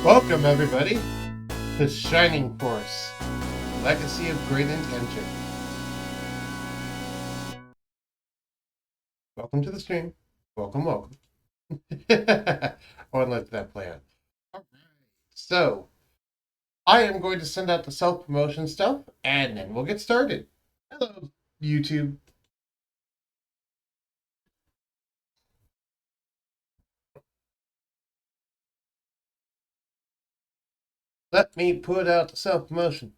Welcome, everybody, to Shining Force, Legacy of Great Intention. Welcome to the stream. Welcome. I want to let that play out. Alright, so, I am going to send out the self-promotion stuff, and then we'll get started. Hello, YouTube. Let me put out the self-promotion.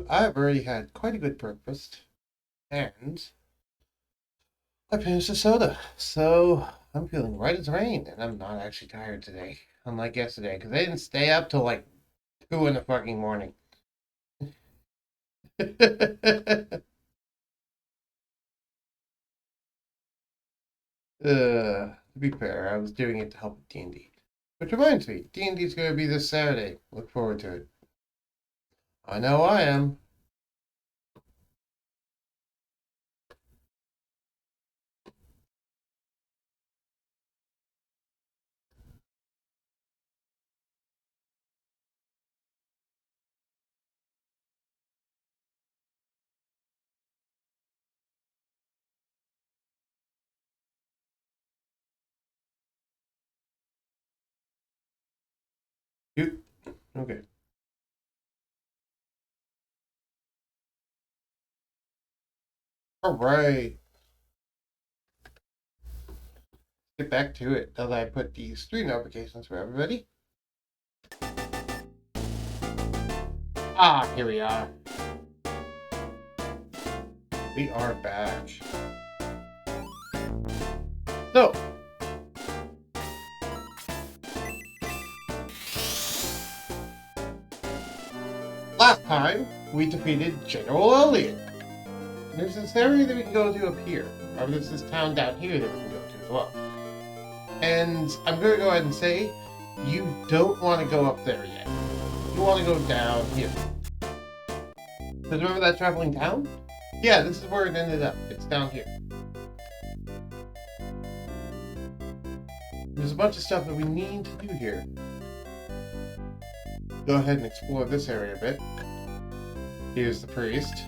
I've already had quite a good breakfast, and I finished a soda, so I'm feeling right as rain, and I'm not actually tired today, unlike yesterday, because I didn't stay up till like 2 in the fucking morning. To be fair, I was doing it to help with D&D. Which reminds me, D&D is going to be this Saturday. Look forward to it. I know I am. You okay? All right. Get back to it. Now that I put these 3 notifications for everybody. Here we are. We are back. So, last time we defeated General Elliot. There's this area that we can go to up here. Or there's this town down here that we can go to as well. And I'm going to go ahead and say, you don't want to go up there yet. You want to go down here. Because remember that traveling town? Yeah, this is where it ended up. It's down here. There's a bunch of stuff that we need to do here. Go ahead and explore this area a bit. Here's the priest.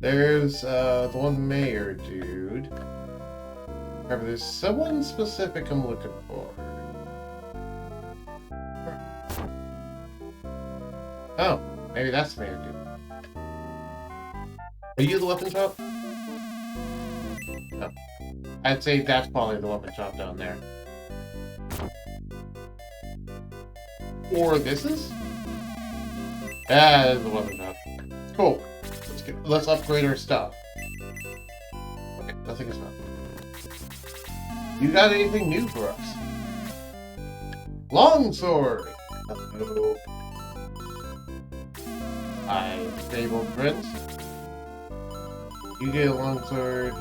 There's the one mayor dude. However, there's someone specific I'm looking for. Oh, maybe that's the mayor dude. Are you the weapon shop? No. I'd say that's probably the weapon shop down there. Or this is? That is the weapon shop. Cool. Let's upgrade our stuff. Okay, nothing is not. You got anything new for us? Longsword! Hello. Stable prince. You get a longsword.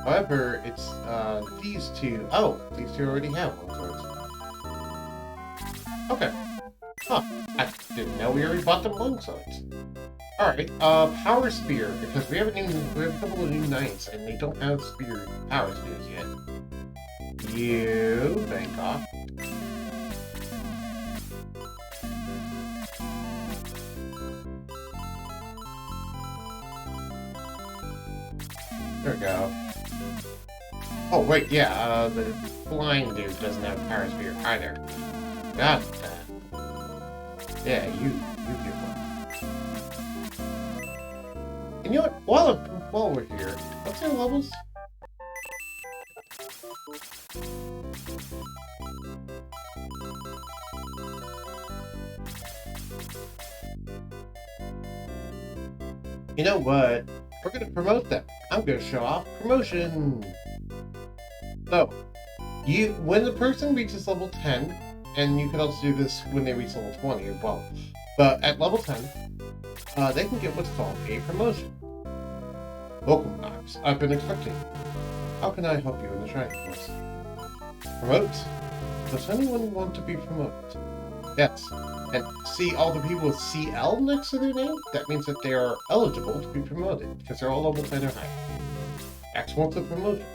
However, it's these two. Oh, these two already have longswords. Okay. Huh. I didn't know we already bought them longswords. Alright, power spear, because we have a couple of new knights, and they don't have power spears yet. You back off. There we go. Oh, wait, yeah, the flying dude doesn't have power sphere either. Got that. Yeah, you get one. And you know what? While we're here, what's your levels? You know what? We're gonna promote them. I'm gonna show off promotion. So, when the person reaches level 10, and you can also do this when they reach level 20 as well. But at level 10, they can get what's called a promotion. Welcome, Max. I've been expecting. How can I help you in the Shining Force? Promote? Does anyone want to be promoted? Yes. And see all the people with CL next to their name? That means that they are eligible to be promoted, because they're all level 10 or higher. Max wants a promotion.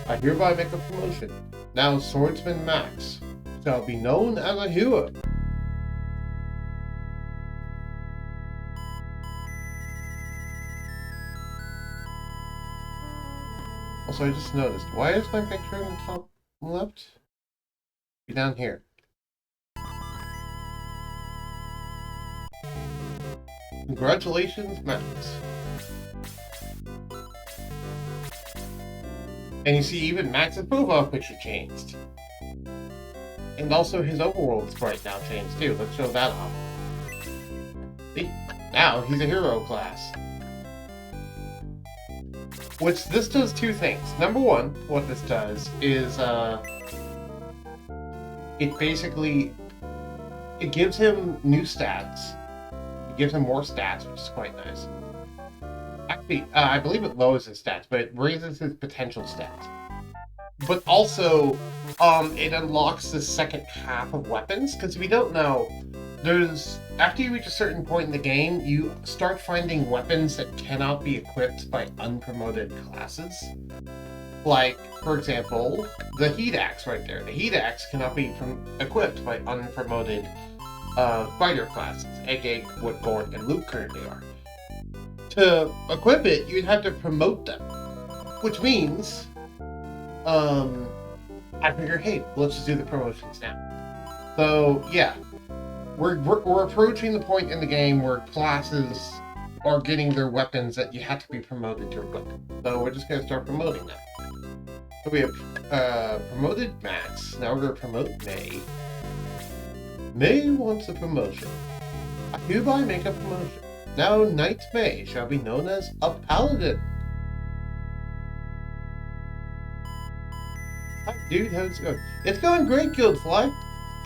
I hereby make a promotion. Now Swordsman Max shall be known as a hero. Also, I just noticed, why is my picture in the top left? Be down here. Congratulations, Max. And you see, even Max's profile picture changed. And also his overworld sprite now changed too. Let's show that off. See? Now he's a hero class. Which this does two things. Number one, what this does is it basically gives him new stats. It gives him more stats, which is quite nice. Actually, I believe it lowers his stats, but it raises his potential stats. But also, it unlocks the second half of weapons, because if you don't know, after you reach a certain point in the game, you start finding weapons that cannot be equipped by unpromoted classes. Like, for example, the Heat Axe right there. The Heat Axe cannot be equipped by unpromoted fighter classes, aka what Gord and Luke currently are. To equip it, you'd have to promote them. Which means, I figured, hey, let's just do the promotions now. So, yeah. We're approaching the point in the game where classes are getting their weapons that you have to be promoted to equip. So we're just going to start promoting them. So we have promoted Max. Now we're going to promote May. May wants a promotion. I hereby make a promotion. Now Knight May shall be known as a Paladin. Hi dude, how's it going? It's going great, Guildfly.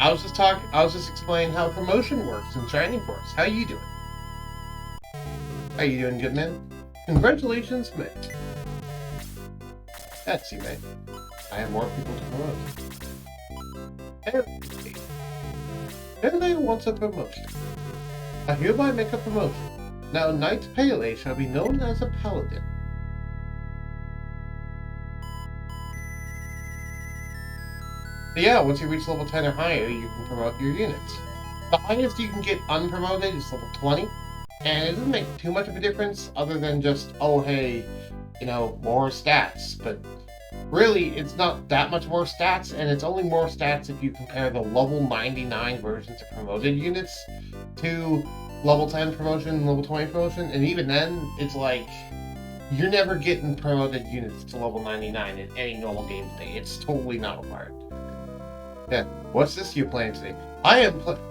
I was just explaining how promotion works in Shining Force. How you doing? How you doing, good man? Congratulations, mate. That's you, mate. I have more people to promote. Pele wants a promotion. I hereby make a promotion. Now Knight Pele shall be known as a Paladin. So yeah, once you reach level 10 or higher, you can promote your units. The highest you can get unpromoted is level 20, and it doesn't make too much of a difference other than just, oh hey, you know, more stats. But really, it's not that much more stats, and it's only more stats if you compare the level 99 versions of promoted units to level 10 promotion and level 20 promotion, and even then, it's like, you're never getting promoted units to level 99 in any normal gameplay. It's totally not required. Yeah, what's this you playing today?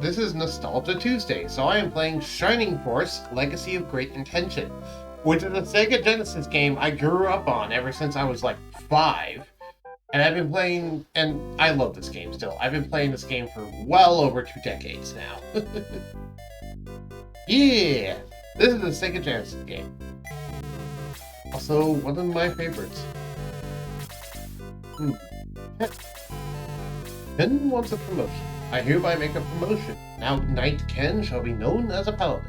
This is Nostalgia Tuesday, so I am playing Shining Force Legacy of Great Intention, which is a Sega Genesis game I grew up on ever since I was like 5. And I've been playing, and I love this game still. I've been playing this game for well over 2 decades now. Yeah! This is a Sega Genesis game. Also, one of my favorites. Ken wants a promotion. I hereby make a promotion. Now Knight Ken shall be known as a Paladin.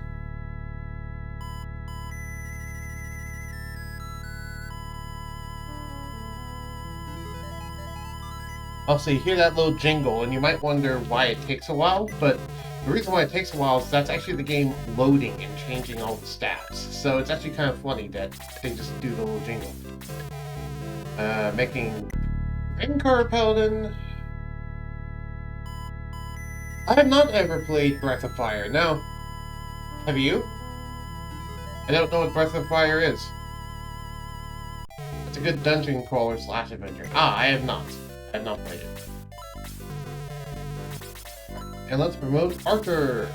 Also, you hear that little jingle, and you might wonder why it takes a while, but the reason why it takes a while is that's actually the game loading and changing all the stats. So it's actually kind of funny that they just do the little jingle. Making Vinkar Paladin. I have not ever played Breath of Fire. Now, have you? I don't know what Breath of Fire is. It's a good dungeon crawler / adventure. Ah, I have not. I have not played it. And let's promote Arthur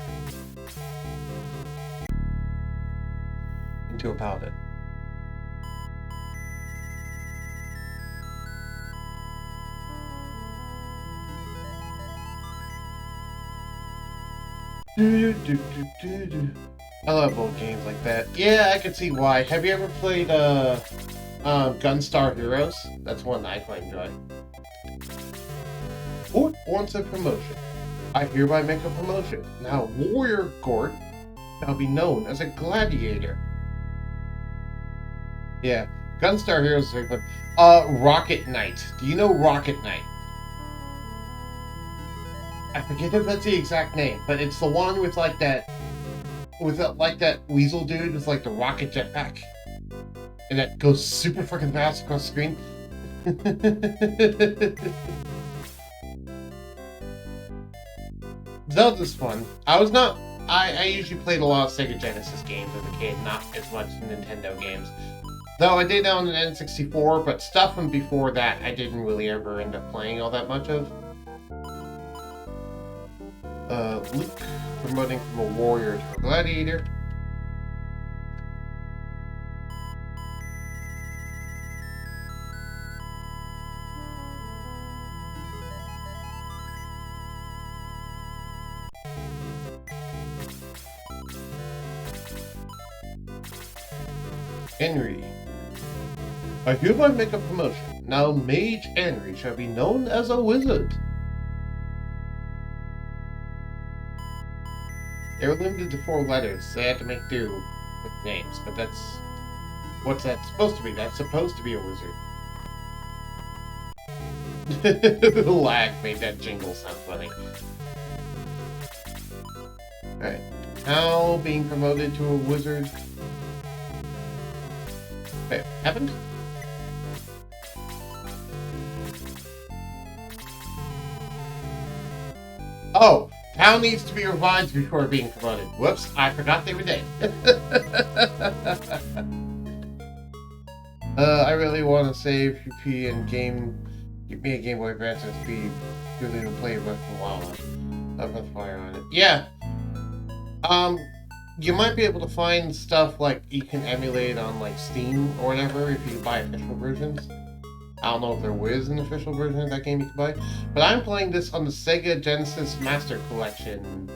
into a paladin. I love old games like that. Yeah, I can see why. Have you ever played Gunstar Heroes? That's one I quite enjoy. Court wants a promotion. I hereby make a promotion. Now Warrior Court shall be known as a gladiator. Yeah, Gunstar Heroes is very fun. Rocket Knight. Do you know Rocket Knight? I forget if that's the exact name, but it's the one with like that, like that weasel dude with like the rocket jetpack, and that goes super fucking fast across the screen. Zelda's fun. I usually played a lot of Sega Genesis games as a kid, not as much Nintendo games. Though I did on an N64, but stuff from before that I didn't really ever end up playing all that much of. Luke, promoting from a warrior to a gladiator. Henry. I hereby make a promotion. Now Mage Henry shall be known as a wizard. They were limited to 4 letters. They had to make do with names, but that's... What's that supposed to be? That's supposed to be a wizard. The lag made that jingle sound funny. Alright. Now being promoted to a wizard. Wait, happened? Oh! Town needs to be revived before being promoted. Whoops, I forgot they were dead. I really want to save PP and give me a Game Boy Advance SP purely to play Breath of the Wild on. Breath of Fire on it. Yeah. You might be able to find stuff like you can emulate on like Steam or whatever if you buy official versions. I don't know if there is an official version of that game you can buy, but I'm playing this on the Sega Genesis Master Collection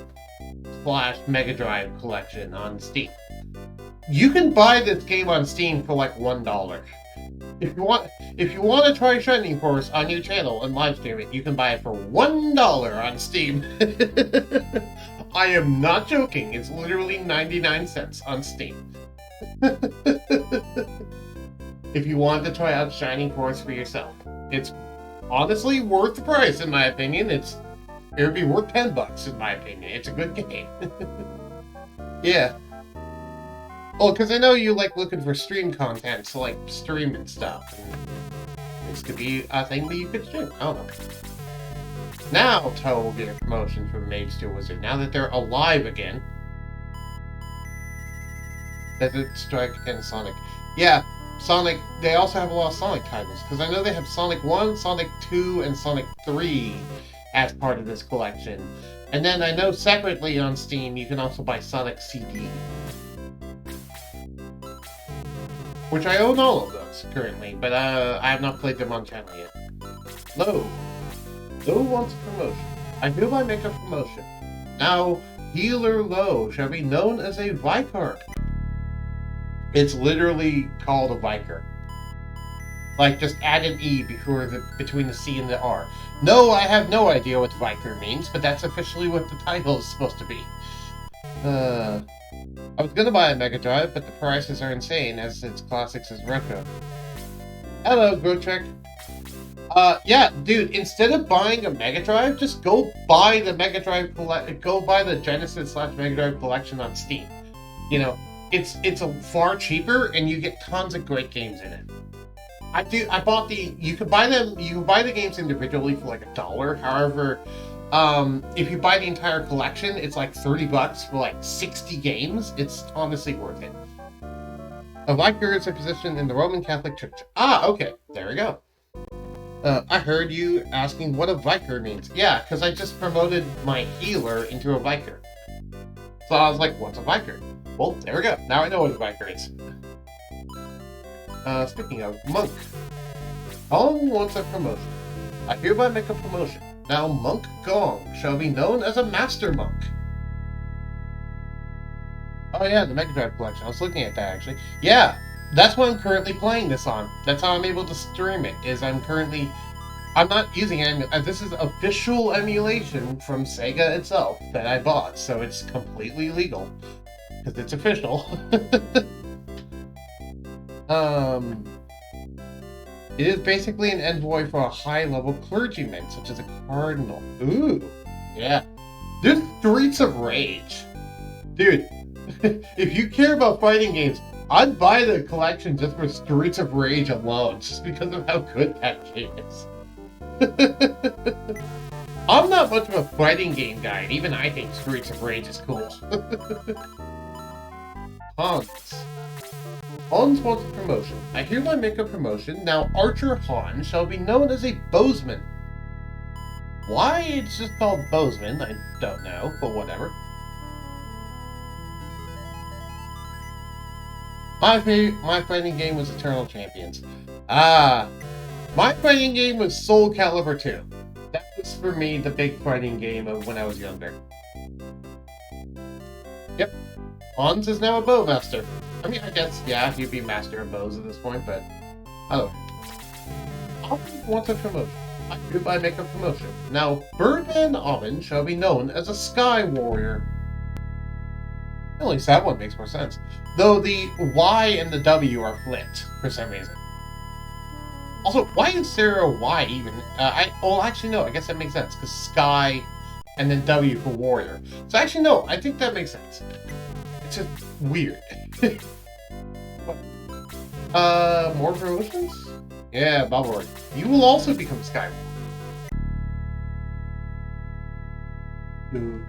/ Mega Drive Collection on Steam. You can buy this game on Steam for like $1. If you want to try Shining Force on your channel and live stream it, you can buy it for $1 on Steam. I am not joking. It's literally 99 cents on Steam. If you want to try out Shining Force for yourself, it's honestly worth the price, in my opinion. It would be worth $10, in my opinion. It's a good game. Yeah. Well, because I know you like looking for stream content, so like stream and stuff. And this could be a thing that you could stream. I don't know. Now Toe will get a promotion from Mage to Wizard. Now that they're alive again. Desert Strike and Sonic. Yeah. Sonic, they also have a lot of Sonic titles, because I know they have Sonic 1, Sonic 2, and Sonic 3 as part of this collection. And then I know separately on Steam, you can also buy Sonic CD. Which I own all of those, currently, but I have not played them on channel yet. Low. Low wants a promotion. I hereby make a promotion. Now, Healer Low shall be known as a Vicar. It's literally called a Vicar. Like, just add an E between the C and the R. No, I have no idea what Vicar means, but that's officially what the title is supposed to be. I was gonna buy a Mega Drive, but the prices are insane, as its classics is retro. Hello, Grotrek. Yeah, dude, instead of buying a Mega Drive, just go buy the Mega Drive go buy the Genesis slash Mega Drive collection on Steam. You know, it's a far cheaper and you get tons of great games in it. I bought you could buy them you can buy the games individually for like $1. However, if you buy the entire collection, it's like $30 for like 60 games. It's honestly worth it. A vicar is a position in the Roman Catholic Church. Ah, okay, there we go. I heard you asking what a Vicar means. Yeah, because I just promoted my healer into a Vicar. So I was like, what's a Vicar? Well, there we go. Now I know what a Vicar is. Speaking of, Monk. Gong wants a promotion. I hereby make a promotion. Now Monk Gong shall be known as a Master Monk. Oh yeah, the Mega Drive collection. I was looking at that actually. Yeah, that's what I'm currently playing this on. That's how I'm able to stream it. I'm not using it. This is official emulation from Sega itself that I bought, so it's completely legal because it's official. It is basically an envoy for a high-level clergyman, such as a cardinal. Ooh, yeah. There's Streets of Rage, dude. If you care about fighting games, I'd buy the collection just for Streets of Rage alone, just because of how good that game is. I'm not much of a fighting game guy, and even I think Streets of Rage is cool. Hans. Hans wants a promotion. I hereby make a promotion. Now Archer Hans shall be known as a bowsman. Why it's just called bowsman, I don't know, but whatever. My fighting game was Eternal Champions. My fighting game was Soul Calibur 2. That was, for me, the big fighting game of when I was younger. Yep. Hans is now a bowmaster. I mean, I guess, yeah, he'd be master of bows at this point, but... Oh. Almond wants a promotion. I hereby make a promotion. Now, Birdman Almond shall be known as a Sky Warrior. At least that one makes more sense. Though the Y and the W are flipped, for some reason. Also, why is there a Y even? Actually, no, I guess that makes sense, because Sky and then W for Warrior. So actually, no, I think that makes sense. It's just weird. More promotions? Yeah, Balrog. You will also become Sky Warrior.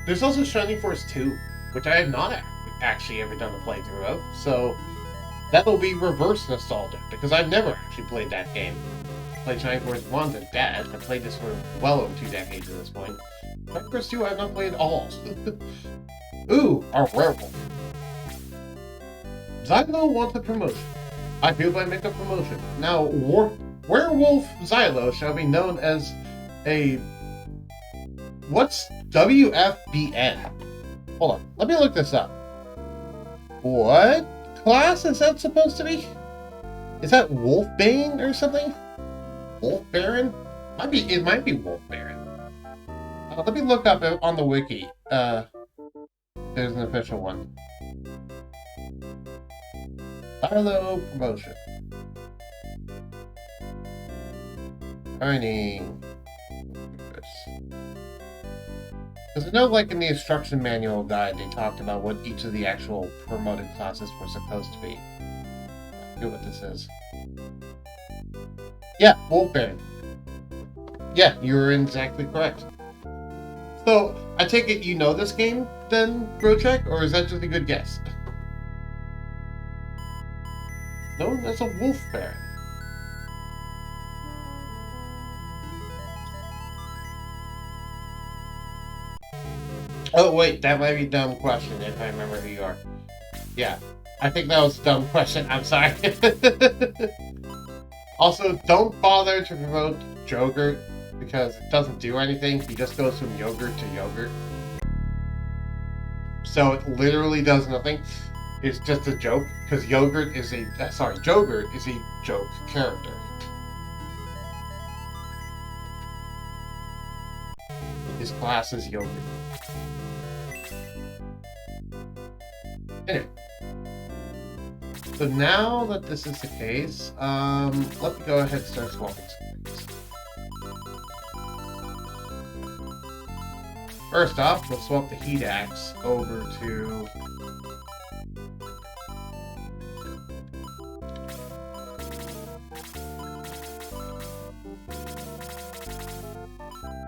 There's also Shining Force 2, which I have not actually ever done a playthrough of, so that'll be reverse nostalgia, because I've never actually played that game. I played Shining Force 1 to death. I played this for well over 2 decades at this point. Shining Force 2 I have not played at all. Ooh, our werewolf. Xylo wants a promotion. I hereby make a promotion. Now, Werewolf Xylo shall be known as a... What's WFBN? Hold on, let me look this up. What class is that supposed to be? Is that Wolfbane or something? Wolf Baron? It might be Wolf Baron. Let me look up on the wiki. There's an official one. Xylo promotion. Earning. Because I know, like, in the instruction manual guide, they talked about what each of the actual promoted classes were supposed to be. Let's see what this is. Yeah, Wolfbane. Yeah, you're exactly correct. So, I take it you know this game, then, Brochek, or is that just a good guess? No, that's a Wolf Baron. Oh, wait, that might be a dumb question if I remember who you are. Yeah, I think that was a dumb question. I'm sorry. Also, don't bother to promote Jogurt because it doesn't do anything. He just goes from yogurt to yogurt. So it literally does nothing. It's just a joke because Jogurt is a joke character. His class is Yogurt. Anyway. So now that this is the case, let me go ahead and start swapping screens. First off, we'll swap the heat axe over to...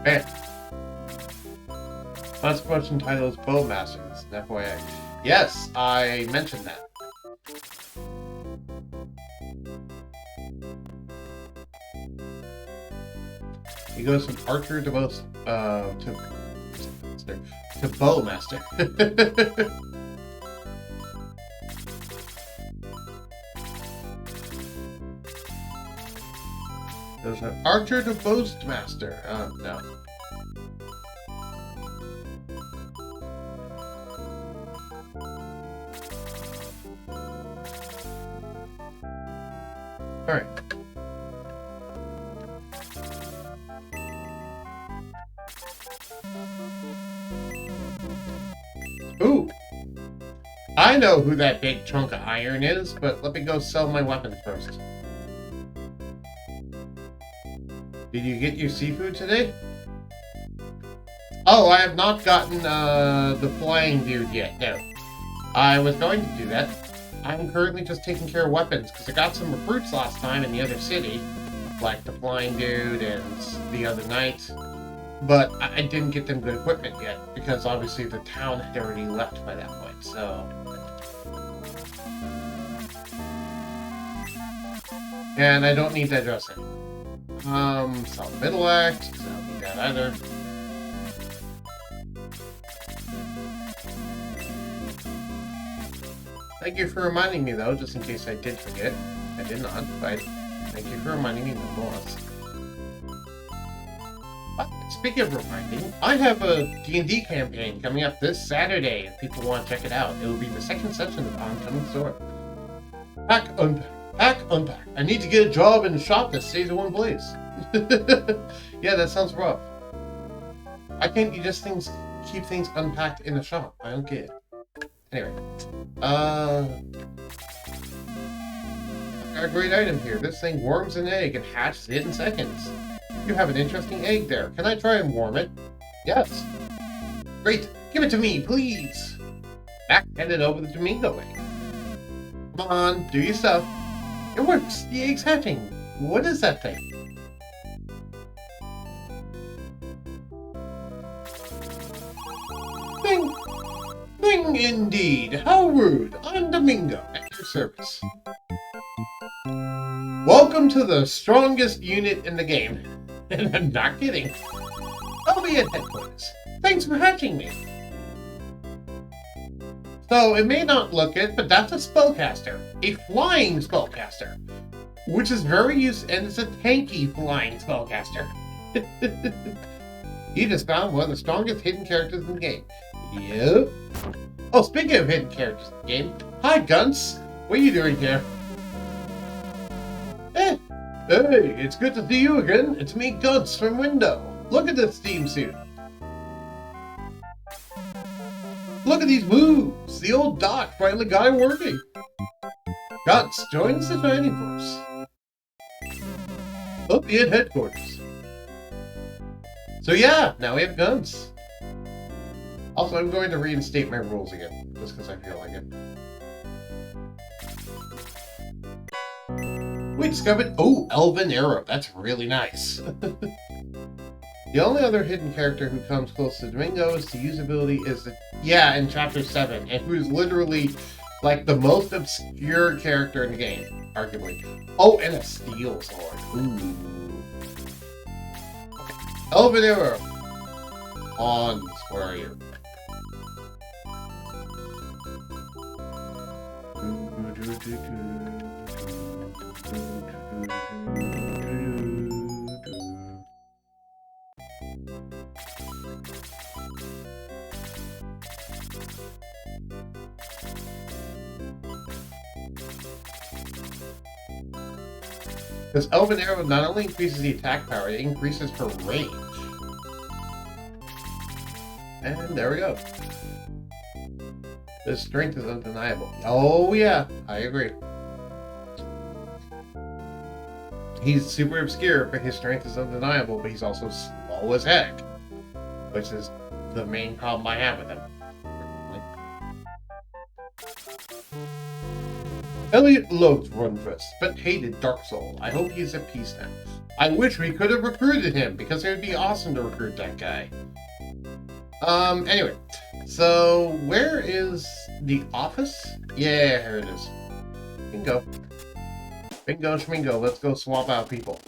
Bam! Last promotion title is Bowmaster. This is an FYI. Yes, I mentioned that. He goes from archer to bowmaster. Goes from archer to boastmaster. No. All right. Ooh! I know who that big chunk of iron is, but let me go sell my weapon first. Did you get your seafood today? Oh, I have not gotten the flying dude yet, no. I was going to do that. I'm currently just taking care of weapons, because I got some recruits last time in the other city, like the flying dude and the other knight. But I didn't get them good equipment yet, because obviously the town had already left by that point, so... And I don't need that dressing. Sell the middle axe, because I don't need that either. Thank you for reminding me, though, just in case I did forget. I did not, but thank you for reminding me nonetheless. Speaking of reminding, I have a D&D campaign coming up this Saturday if people want to check it out. It will be the second session of Oncoming Sword. Pack, unpack. I need to get a job in the shop that stays in one place. Yeah, that sounds rough. Why can't you just keep things unpacked in the shop? I don't get it. Anyway. I got a great item here. This thing warms an egg and hatches it in seconds. You have an interesting egg there. Can I try and warm it? Yes. Great. Give it to me, please. Back headed over the Domingo egg. Come on, do your stuff. It works. The egg's hatching. What is that thing? Thing indeed. How rude. I'm Domingo, at your service. Welcome to the strongest unit in the game. And I'm not kidding. I'll be at headquarters. Thanks for hatching me. So, it may not look it, but that's a spellcaster. A flying spellcaster. Which is very useful, and it's a tanky flying spellcaster. You just found one of the strongest hidden characters in the game. Yep. Oh, speaking of hidden characters in the game, hi Gunts! What are you doing here? Hey, it's good to see you again. It's me, Gunts, from Window. Look at this steam suit. Look at these moves. The old dock finally got it working. Gunts joins the training force. I'll be at headquarters. So yeah, now we have guns. Also, I'm going to reinstate my rules again, just because I feel like it. We discovered... Oh, Elven Arrow. That's really nice. The only other hidden character who comes close to Domingo's to usability is the... Yeah, in Chapter 7, and who's literally, like, the most obscure character in the game, arguably. Oh, and a steel sword. Ooh. Elven Arrow. Hans, where are you? This Elven Arrow not only increases the attack power, it increases her range. And there we go. This strength is undeniable. Oh yeah, I agree. He's super obscure, but his strength is undeniable, but he's also slow as heck. Which is the main problem I have with him. Elliot loved Runfist, but hated Dark Soul. I hope he's at peace now. I wish we could have recruited him, because it would be awesome to recruit that guy. Anyway. So, where is the office? Yeah, here it is. Bingo. Bingo schmingo, let's go swap out people.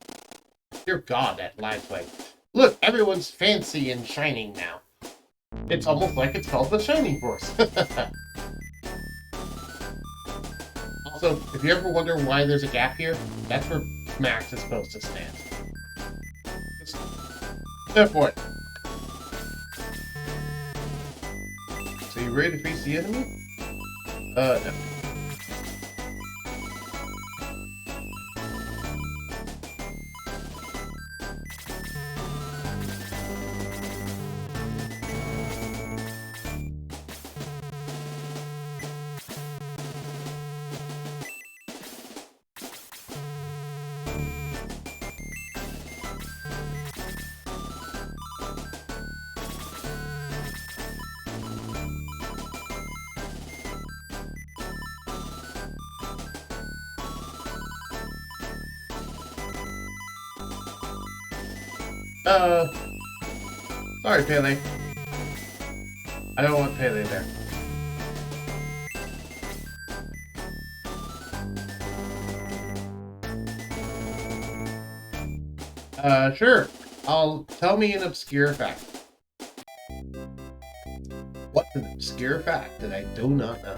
Dear God, that live play. Look, everyone's fancy and shining now. It's almost like it's called the Shining Force. Also, if you ever wonder why there's a gap here, that's where Max is supposed to stand. Step for it. So you ready to face the enemy? No. Sorry, Pele. I don't want Pele there. Sure. Tell me an obscure fact. What's an obscure fact that I do not know?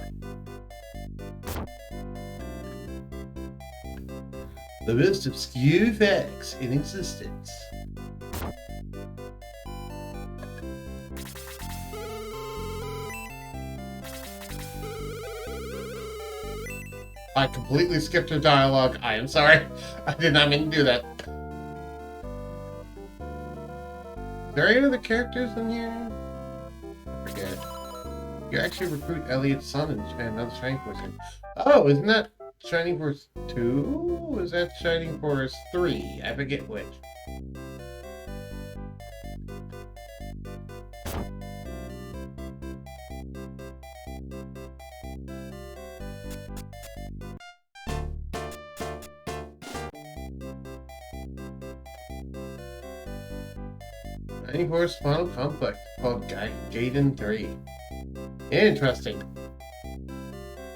The most obscure facts in existence. I completely skipped her dialogue. I am sorry. I did not mean to do that. Are there any other characters in here? I forget. You actually recruit Elliot's son and another Shining Force. Oh, isn't that Shining Force 2? Or is that Shining Force 3? I forget which. Shining Force Final Conflict called Gaiden 3. Interesting.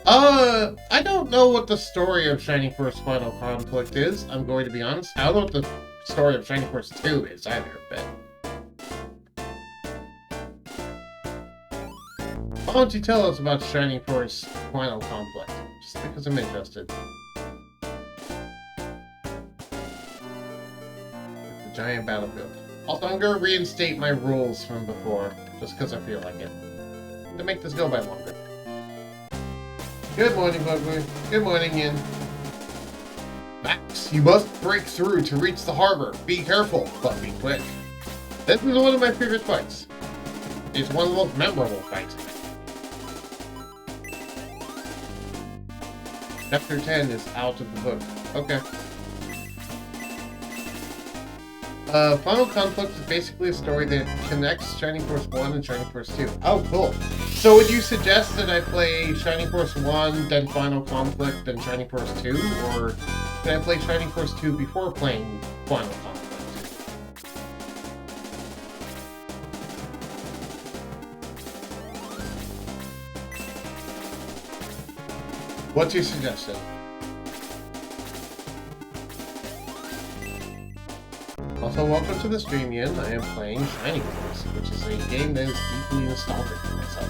I don't know what the story of Shining Force Final Conflict is, I'm going to be honest. I don't know what the story of Shining Force 2 is either, but... why don't you tell us about Shining Force Final Conflict? Just because I'm interested. The giant battlefield. Also, I'm going to reinstate my rules from before, just because I feel like it. To make this go by longer. Good morning, Bugler. Good morning, Yin. Max, you must break through to reach the harbor. Be careful, but be quick. This is one of my favorite fights. It's one of the most memorable fights. Chapter 10 is out of the book. Okay. Final Conflict is basically a story that connects Shining Force 1 and Shining Force 2. Oh, cool. So would you suggest that I play Shining Force 1, then Final Conflict, then Shining Force 2? Or should I play Shining Force 2 before playing Final Conflict? What's your suggestion? Also, welcome to the stream, Yin. I am playing Shining Force, which is a game that is deeply nostalgic for myself.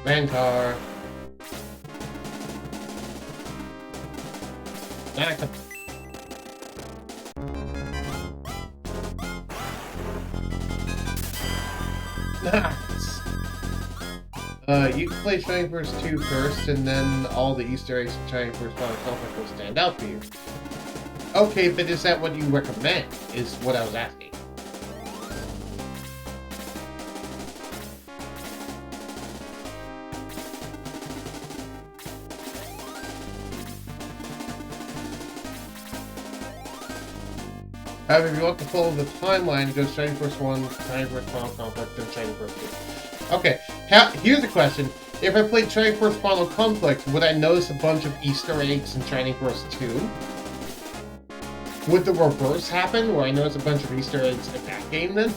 Mancar. Nice. You can play Shining Force 2 first, and then all the Easter eggs in Shining Force Final Conflict will stand out for you. Okay, but is that what you recommend, is what I was asking. However, if you want to follow the timeline, it goes Shiny Force 1, Shiny Force Final Conflict, then Shiny Force 2. Okay, here's a question. If I played Shiny Force Final Conflict, would I notice a bunch of Easter eggs in Shiny Force 2? Would the reverse happen, where I notice a bunch of Easter eggs in that game then?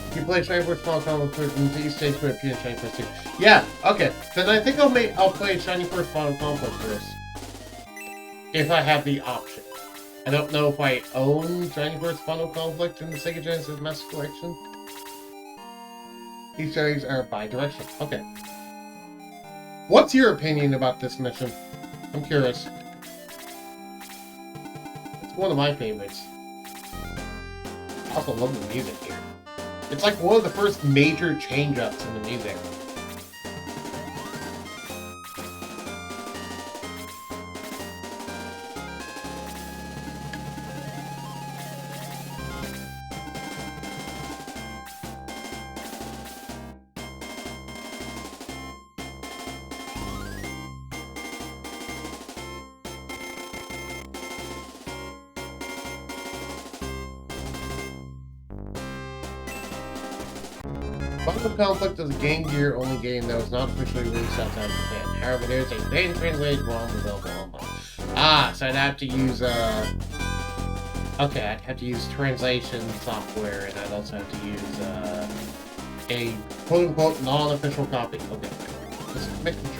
If you play Shiny Force Final Conflict, the Easter eggs would appear in Shiny Force 2. Yeah, okay. Then I think I'll play Shiny Force Final Conflict first. If I have the option. I don't know if I own Shiny Force Final Conflict in the Sega Genesis Master Collection. Easter eggs are bi-directional. Okay. What's your opinion about this mission? I'm curious. It's one of my favorites. I also love the music here. It's like one of the first major change-ups in the music. Final Conflict is a Game Gear only game that was not officially released outside of Japan. However, there is a fan translated ROM available online. Ah, so I'd have to use okay, I'd have to use translation software, and I'd also have to use a quote-unquote non-official copy. Okay, just making sure.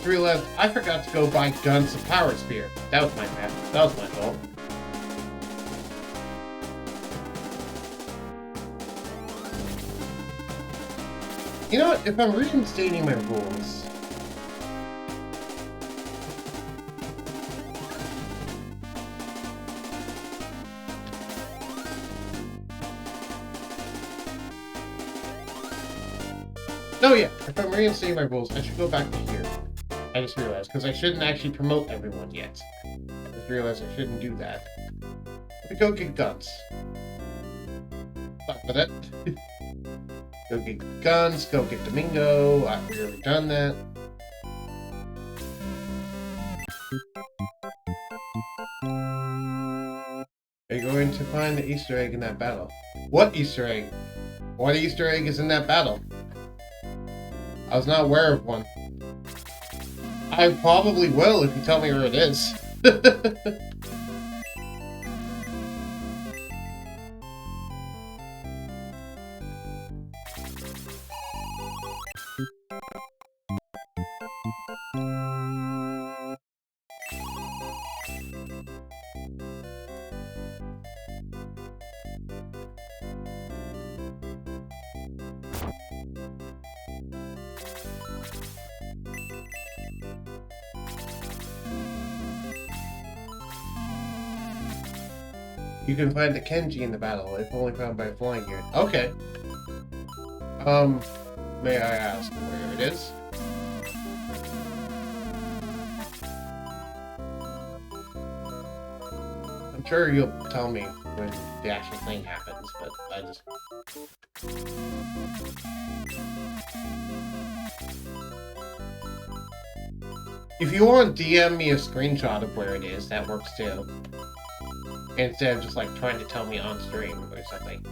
Realized I forgot to go buy Guns of Power Spear. That was my bad. That was my fault. You know what? If I'm reinstating my rules... Oh yeah, if I'm reinstating my rules, I should go back to here. I just realized, because I shouldn't actually promote everyone yet. I just realized I shouldn't do that. Let me go get guns. Fuck with it. Go get guns, go get Domingo. We've already done that. Are you going to find the Easter egg in that battle? What Easter egg? What Easter egg is in that battle? I was not aware of one. I probably will if you tell me where it is. You can find the Kenji in the battle, if only found by flying here. Okay. May I ask where it is? I'm sure you'll tell me when the actual thing happens, but I just... If you want, DM me a screenshot of where it is, that works too. Instead of just like trying to tell me on stream or something.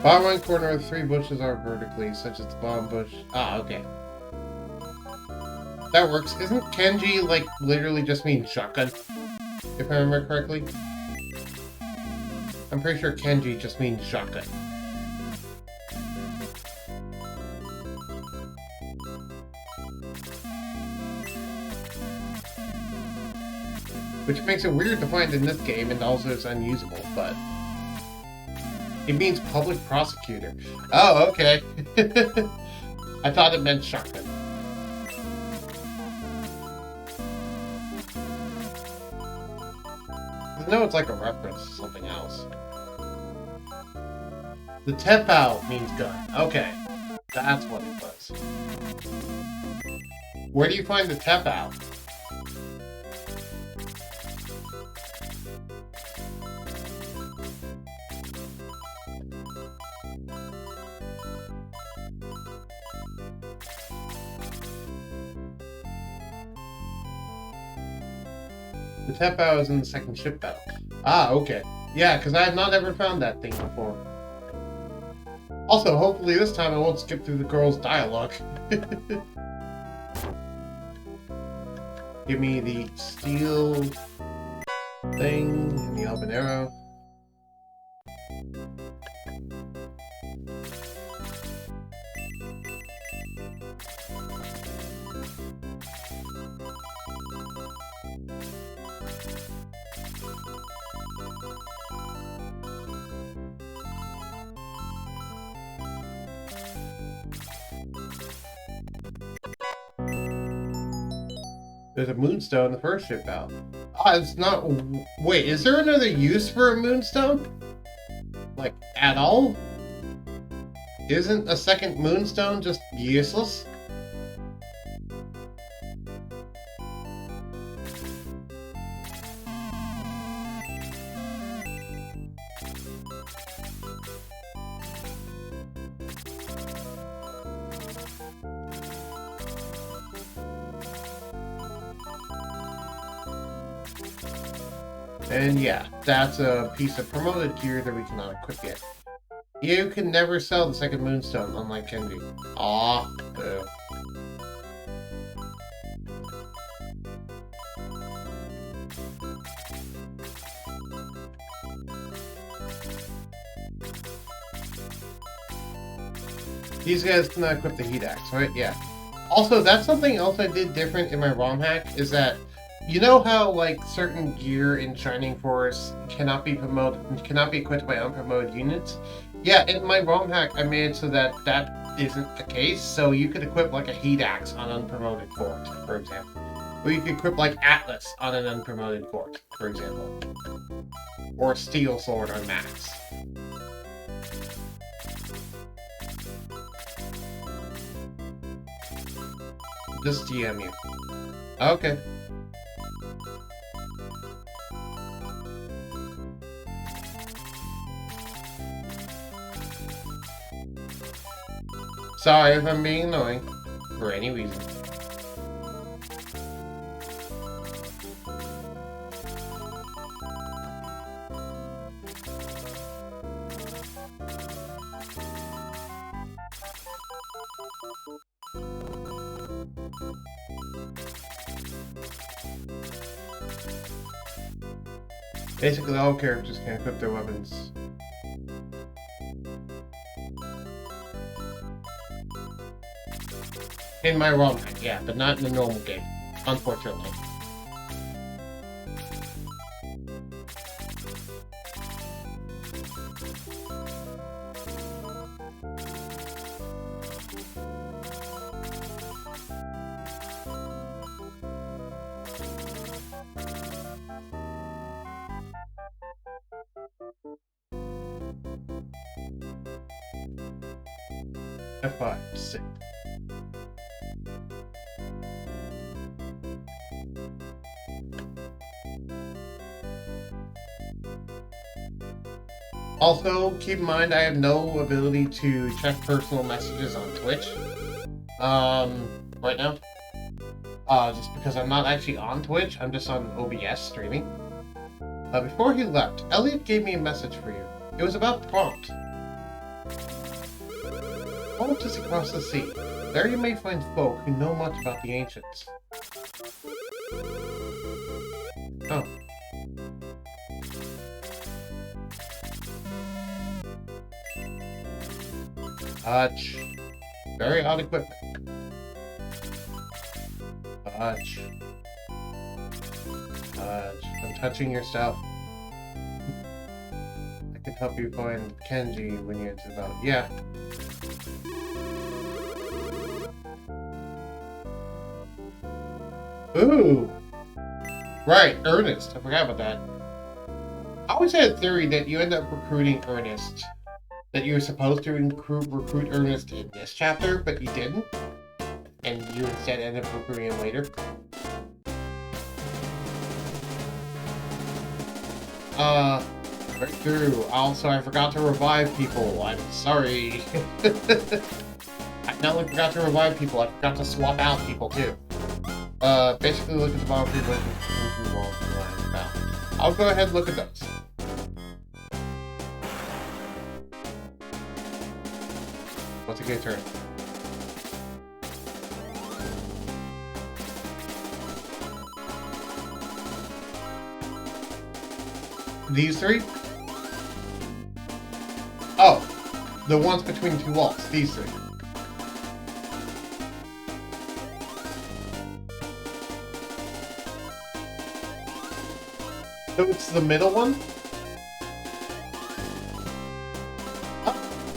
Bottom right corner of 3 bushes are vertically, such as the bottom bush. Ah, okay. That works. Isn't Kenji like literally just mean shotgun? If I remember correctly? I'm pretty sure Kenji just means shotgun. Which makes it weird to find in this game, and also it's unusable, but... It means public prosecutor. Oh, okay. I thought it meant shotgun. I know it's like a reference to something else. The tepao means gun. Okay. That's what it was. Where do you find the tepao? The tepao is in the second ship battle. Ah, okay. Yeah, because I have not ever found that thing before. Also, hopefully this time I won't skip through the girl's dialogue. Give me the steel thing and the open arrow. There's a moonstone in the first ship out. Ah, it's not... Wait, is there another use for a moonstone? Like, at all? Isn't a second moonstone just useless? And yeah, that's a piece of promoted gear that we cannot equip yet. You can never sell the second moonstone, unlike Kenji. Aw, boo. These guys cannot equip the heat axe, right? Yeah. Also, that's something else I did different in my ROM hack, is that you know how, like, certain gear in Shining Force cannot be equipped by unpromoted units? Yeah, in my ROM hack, I made it so that that isn't the case, so you could equip, like, a heat axe on unpromoted fort, for example. Or you could equip, like, Atlas on an unpromoted fort, for example. Or a steel sword on max. Just DM you. Okay. Sorry if I'm being annoying, for any reason. Basically, all characters can equip their weapons. In my ROM hack, yeah, but not in the normal game, unfortunately. F5, 6. Also, keep in mind I have no ability to check personal messages on Twitch. Right now. Just because I'm not actually on Twitch, I'm just on OBS streaming. Before he left, Elliot gave me a message for you. It was about Prompt. Prompt is across the sea. There you may find folk who know much about the ancients. Oh. Touch. Very odd equipment. Touch. I'm touching your stuff. I can help you find Kenji when you enter the battle. Yeah. Ooh! Right, Ernest. I forgot about that. I always had a theory that you end up recruiting Ernest. That you were supposed to recruit Ernest in this chapter, but you didn't. And you instead ended up recruiting him later. Right through. Also, I forgot to revive people. I'm sorry. I not only forgot to revive people, I forgot to swap out people too. Basically look at the bottom 3 buttons between 2 walls and lines down. I'll go ahead and look at those. What's a good turn? These 3? Oh, the ones between 2 walls. These 3. So it's the middle one?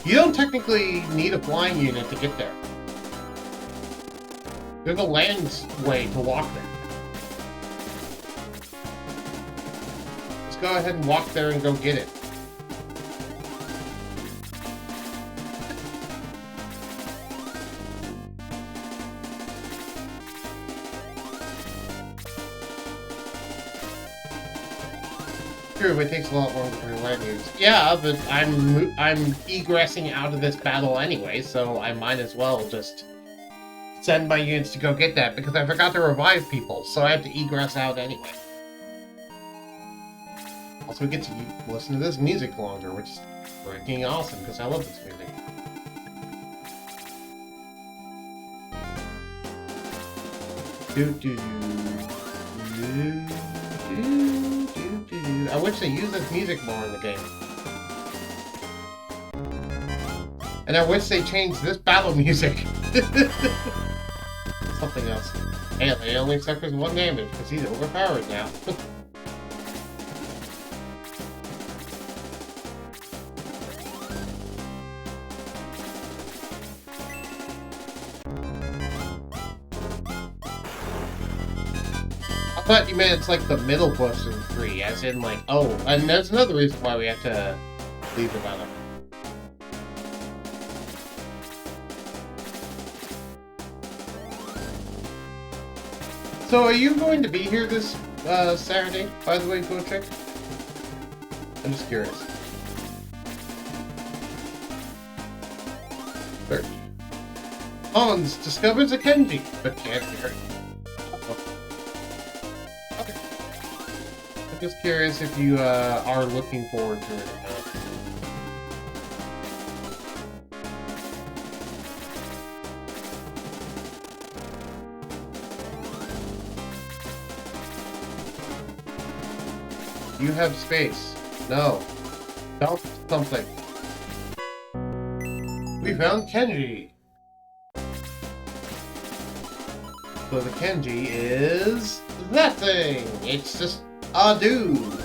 You don't technically need a flying unit to get there. There's a land way to walk there. Just go ahead and walk there and go get it. True, it takes a lot longer for land units. Yeah, but I'm egressing out of this battle anyway, so I might as well just send my units to go get that, because I forgot to revive people, so I have to egress out anyway. Also, we get to listen to this music longer, which is freaking awesome, because I love this music. I wish they used this music more in the game. And I wish they changed this battle music. Something else. Hey, they only suffers 1 damage because he's overpowered now. I thought you meant it's like the middle bush in 3, as in like, oh, and there's another reason why we have to leave the battle. So are you going to be here this Saturday, by the way, Go Check? I'm just curious. Search. Hans discovers a Kenji, but can't hear it. Okay. I'm just curious if you are looking forward to it or not. You have space. No. Dump something. We found Kenji. So the Kenji is that thing. It's just a dude.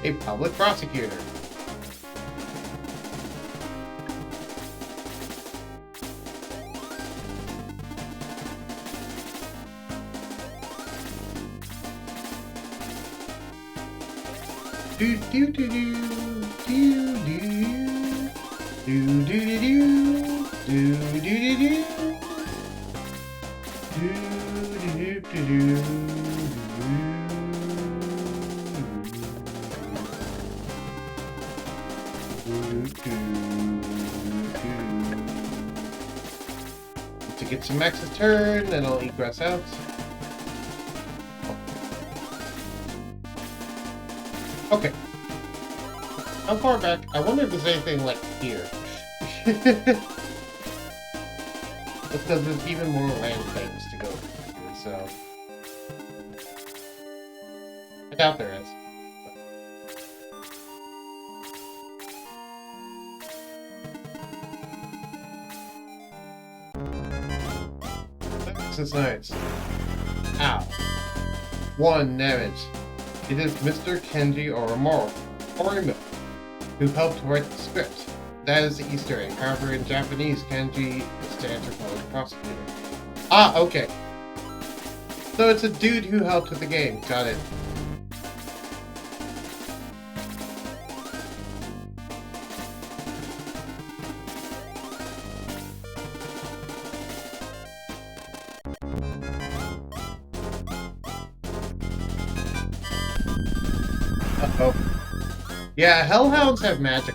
A public prosecutor. Do do do do do do do do do do do do do. To get to Max's turn, then I'll egress out. Okay. How far back? I wonder if there's anything like here. Because there's even more land things to go through, so... I doubt there is. This is nice. Ow. 1 damage. It is Mr. Kenji Orimo who helped write the script. That is the Easter egg. However, in Japanese, Kenji stands for public prosecutor. Ah, okay. So it's a dude who helped with the game. Got it. Uh-oh. Yeah, hellhounds have magic.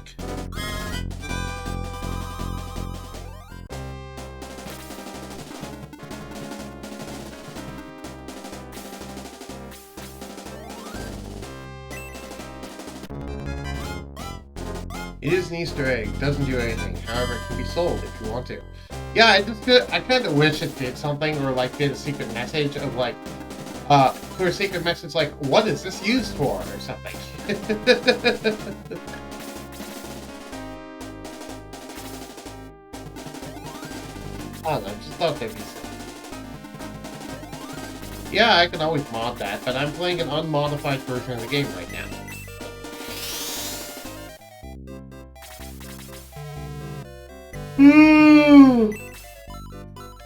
It is an Easter egg. Doesn't do anything. However, it can be sold if you want to. Yeah, I kind of wish it did something, or like did a secret message of like, for a secret message like, what is this used for, or something. I don't know. Just thought that'd be silly. Yeah, I can always mod that, but I'm playing an unmodified version of the game right now.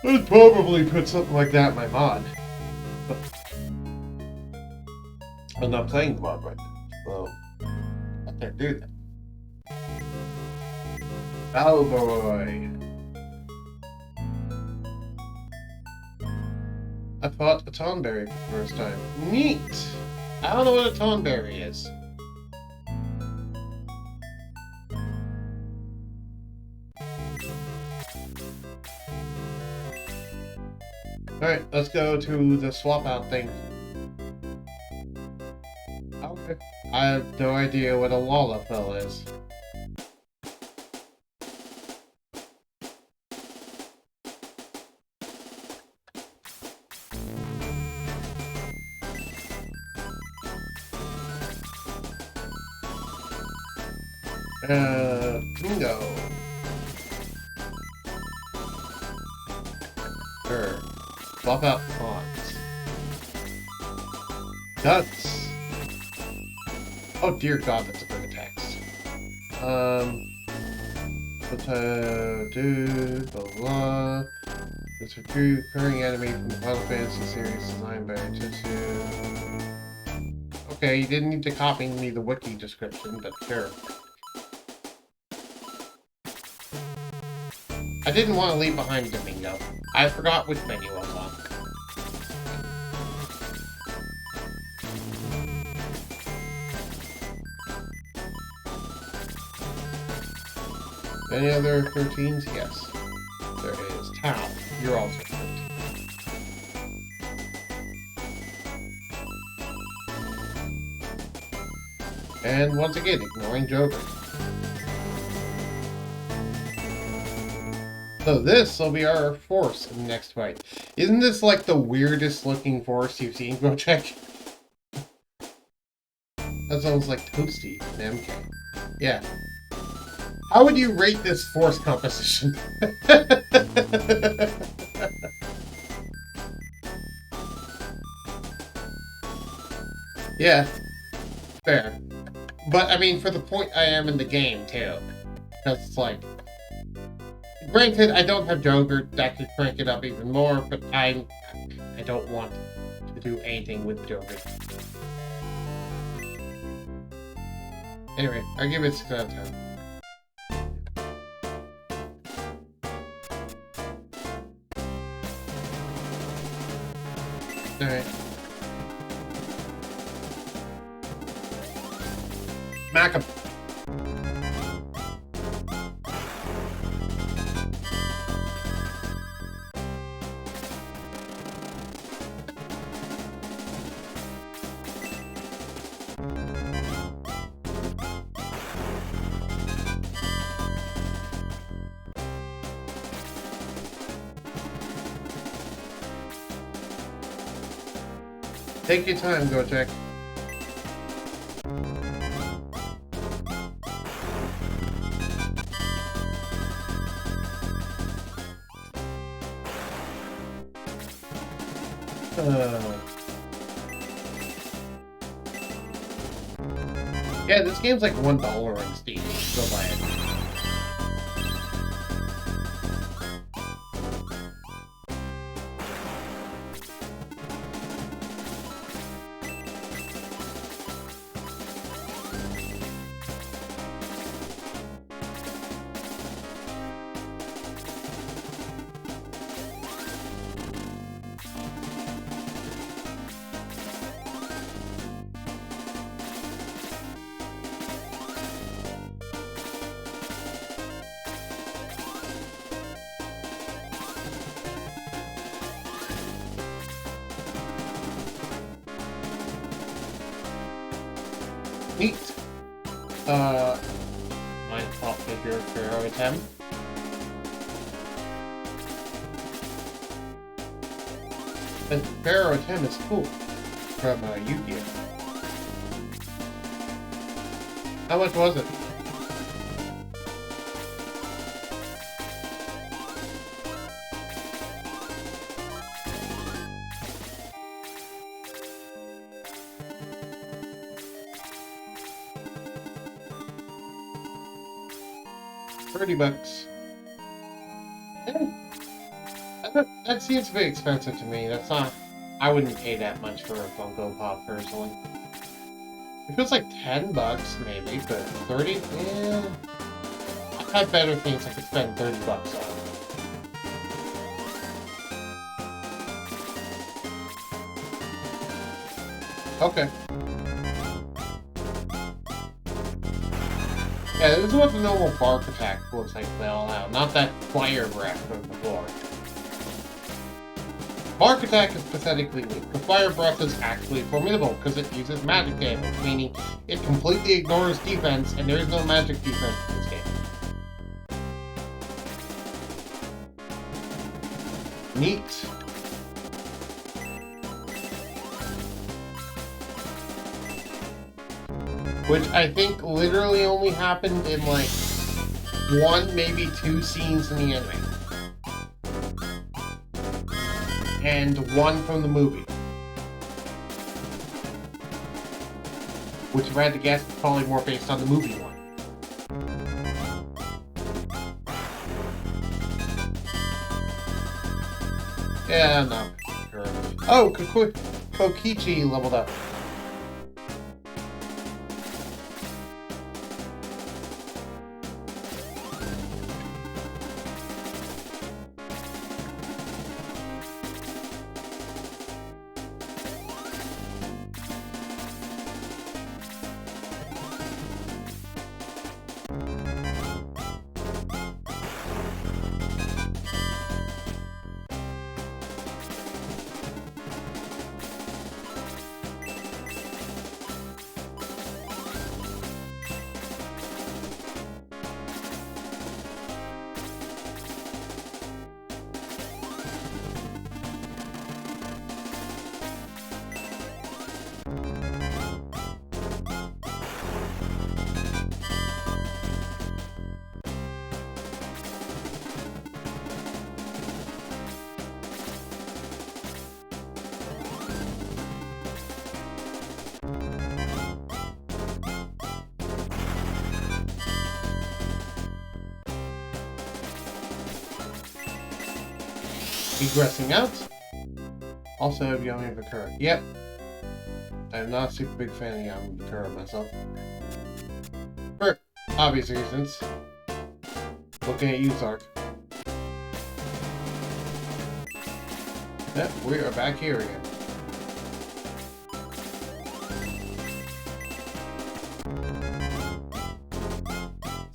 I'd probably put something like that in my mod. But I'm not playing the mod right now, so I can't do that. Oh boy. I fought a tonberry for the first time. Neat! I don't know what a tonberry is. Alright, let's go to the swap out thing. Okay. I have no idea what a Lalafell is. Bingo. Sure. Swap out pawns. Guts. Oh dear God, that's a bit of text. Blah blah. It's a recurring enemy from the Final Fantasy series designed by Tetsu. Okay, you didn't need to copy me the wiki description, but sure. I didn't want to leave behind Domingo. I forgot which menu I was on. Any other 13s? Yes. There is. Tao. You're also 13. And once again, ignoring Joker. So this will be our force in the next fight. Isn't this like the weirdest looking force you've seen, Bojack? That sounds like Toasty in MK. Yeah. How would you rate this force composition? Yeah. Fair. But, I mean, for the point I am in the game, too. Because it's like... Granted, I don't have Joker that could crank it up even more, but I don't want to do anything with Joker. Anyway, I give it 6 out of 10. Alright. Smack him. Take your time, Gojek. Yeah, this game's like $1 on Steam. Go buy it. Neat. My top figure for Pharaoh 10. And Pharaoh 10 is cool. From Yugioh. How much was it? $30. That seems a bit expensive to me. That's not... I wouldn't pay that much for a Funko Pop, personally. It feels like $10, maybe, but 30? Yeah... I've had better things I could spend $30 on. Okay. Yeah, this is what the normal bark attack looks like they all out, not that fire breath from before. Bark attack is pathetically weak. The fire breath is actually formidable because it uses magic damage, meaning it completely ignores defense, and there is no magic defense in this game. Neat. Which I think literally only happened in like 1, maybe 2 scenes in the anime. And 1 from the movie. Which, if I had to guess, is probably more based on the movie one. Yeah, I'm not sure. Oh, Kokichi leveled up. Egressing out. Also have Yami Bakura. Yep. I'm not a super big fan of Yami Bakura myself. For obvious reasons. Looking at you, Zark. Yep, we are back here again.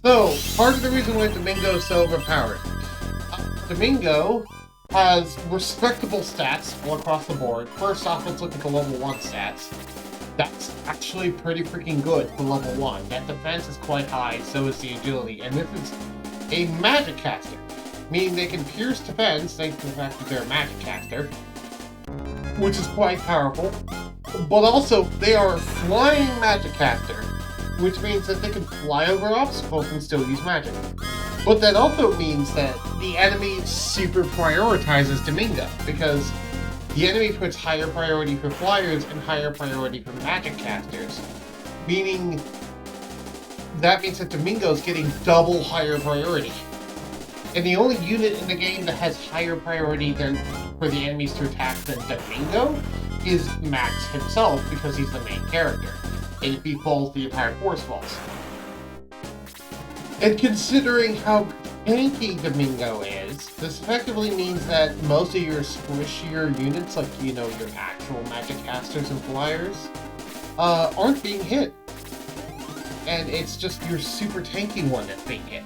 So, part of the reason why Domingo is so overpowered. Domingo has respectable stats all across the board. First off, let's look at the level 1 stats. That's actually pretty freaking good for level 1. That defense is quite high, so is the agility. And this is a magic caster, meaning they can pierce defense thanks to the fact that they're a magic caster, which is quite powerful. But also, they are a flying magic caster, which means that they can fly over obstacles and still use magic. But that also means that the enemy super prioritizes Domingo, because the enemy puts higher priority for flyers and higher priority for magic casters. Meaning, that means that Domingo's getting double higher priority. And the only unit in the game that has higher priority than for the enemies to attack than Domingo is Max himself, because he's the main character. And if he falls, the entire force falls. And considering how tanky Domingo is, this effectively means that most of your squishier units, like, you know, your actual magic casters and flyers, aren't being hit. And it's just your super tanky one that's being hit.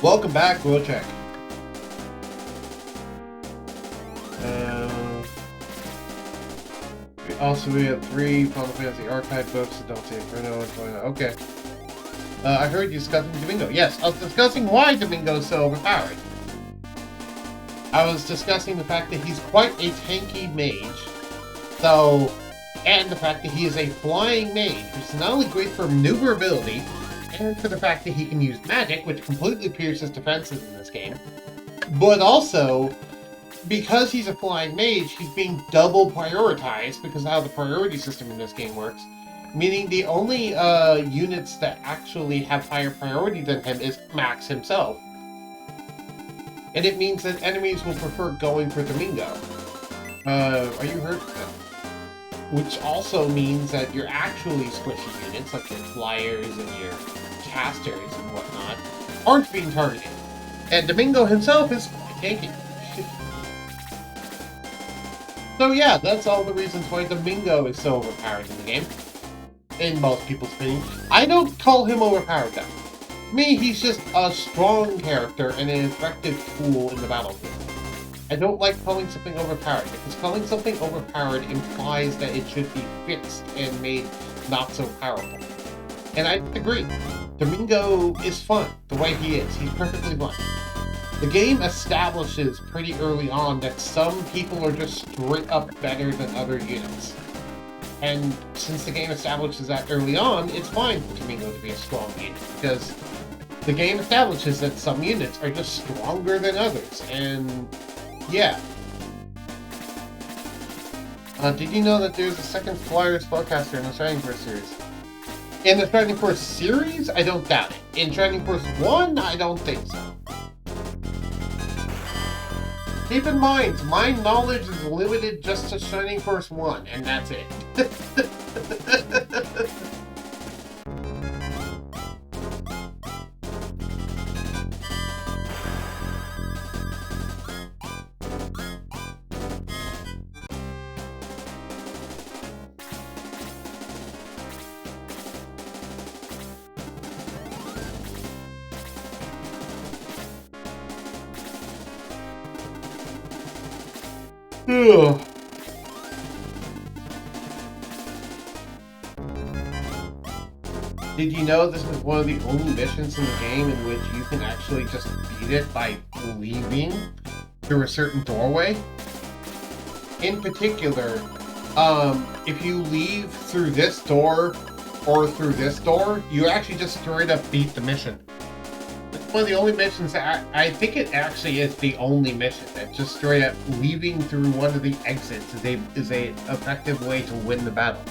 Welcome back, Wojciech. We have 3 Final Fantasy Archive books, Dante Inferno, and 29. Okay. I heard you discussing Domingo. Yes, I was discussing why Domingo is so overpowered. I was discussing the fact that he's quite a tanky mage, so, and the fact that he is a flying mage, which is not only great for maneuverability, and for the fact that he can use magic, which completely pierces defenses in this game, but also, because he's a flying mage, he's being double prioritized because of how the priority system in this game works, meaning the only units that actually have higher priority than him is Max himself. And it means that enemies will prefer going for Domingo. Are you hurt? No. Which also means that your actually squishy units, like your flyers and your casters and whatnot, aren't being targeted. And Domingo himself is tanky. So yeah, that's all the reasons why Domingo is so overpowered in the game. In most people's opinion. I don't call him overpowered though. To me, he's just a strong character and an effective tool in the battlefield. I don't like calling something overpowered, because calling something overpowered implies that it should be fixed and made not so powerful. And I agree. Domingo is fun, the way he is. He's perfectly fun. The game establishes pretty early on that some people are just straight up better than other units. And since the game establishes that early on, it's fine for Domingo to be a strong unit, because the game establishes that some units are just stronger than others, and yeah. Did you know that there's a second flyer spellcaster in the Shining Force series? In the Shining Force series, I don't doubt it. In Shining Force 1, I don't think so. Keep in mind, my knowledge is limited just to Shining Force 1, and that's it. Ugh. Did you know this is one of the only missions in the game in which you can actually just beat it by leaving through a certain doorway? In particular, if you leave through this door or through this door, you actually just straight up beat the mission. It's one of the only missions that I think it actually is the only mission that just straight up leaving through one of the exits is a effective way to win the battle.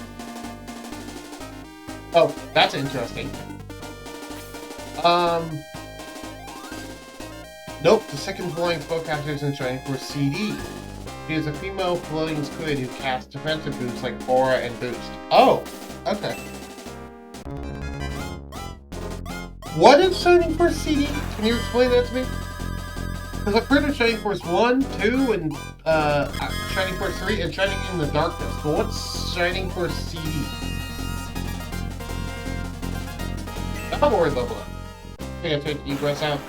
Oh, that's interesting. Nope, the second flying spellcaster is in Shining Force CD. She is a female floating squid who casts defensive boosts like Aura and Boost. Oh, okay. What is Shining Force CD? Can you explain that to me? Because I've heard of Shining Force 1, 2, and Shining Force 3, and Shining in the Darkness. But what's Shining Force CD? I'm worried level up. I think I take egress out.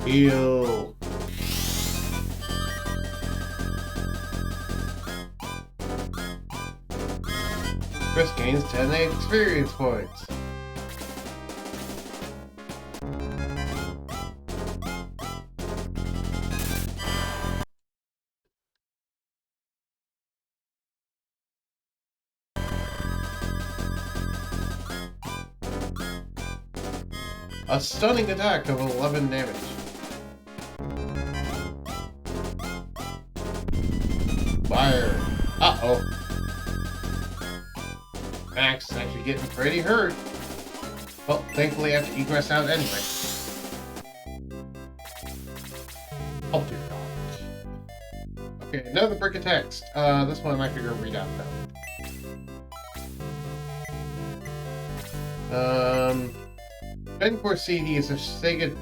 Ew. gains 10 experience points. A stunning attack of 11 damage. Fire. Uh-oh. Max is actually getting pretty hurt. Well, thankfully I have to egress out anyway. Oh dear God. Okay, another brick of text. This one I'm actually gonna read out now. Shining Force CD is a Sega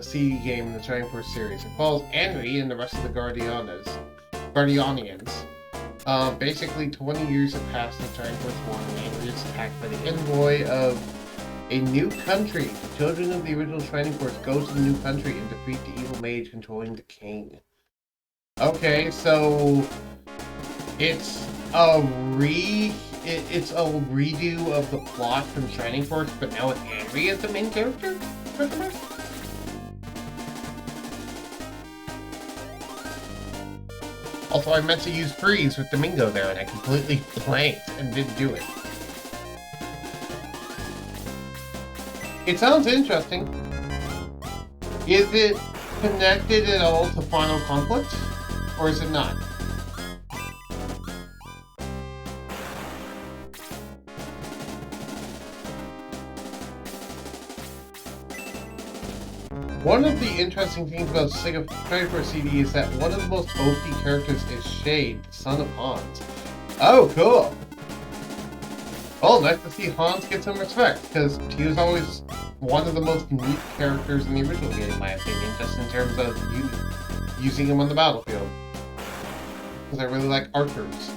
CD game in the Shining Force series. It follows Henry and the rest of the Guardianians. Basically, 20 years have passed since Shining Force 1, and Henry is attacked by the envoy of a new country. The children of the original Shining Force go to the new country and defeat the evil mage controlling the king. Okay, so it's a redo of the plot from Shining Force, but now with Henry as the main character? Also, I meant to use freeze with Domingo there, and I completely blanked and didn't do it. It sounds interesting. Is it connected at all to Final Conflict? Or is it not? One of the interesting things about Sega Shining Force CD is that one of the most OP characters is Shade, the son of Hans. Oh, cool! Well, nice to see Hans get some respect, because he was always one of the most neat characters in the original game, in my opinion, just in terms of using him on the battlefield. Because I really like archers.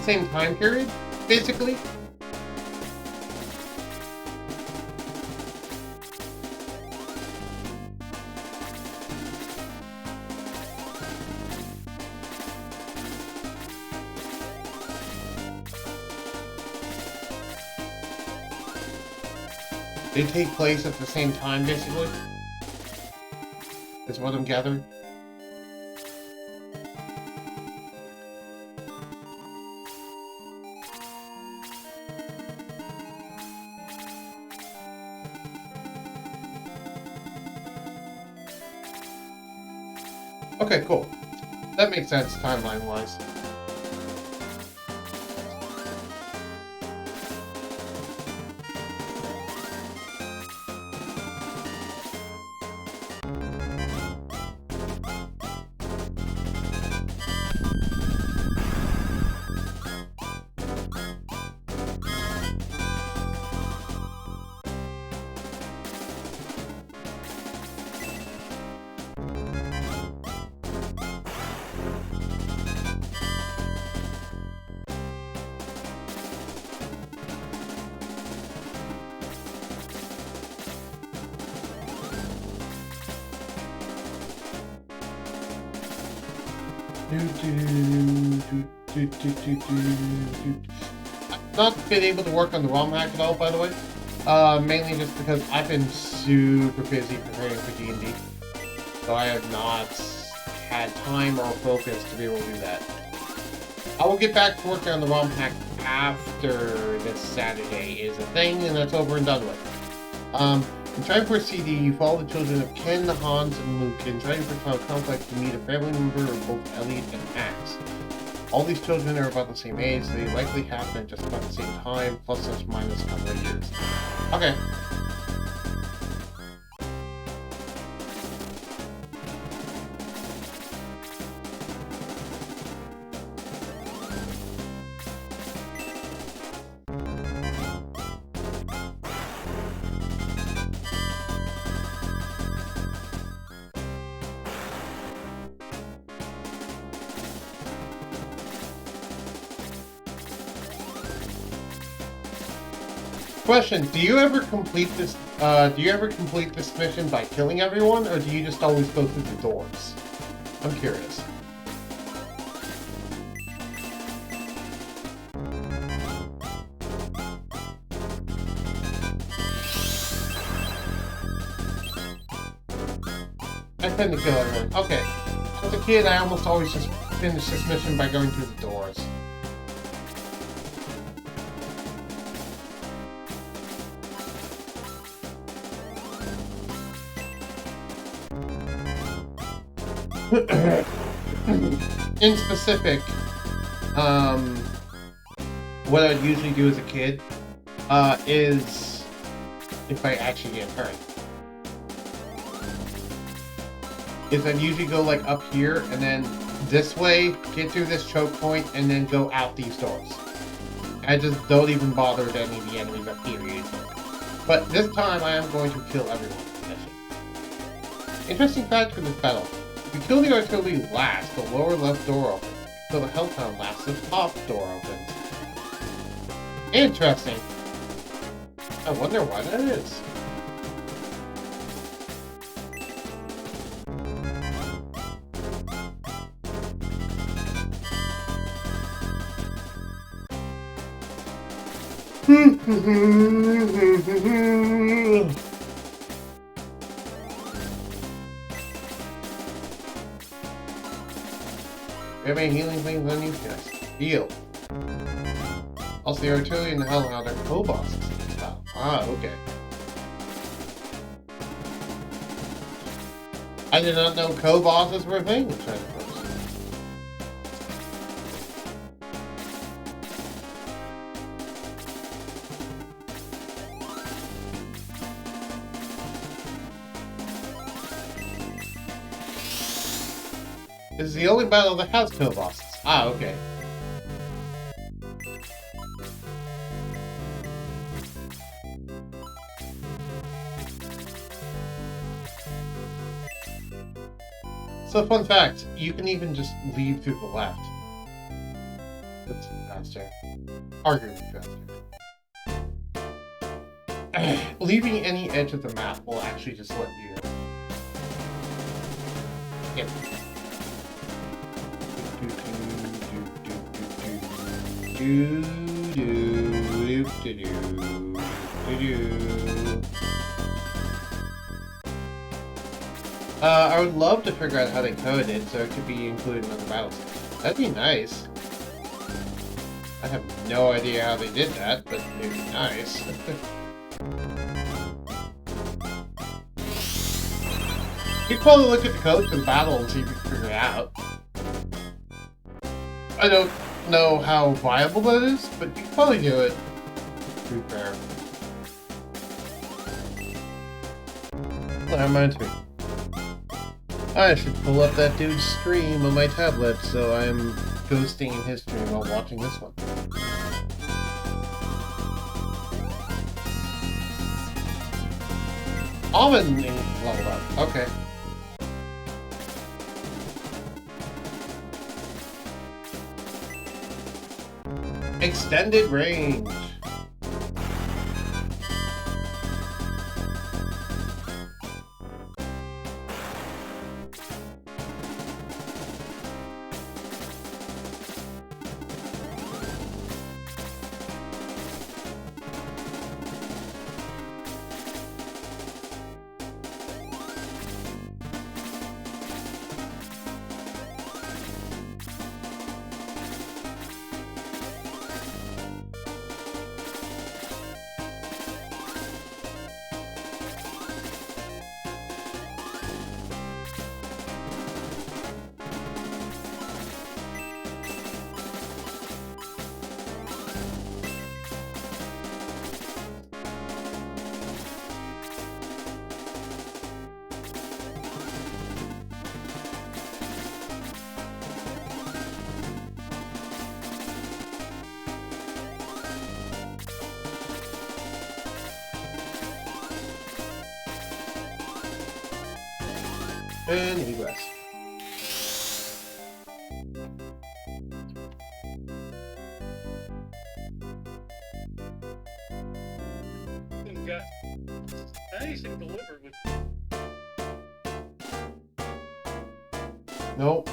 Same time period, basically. They take place at the same time, basically. Is what I'm gathering. Okay, cool. That makes sense timeline-wise. I've not been able to work on the ROM hack at all, by the way. Mainly just because I've been super busy preparing for D&D. So I have not had time or focus to be able to do that. I will get back to working on the ROM hack after this Saturday is a thing, and that's over and done with. In Shining Force CD, you follow the children of Ken, Hans, and Luke in Shining Force Final Conflict to meet a family member of both Elliot and Max. All these children are about the same age, so they likely happen at just about the same time, plus or minus a couple of years. Okay. Question: Do you ever complete this? Do you ever complete this mission by killing everyone, or do you just always go through the doors? I'm curious. I tend to kill everyone. Okay. As a kid, I almost always just finish this mission by going through the doors. In specific, what I'd usually do as a kid, is if I actually get hurt, is I'd usually go like up here and then this way, get through this choke point, and then go out these doors. I just don't even bother with any of the enemies up here usually. But this time I am going to kill everyone. Interesting fact for this battle. If you kill the artillery last, the lower left door opens. Kill the Helltown last, the top door opens. Interesting. I wonder why that is. You have any healing things on you? Yes. Heal. Also, the artillery and the Hellhound are co-bosses. Ah, okay. I did not know co-bosses were a thing in China first. This is the only battle that has co-bosses. Ah, okay. So, fun fact, you can even just leave through the left. That's faster. Arguably faster. Leaving any edge of the map will actually just let you... Yep. I would love to figure out how they code it so it could be included in other battles. That'd be nice. I have no idea how they did that, but it'd be nice. You could probably look at the code for the battle and see if you can figure it out. I don't know how viable that is, but you can probably do it. To be fair. That reminds me. I should pull up that dude's stream on my tablet, so I'm ghosting in his stream while watching this one. Almond leveled up. Okay. Extended range. And egress. Nope.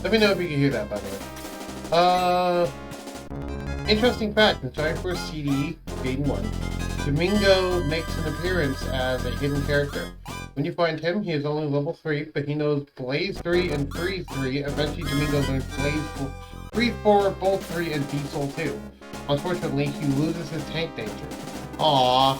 Let me know if you can hear that, by the way. Interesting fact, in Giant Force CD, Gaiden 1, Domingo makes an appearance as a hidden character. When you find him, he is only level 3, but he knows Blaze 3 and Freeze 3. Eventually, Domingo learns Freeze 4, Bolt 3, and Diesel 2. Unfortunately, he loses his tank danger. Aww.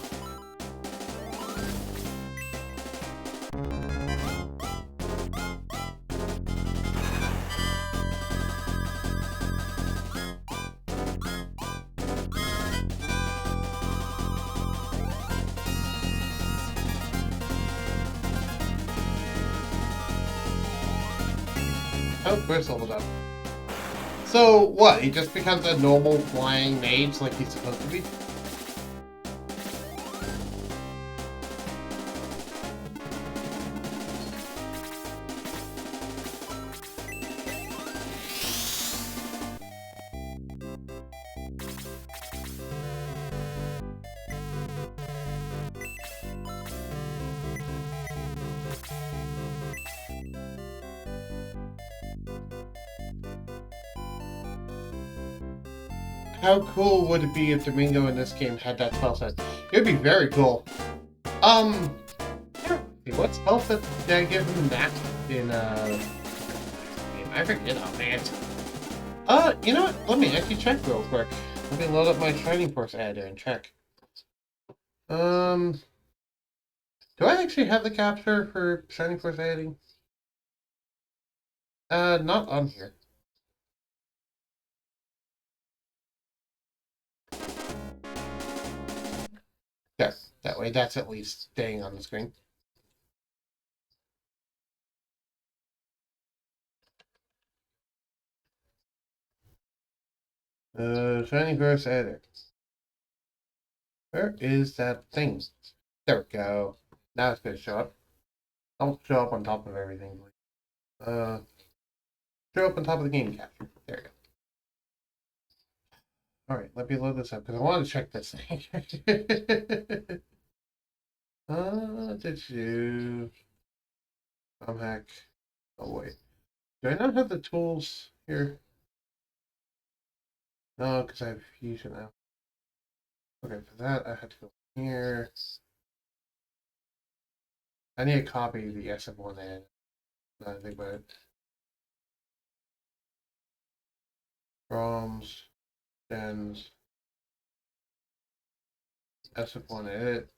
Oh, Chris leveled up. So, what? He just becomes a normal flying mage like he's supposed to be? How cool would it be if Domingo in this game had that spell set? It would be very cool. What spell set did I give him that in, I forget offhand. You know what? Let me actually check real quick. Let me load up my Shining Force editor and check. Do I actually have the capture for Shining Force editing? Not on here. Yeah, that way that's at least staying on the screen. Shining Force editor. Where is that thing? There we go. Now it's gonna show up. Don't show up on top of everything. Uh, Show up on top of the game capture. There you go. Alright, let me load this up because I want to check this thing. Did you... heck. Oh, wait. Do I not have the tools here? No, because I have Fusion now. Okay, for that, I had to go here. I need to copy the SF1 in. Not think about it. ROMs, gens, SF1 edit.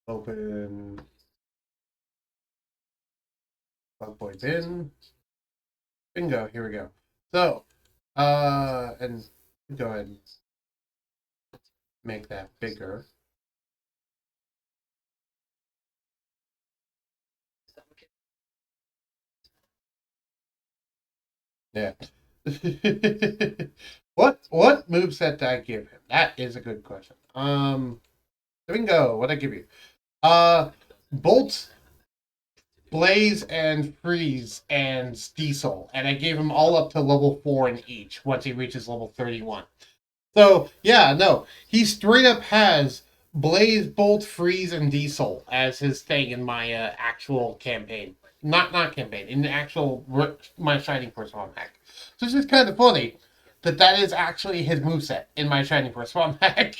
Open Bugboy bin. Bingo, here we go. So, and go ahead and make that bigger. Yeah. What moveset did I give him? That is a good question. Bingo, what'd I give you? Bolt, Blaze, and Freeze, and Diesel. And I gave him all up to level 4 in each once he reaches level 31. So, yeah, no. He straight up has Blaze, Bolt, Freeze, and Diesel as his thing in my actual campaign. Not campaign, in the actual my Shining Force Spawn hack. So it's just kind of funny that is actually his moveset in my Shining Force Spawn hack.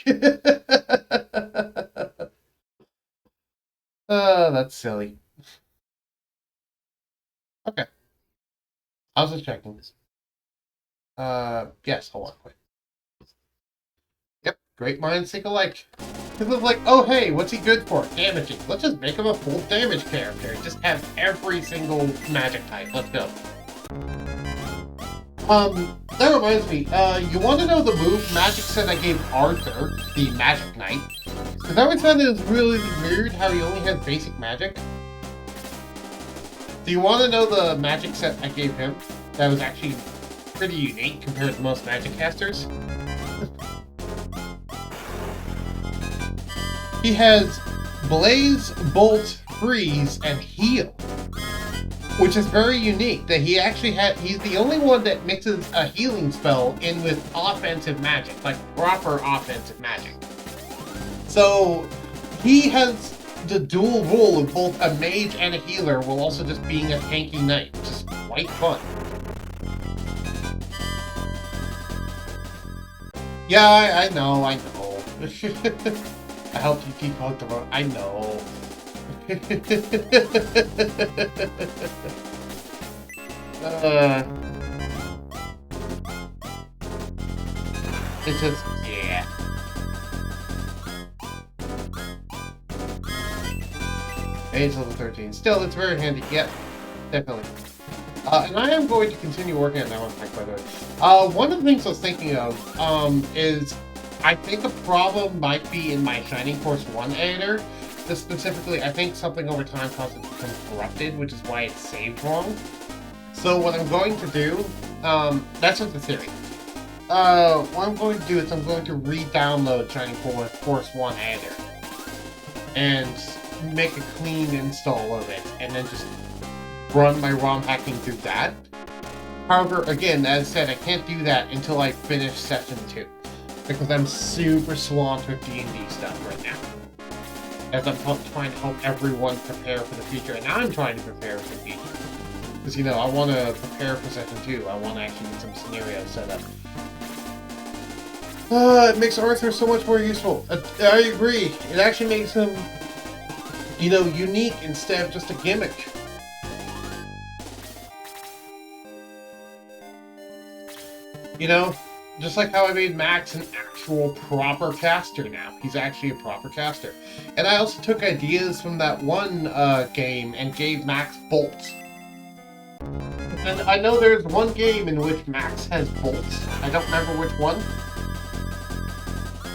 That's silly. Okay. I was just checking. Yes, hold on, wait. Great minds think alike. Because it's like, oh hey, what's he good for? Damaging. Let's just make him a full damage character. Just have every single magic type. Let's go. That reminds me, you want to know the move magic set I gave Arthur, the Magic Knight? Because I always found it was really weird how he only had basic magic. Do you want to know the magic set I gave him? That was actually pretty unique compared to most magic casters. He has Blaze, Bolt, Freeze, and Heal. Which is very unique, that he actually he's the only one that mixes a healing spell in with offensive magic, like proper offensive magic. So, he has the dual role of both a mage and a healer, while also just being a tanky knight, which is quite fun. Yeah, I know. I helped you keep hooked around. I know. It's just, yeah. Age level 13. Still, it's very handy. Yep, definitely. And I am going to continue working on that one, by the way. One of the things I was thinking of, is I think the problem might be in my Shining Force 1 editor. Specifically, I think something over time caused it to become corrupted, which is why it's saved wrong. So what I'm going to do, that's just the theory. What I'm going to do is I'm going to re-download Shining Force 1 editor and make a clean install of it, and then just run my ROM hacking through that. However, again, as I said, I can't do that until I finish Session 2, because I'm super swamped with D&D stuff right now. As I'm trying to help everyone prepare for the future, and I'm trying to prepare for the future. Because, you know, I want to prepare for Session 2. I want to actually get some scenarios set up. It makes Arthur so much more useful. I agree. It actually makes him, you know, unique instead of just a gimmick. You know, just like how I made Max an actual proper caster now. He's actually a proper caster. And I also took ideas from that one game and gave Max bolts. And I know there's one game in which Max has bolts. I don't remember which one.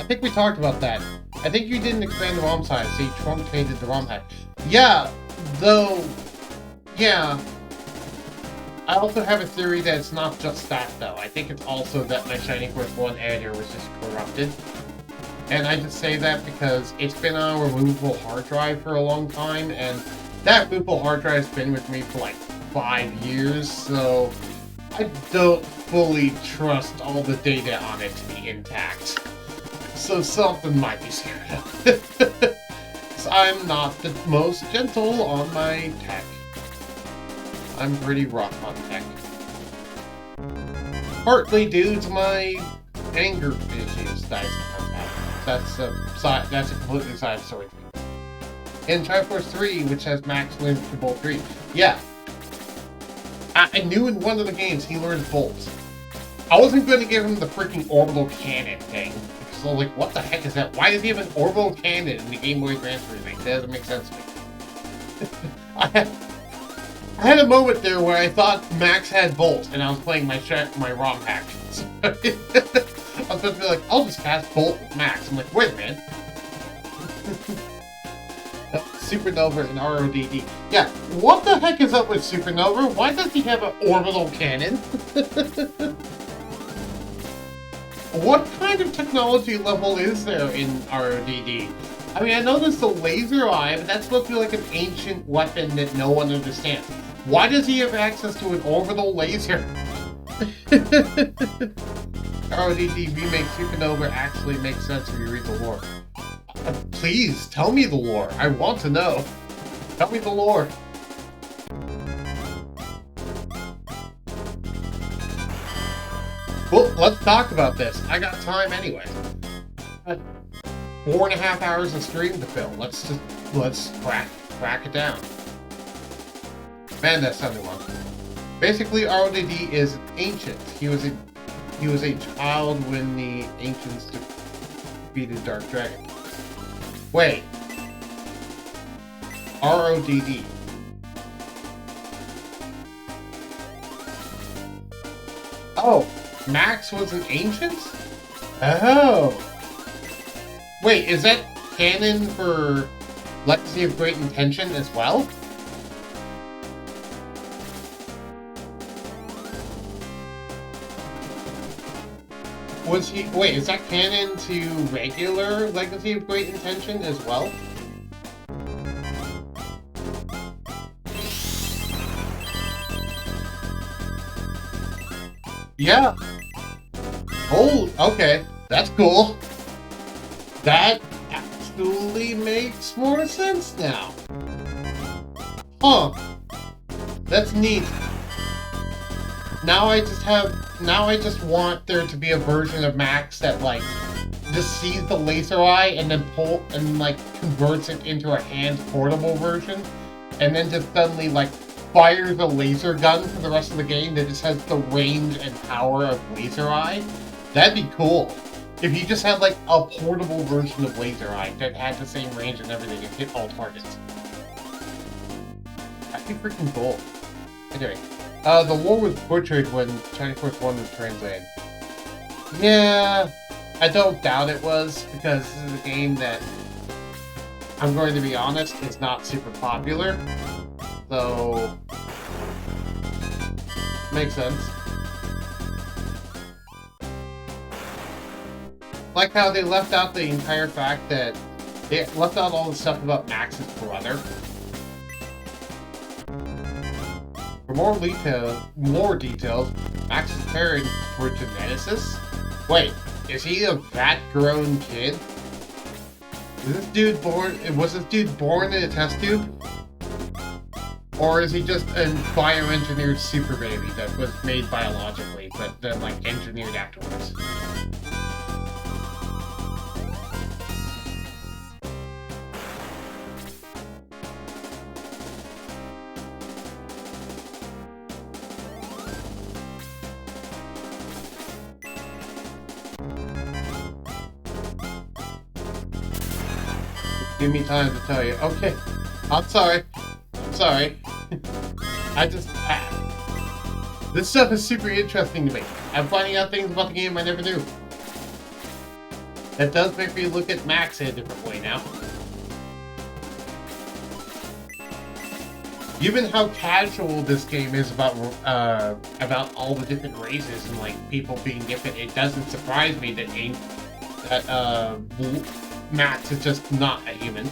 I think we talked about that. I think you didn't expand the ROM size, so you truncated the ROM hack. Yeah, though... Yeah. I also have a theory that it's not just that, though. I think it's also that my Shining Force 1 editor was just corrupted. And I just say that because it's been on a removable hard drive for a long time, and that removable hard drive's been with me for like 5 years, so I don't fully trust all the data on it to be intact. So something might be screwed up. So I'm not the most gentle on my tech. I'm pretty rough on tech. Partly due to my anger issues that I sometimes have. That's a completely side story. In Triforce 3, which has Max learn to Bolt 3, yeah. I knew in one of the games he learned Bolt. I wasn't going to give him the freaking orbital cannon thing. So like, what the heck is that? Why does he have an orbital cannon in the Game Boy Advance remake? That doesn't make sense to me. I had a moment there where I thought Max had Bolt, and I was playing my ROM hack. So I was supposed to be like, I'll just cast Bolt with Max. I'm like, wait a minute. Supernova and RODD. Yeah, what the heck is up with Supernova? Why does he have an orbital cannon? What kind of technology level is there in RODD? I mean, I know there's the laser eye, but that's supposed to be like an ancient weapon that no one understands. Why does he have access to an orbital laser? RODD remake Supernova actually makes sense when you read the lore. Please, tell me the lore. I want to know. Tell me the lore. Well, let's talk about this. I got time anyway. 4.5 hours of stream to fill. Let's crack it down. Man, that sounded long. Basically, RODD is ancient. He was a child when the ancients defeated Dark Dragon. Wait. RODD. Oh, Max was an ancient? Oh. Wait, is that canon for Legacy of Great Intention as well? Was he... Wait, is that canon to regular Legacy of Great Intention as well? Yeah. Oh, okay. That's cool. That actually makes more sense now. Huh. That's neat. Now I just want there to be a version of Max that, like, just sees the laser eye and then converts it into a hand portable version, and then just suddenly, like, fires a laser gun for the rest of the game that just has the range and power of laser eye. That'd be cool. If you just had, like, a portable version of laser eye that had the same range and everything and hit all targets. That'd be freaking cool. Anyway. The war was butchered when Shining Force 1 was translated. Yeah, I don't doubt it was, because this is a game that, I'm going to be honest, is not super popular. So, makes sense. Like how they left out the entire fact that, they left out all the stuff about Max's brother. For more details, Max's parents were geneticists? Wait, is he a vat-grown kid? Was this dude born in a test tube? Or is he just a bioengineered super baby that was made biologically, but then, like, engineered afterwards? Give me time to tell you. Okay. I'm sorry. This stuff is super interesting to me. I'm finding out things about the game I never knew. That does make me look at Max in a different way now. Given how casual this game is about all the different races and, like, people being different, it doesn't surprise me that Max is just not a human.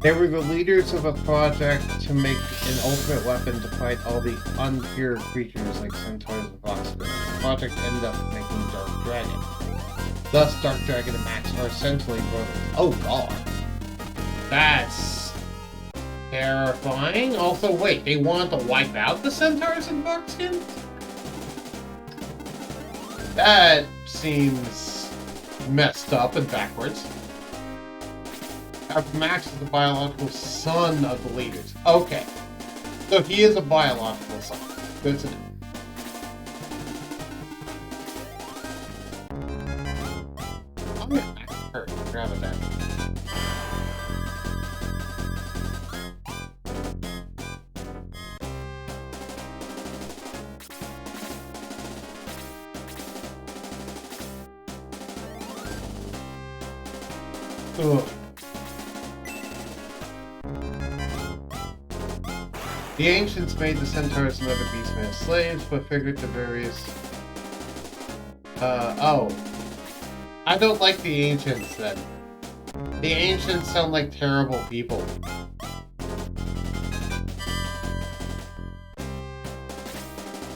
They were the leaders of a project to make an ultimate weapon to fight all the unpure creatures like centaurs and voxels. The project ended up making Dark Dragon. Thus, Dark Dragon and Max are essentially brothers. Oh god. That's terrifying. Also, wait, they wanted to wipe out the centaurs and voxels? That seems messed up and backwards. Max is the biological son of the leaders. Okay. So he is a biological son. Good to know. I'm gonna Max hurt. Grab it then. Ugh. The ancients made the centaurs and other beastmen as slaves, but figured the various... oh. I don't like the ancients, then. The ancients sound like terrible people.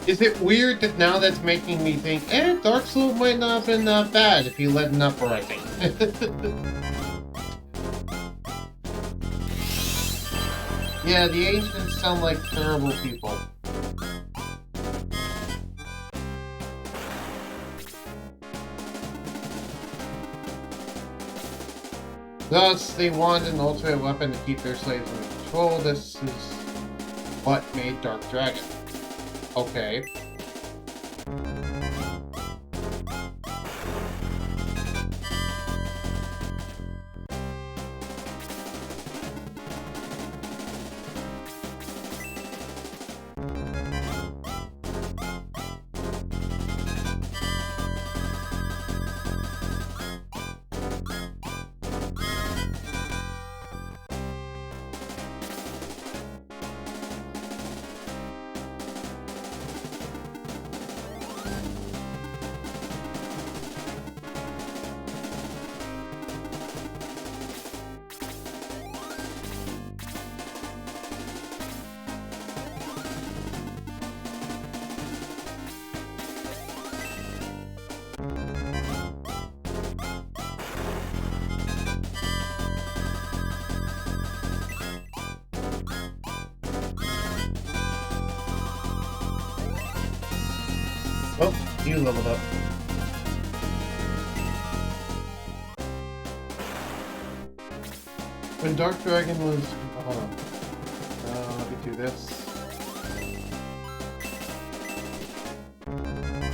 Is it weird that now that's making me think, Dark Souls might not have been that bad if you let an uprising? Yeah, the ancients sound like terrible people. Thus, they want an ultimate weapon to keep their slaves under control. This is what made Dark Dragon. Okay. Oh, you leveled up. When Dark Dragon was... Hold on. Let me do this.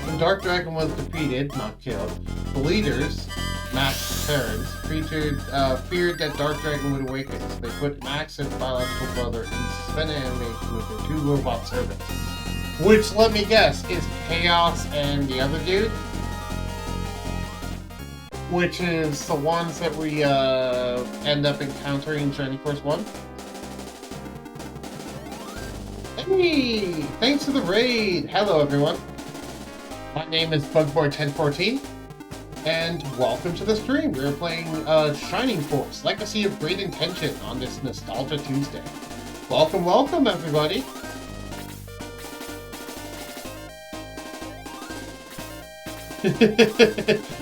When Dark Dragon was defeated, not killed, the leaders, Max's parents, feared that Dark Dragon would awaken, so they put Max and his biological brother in suspended animation with their 2 robot servants. Which, let me guess, is Chaos and the other dude? Which is the ones that we end up encountering in Shining Force 1. Hey! Thanks for the raid! Hello, everyone. My name is Bugboy1014, and welcome to the stream. We're playing Shining Force, Legacy of Great Intention on this Nostalgia Tuesday. Welcome, welcome, everybody!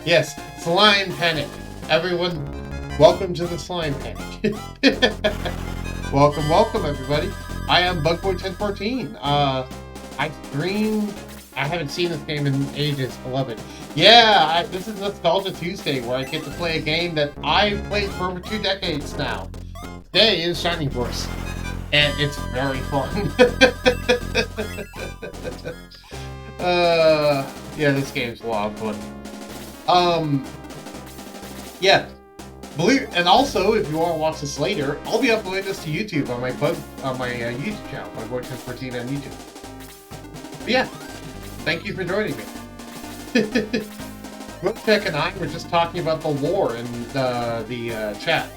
Yes, slime panic. Everyone, welcome to the slime panic. Welcome, welcome, everybody. I am Bugboy1014. I stream. I haven't seen this game in ages. I love it. Yeah, this is Nostalgia Tuesday, where I get to play a game that I've played for over 2 decades now. Today is Shining Force, and it's very fun. Yeah, this game's a lot of fun. Yeah. And also, if you want to watch this later, I'll be uploading this to YouTube on my YouTube channel, Bugboy1014 on YouTube. But yeah, thank you for joining me. Rookcheck and I were just talking about the lore in the chat.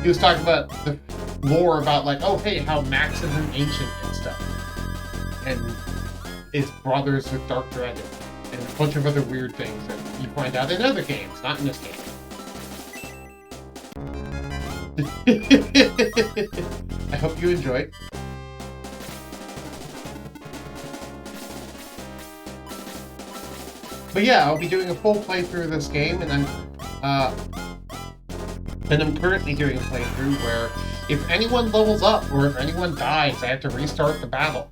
He was talking about the lore about, like, oh hey, how Max is an ancient and stuff. And is brothers with Dark Dragon, and a bunch of other weird things that you find out in other games, not in this game. I hope you enjoy. But yeah, I'll be doing a full playthrough of this game, and I'm currently doing a playthrough where if anyone levels up or if anyone dies, I have to restart the battle.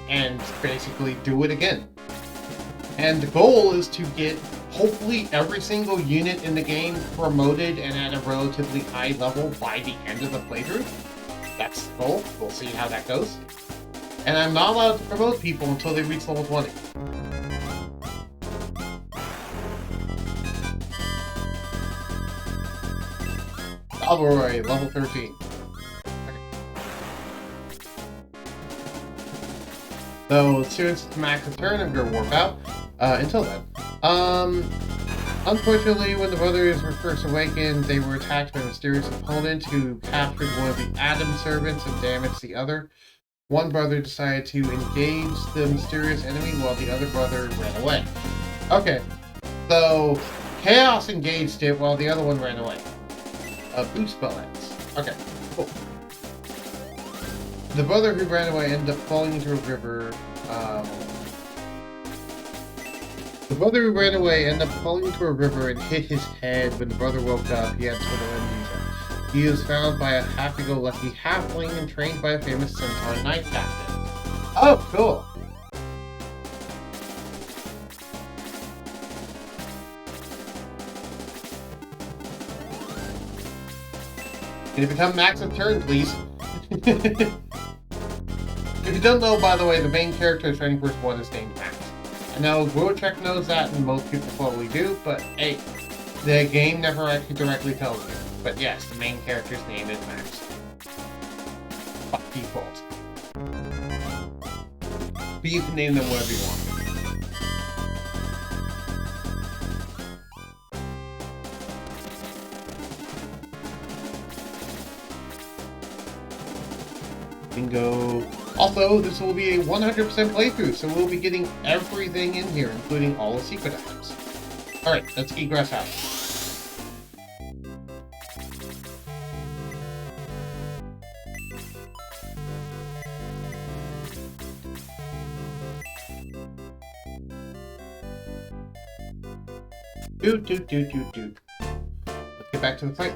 And basically do it again. And the goal is to get hopefully every single unit in the game promoted and at a relatively high level by the end of the playthrough. That's the goal. We'll see how that goes. And I'm not allowed to promote people until they reach level 20. Alroy, level 13. So, as soon as it's Max's turn, I'm gonna warp out. Until then. Unfortunately, when the brothers were first awakened, they were attacked by a mysterious opponent who captured one of the Adam servants and damaged the other. One brother decided to engage the mysterious enemy while the other brother ran away. Okay, so Chaos engaged it while the other one ran away. Boost spell ends. Okay, cool. The brother who ran away ended up falling into a river. The brother who ran away ended up falling into a river and hit his head. When the brother woke up, he had total amnesia. He was found by a happy-go-lucky halfling and trained by a famous centaur knight captain. Oh, cool. Can you become max of turn, please? If you don't know, by the way, the main character of Shining Force 1 is named Max. I know Rouge knows that, and most people probably do, but hey, the game never actually directly tells you. But yes, the main character's name is Max. By default. But you can name them whatever you want. Bingo. Also, this will be a 100% playthrough, so we'll be getting everything in here, including all the secret items. Alright, let's egress out. Let's get back to the fight.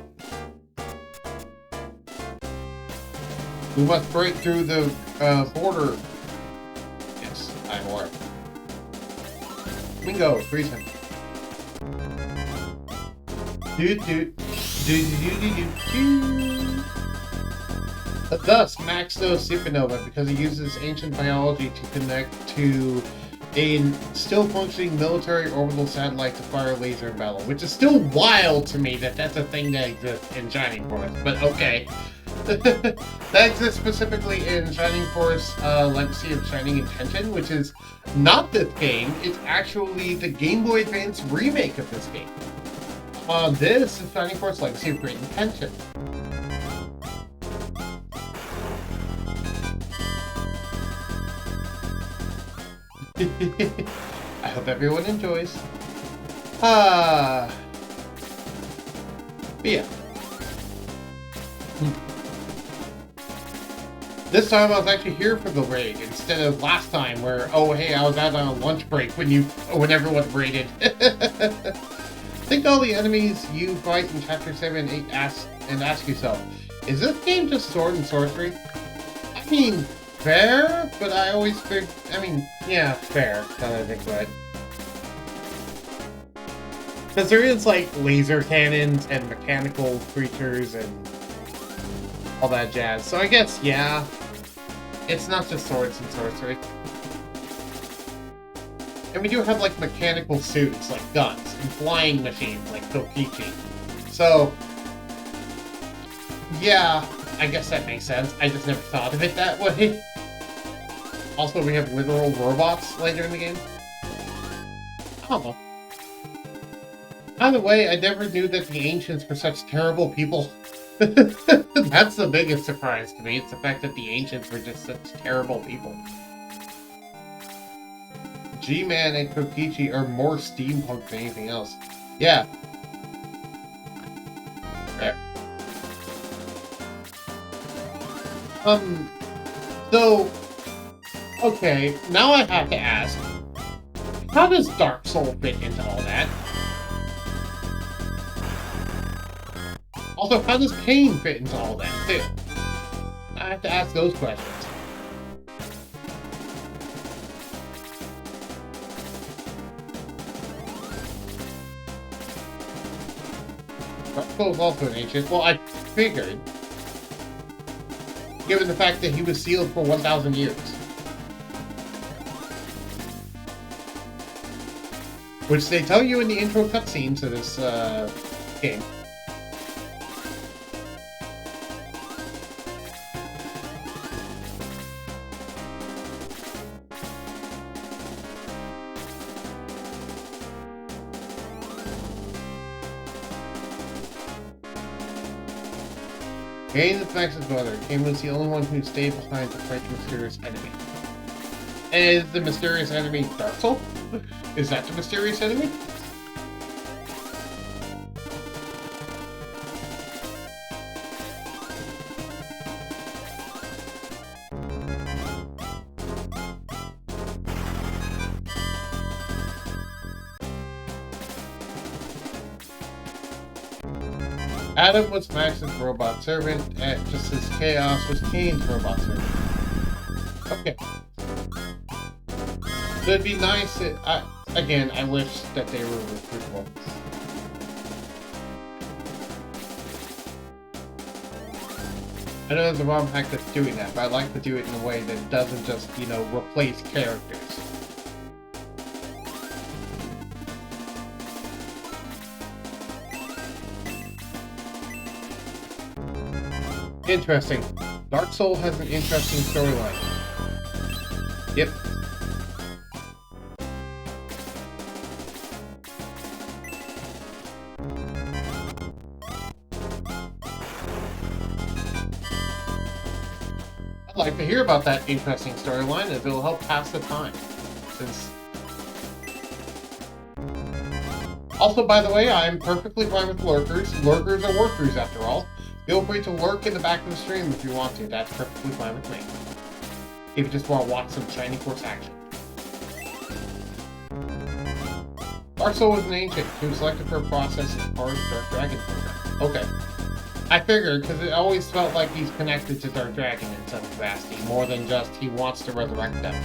We must break through the border. Yes, I'm aware. Bingo, freeze him. Thus, Max knows Supernova because he uses ancient biology to connect to a still functioning military orbital satellite to fire a laser in battle, which is still wild to me that that's a thing that exists in Shining Force, but okay. That exists specifically in Shining Force Legacy of Shining Intention, which is not this game, it's actually the Game Boy Advance remake of this game. This is Shining Force Legacy of Great Intention. I hope everyone enjoys. But yeah. This time I was actually here for the raid instead of last time where, oh hey, I was out on a lunch break when everyone raided. Think all the enemies you fight in Chapter 7 and 8 ask yourself, is this game just sword and sorcery? I mean, fair, but I always think, yeah, fair, now that I think about it. Because there is, like, laser cannons and mechanical creatures and all that jazz. So I guess, yeah, it's not just swords and sorcery. And we do have, like, mechanical suits, like guns, and flying machines, like Kokichi. So, yeah, I guess that makes sense. I just never thought of it that way. Also, we have literal robots later in the game. I don't know. By the way, I never knew that the Ancients were such terrible people. That's the biggest surprise to me. It's the fact that the Ancients were just such terrible people. G-Man and Kokichi are more steampunk than anything else. Yeah. There. So... Okay, now I have to ask, how does Dark Soul fit into all that? Also, how does Pain fit into all that, too? I have to ask those questions. Dark Soul is also an ancient. Well, I figured, given the fact that he was sealed for 1,000 years. Which they tell you in the intro cutscene to this game. Cain is Max's brother. Cain was the only one who stayed behind to fight the mysterious enemy. And is the mysterious enemy Dark Soul? Is that the mysterious enemy? Adam was Max's robot servant, and just as Chaos was Kane's robot servant. Okay. So it'd be nice that, again, I wish that they were recruitable. I know there's a ROM hack that's doing that, but I like to do it in a way that doesn't just, you know, replace characters. Interesting. Dark Soul has an interesting storyline. Yep. I'd like to hear about that interesting storyline as it'll help pass the time. Since... Also, by the way, I'm perfectly fine with lurkers. Lurkers are workers, after all. Feel free to lurk in the back of the stream if you want to. That's perfectly fine with me. If you just want to watch some Shiny Force action. Dark Soul was an ancient. He was selected for a process as part of the Dark Dragon program. Okay. I figured, because it always felt like he's connected to Dark Dragon in some capacity, more than just he wants to resurrect them.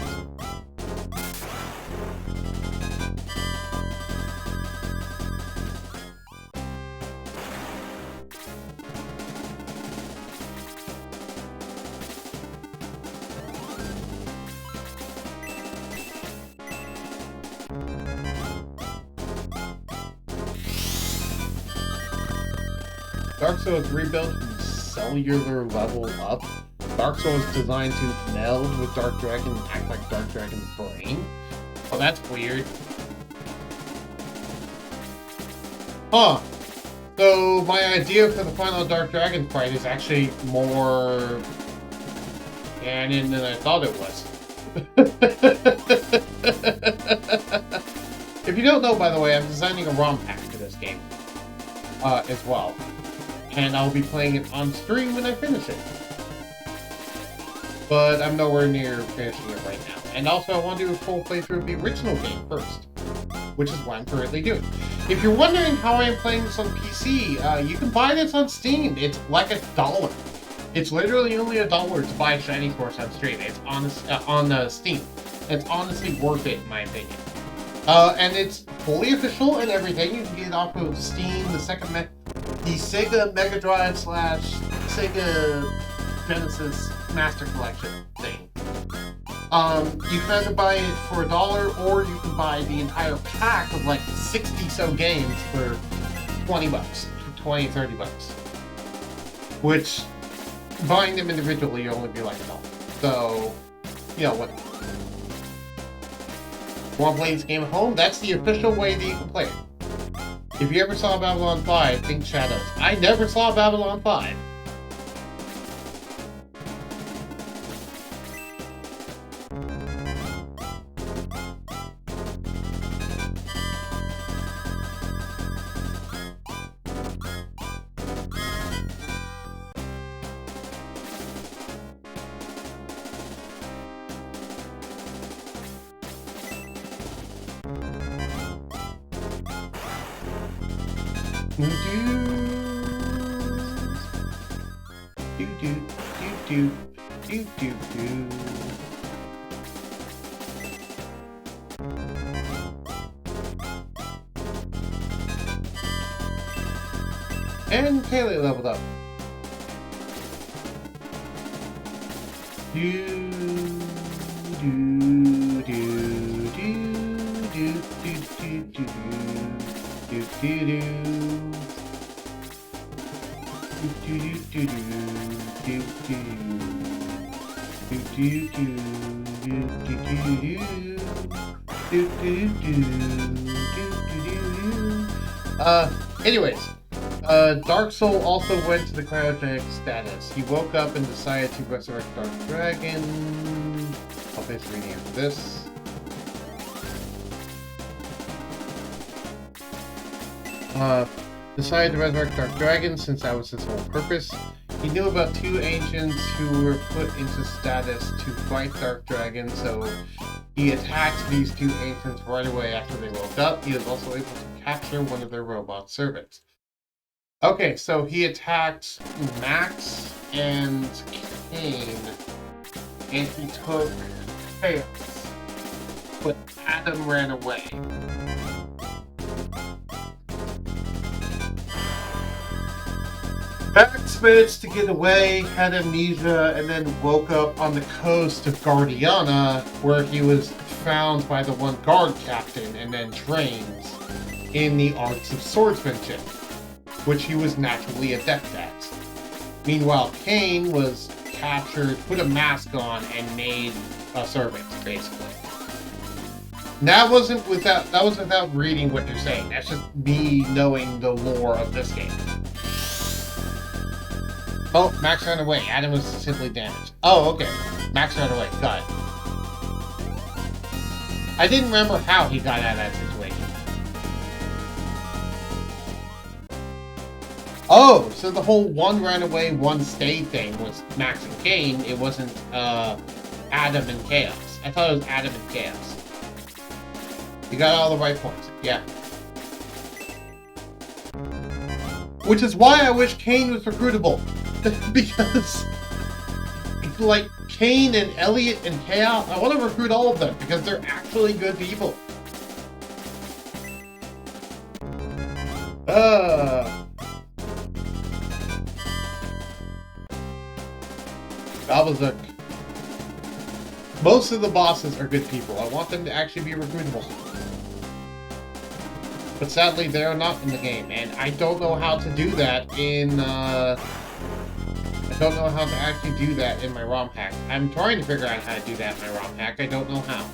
Dark Soul is rebuilt from cellular level up. Dark Soul is designed to meld with Dark Dragon and act like Dark Dragon's brain. Oh, that's weird. Huh. So, my idea for the final Dark Dragon fight is actually more canon than I thought it was. If you don't know, by the way, I'm designing a ROM pack for this game as well. And I'll be playing it on stream when I finish it. But I'm nowhere near finishing it right now. And also, I want to do a full playthrough of the original game first, which is what I'm currently doing. If you're wondering how I am playing this on PC, you can buy this on Steam. It's like $1. It's literally only $1 to buy Shiny Force on stream. It's on Steam. It's honestly worth it, in my opinion. And it's fully official and everything. You can get it off of Steam, the Sega Mega Drive / Sega Genesis Master Collection thing. You can either buy it for $1 or you can buy the entire pack of like 60-so games for 20 bucks, 20, 30 bucks. Which, buying them individually, will only be like $1. So, you know what? Want to play this game at home? That's the official way that you can play it. If you ever saw Babylon 5, think Shadows. I never saw Babylon 5. And Kaylee leveled up. Anyways, Dark Soul also went to the cryogenic status. He woke up and decided to resurrect Dark Dragon. I'll finish reading after this. Decided to resurrect Dark Dragon since that was his whole purpose. He knew about 2 ancients who were put into status to fight Dark Dragon, so he attacked these 2 ancients right away after they woke up. He was also able to capture one of their robot servants. Okay, so he attacked Max and Kane, and he took Chaos, but Adam ran away. Max managed to get away, had amnesia, and then woke up on the coast of Guardiana, where he was found by the one guard captain and then trained in the arts of swordsmanship, which he was naturally adept at. Meanwhile, Kane was captured, put a mask on, and made a servant, basically. That was without reading what you're saying. That's just me knowing the lore of this game. Oh, Max ran away. Adam was simply damaged. Oh, okay. Max ran away. Got it. I didn't remember how he got out of that situation. Oh, so the whole one ran away, one stayed thing was Max and Kane. It wasn't Adam and Chaos. I thought it was Adam and Chaos. You got all the right points. Yeah. Which is why I wish Kane was recruitable. Because, like, Kane and Elliot and Chaos, I want to recruit all of them because they're actually good people. Balbazook. Most of the bosses are good people. I want them to actually be recruitable. But sadly, they're not in the game, and I don't know how to do that in, I don't know how to actually do that in my ROM hack. I'm trying to figure out how to do that in my ROM hack. I don't know how.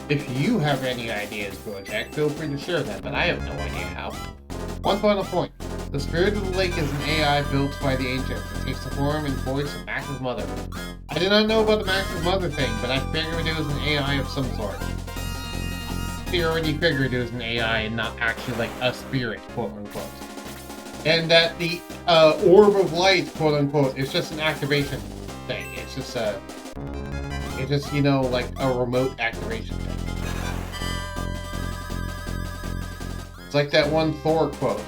If you have any ideas, Gojek, feel free to share them, but I have no idea how. One final point. The Spirit of the Lake is an AI built by the Ancients. It takes the form and voice of Max's mother. I did not know about the Max's mother thing, but I figured it was an AI of some sort. I already figured it was an AI and not actually like a spirit, quote unquote. And that the orb of light, quote unquote, is just an activation thing. It's just you know, like a remote activation thing. It's like that one Thor quote.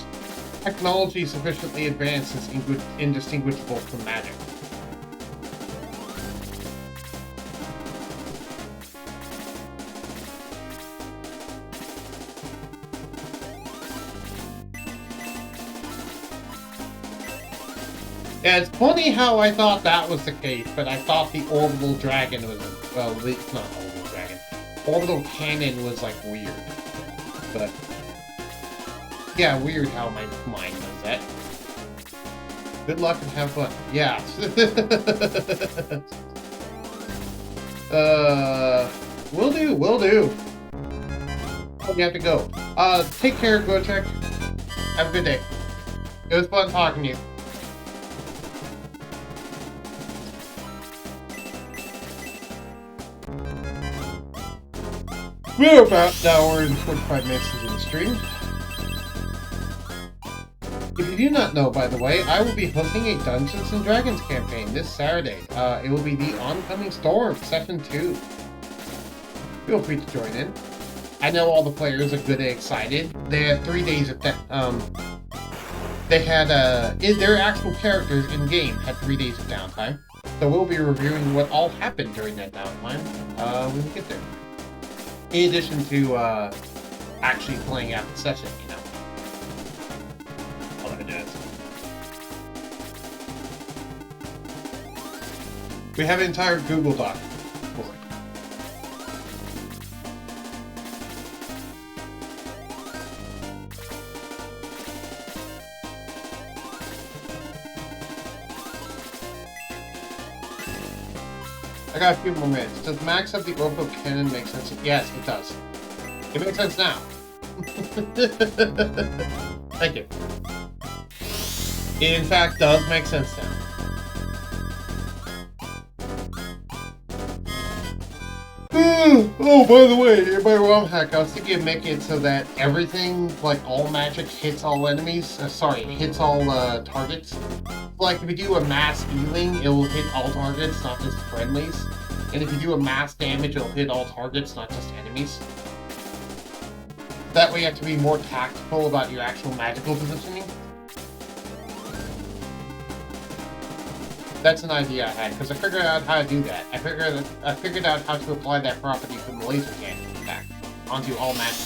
Technology sufficiently advanced is indistinguishable from magic. Yeah, it's funny how I thought that was the case, but I thought the orbital dragon was not orbital dragon. Orbital cannon was like weird. But yeah, weird how my mind does that. Good luck and have fun. Yeah. Will do. Oh, you have to go. Take care, Gojek. Have a good day. It was fun talking to you. We're about an hour and 45 minutes into the stream. If you do not know, by the way, I will be hosting a Dungeons & Dragons campaign this Saturday. It will be the Oncoming Storm, Session 2. Feel free to join in. I know all the players are good and excited. They had 3 days of they had their actual characters in-game had 3 days of downtime. So we'll be reviewing what all happened during that downtime when we get there. In addition to actually playing out the session, you know. All that it is. We have an entire Google Doc for it. I got a few more minutes. Does Max have the orbital cannon make sense? Yes, it does. It makes sense now. Thank you. It in fact does make sense now. Oh, by the way, in my ROM hack, I was thinking of making it so that everything, like all magic, hits all enemies. Hits all targets. Like if you do a mass healing, it will hit all targets, not just friendlies. And if you do a mass damage, it'll hit all targets, not just enemies. That way you have to be more tactful about your actual magical positioning. That's an idea I had, because I figured out how to do that. I figured out how to apply that property from the laser cannon attack onto all magic.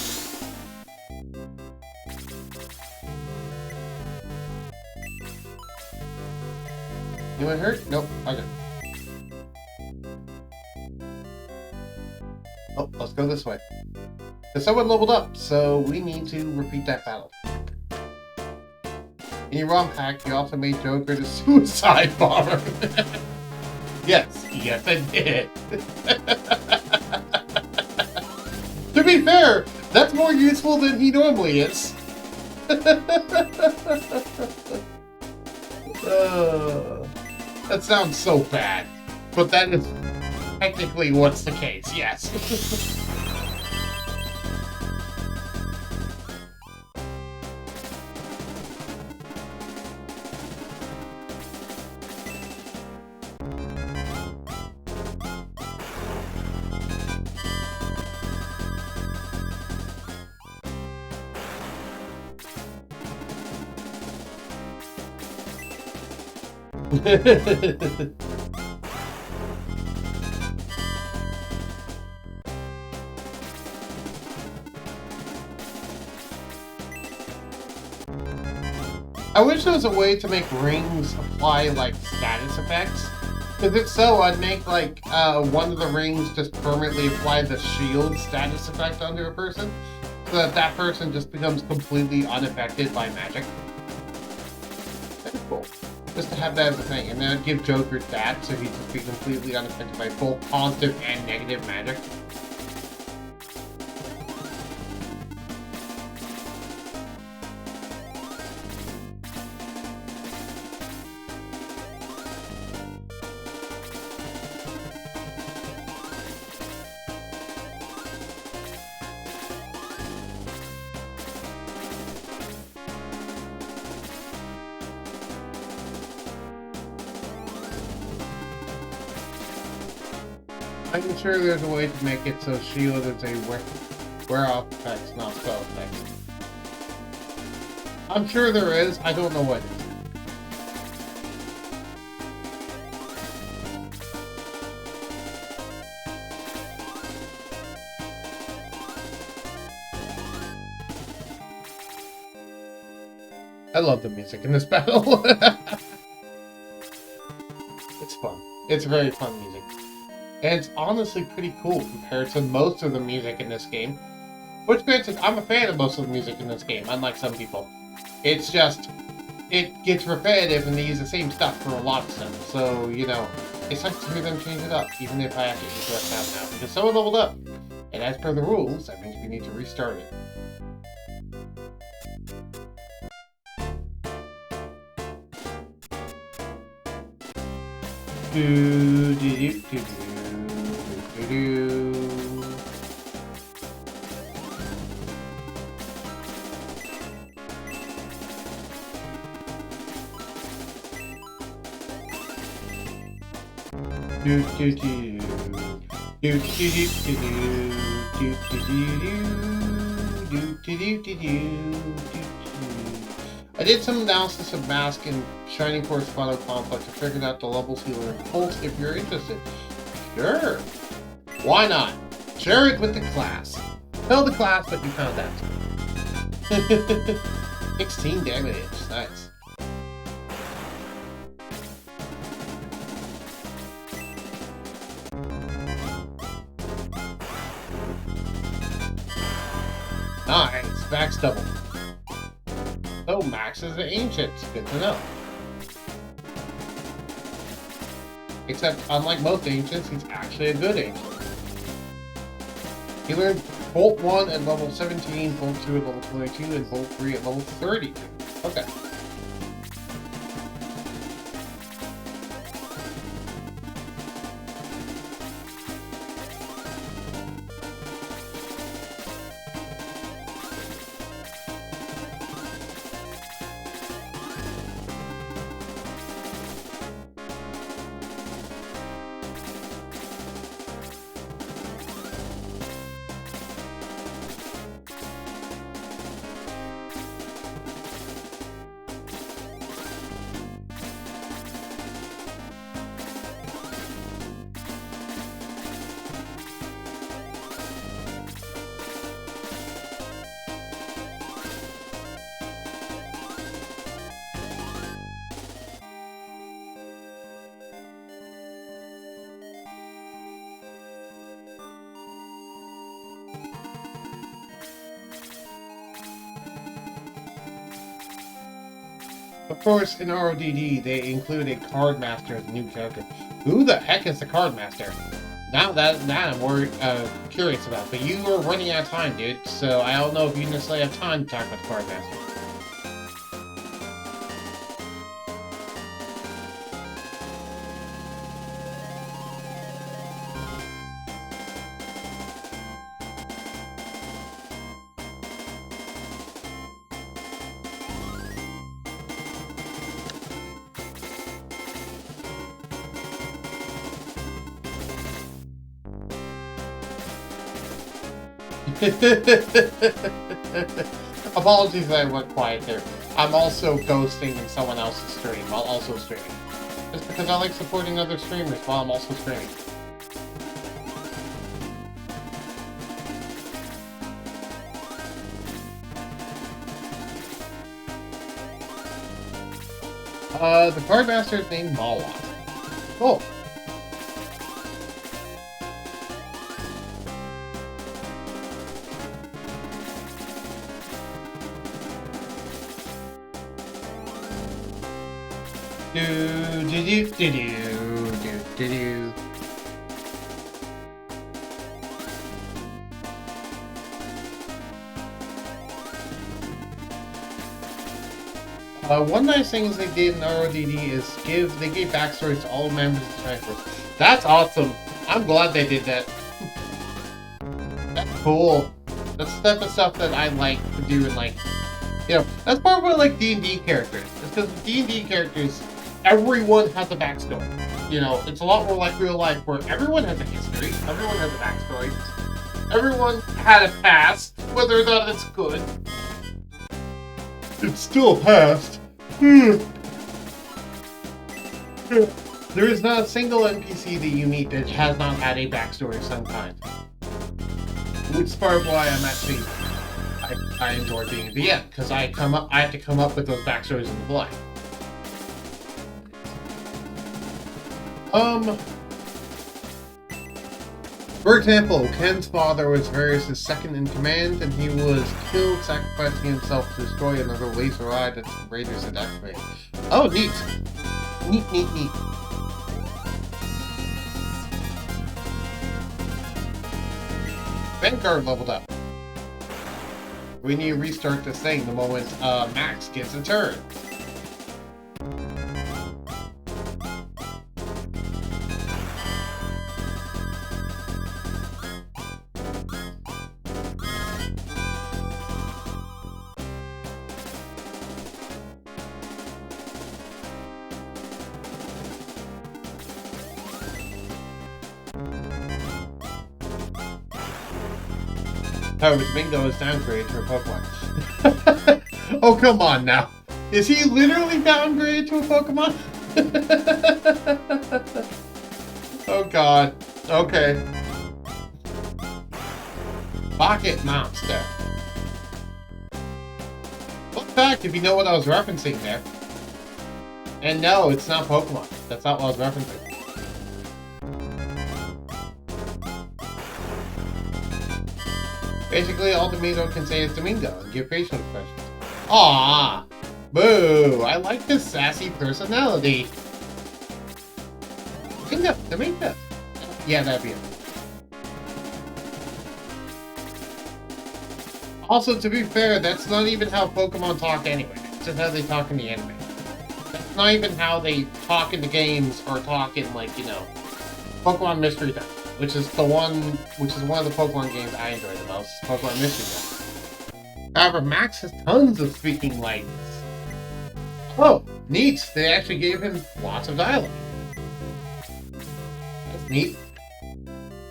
Anyone hurt? Nope. Okay. Oh, let's go this way. Because someone leveled up, so we need to repeat that battle. In your ROM pack, you also made Joker the suicide bomber. Yes, I did. To be fair, that's more useful than he normally is. That sounds so bad, but that is technically what's the case, yes. I wish there was a way to make rings apply, like, status effects. Because if so, I'd make, like, one of the rings just permanently apply the shield status effect onto a person. So that that person just becomes completely unaffected by magic. That'd be cool. Just to have that as a thing. And then I'd give Joker that, so he'd just be completely unaffected by both positive and negative magic. I'm sure there's a way to make it so shield is a wear-off effect, not spell effect. I'm sure there is, I don't know what it is. I love the music in this battle. It's fun. It's very fun music. And it's honestly pretty cool compared to most of the music in this game. Which, granted, I'm a fan of most of the music in this game, unlike some people. It's just, it gets repetitive and they use the same stuff for a lot of stuff. So, you know, it's nice to hear them change it up, even if I have to use that now. Because someone leveled up. And as per the rules, that means we need to restart it. Do do do do do do. Do do do do do do do do. I did some analysis of Mask and Shining Force Final Complex and figured out the levels healer and Pulse if you're interested. Sure. Why not? Share it with the class. Tell the class what you found out. 16 damage. Nice. Nice. Max double. So Max is an ancient. Good to know. Except, unlike most ancients, he's actually a good ancient. He learned Bolt 1 at level 17, Bolt 2 at level 22, and Bolt 3 at level 30. Okay. Of course, in RODD, they include a card master as a new character. Who the heck is the card master? Now that I'm worried, curious about. But you are running out of time, dude. So I don't know if you necessarily have time to talk about the card master. Apologies that I went quiet there. I'm also ghosting in someone else's stream while also streaming. Just because I like supporting other streamers while I'm also streaming. The card master is named Mawa. Oh. One nice thing they did in RODD is they gave backstories to all members of the Transfers. That's awesome. I'm glad they did that. That's cool. That's the type of stuff that I like to do in, like, you know, that's part of what I like D&D characters. It's because with D&D characters, everyone has a backstory. You know, it's a lot more like real life where everyone has a history, everyone has a backstory, everyone had a past, whether or not it's good. It's still a past. There is not a single NPC that you meet that has not had a backstory of some kind. Which is part of why I'm actually I enjoy being at the end, because I have to come up with those backstories in the blind. For example, Ken's father was Varys' second in command, and he was killed sacrificing himself to destroy another laser eye that the Raiders had activated. Oh, neat! Neat. Vanguard leveled up. We need to restart this thing the moment Max gets a turn. However, Domingo is downgraded to a Pokemon. Oh, come on now. Is he literally downgraded to a Pokemon? Oh, God. Okay. Pocket Monster. Fun fact, if you know what I was referencing there. And no, it's not Pokemon. That's not what I was referencing. Basically, all Domingo can say is Domingo and give facial expressions. Aww! Boo! I like this sassy personality. Domingo! Yeah, that'd be it. Also, to be fair, that's not even how Pokemon talk anyway. It's just how they talk in the anime. That's not even how they talk in the games or talk in, like, you know, Pokemon Mystery Dungeon. Which is one of the Pokemon games I enjoy the most, Pokemon Mystery Dungeon. However, Max has tons of speaking lines. Oh, neat! They actually gave him lots of dialogue. That's neat.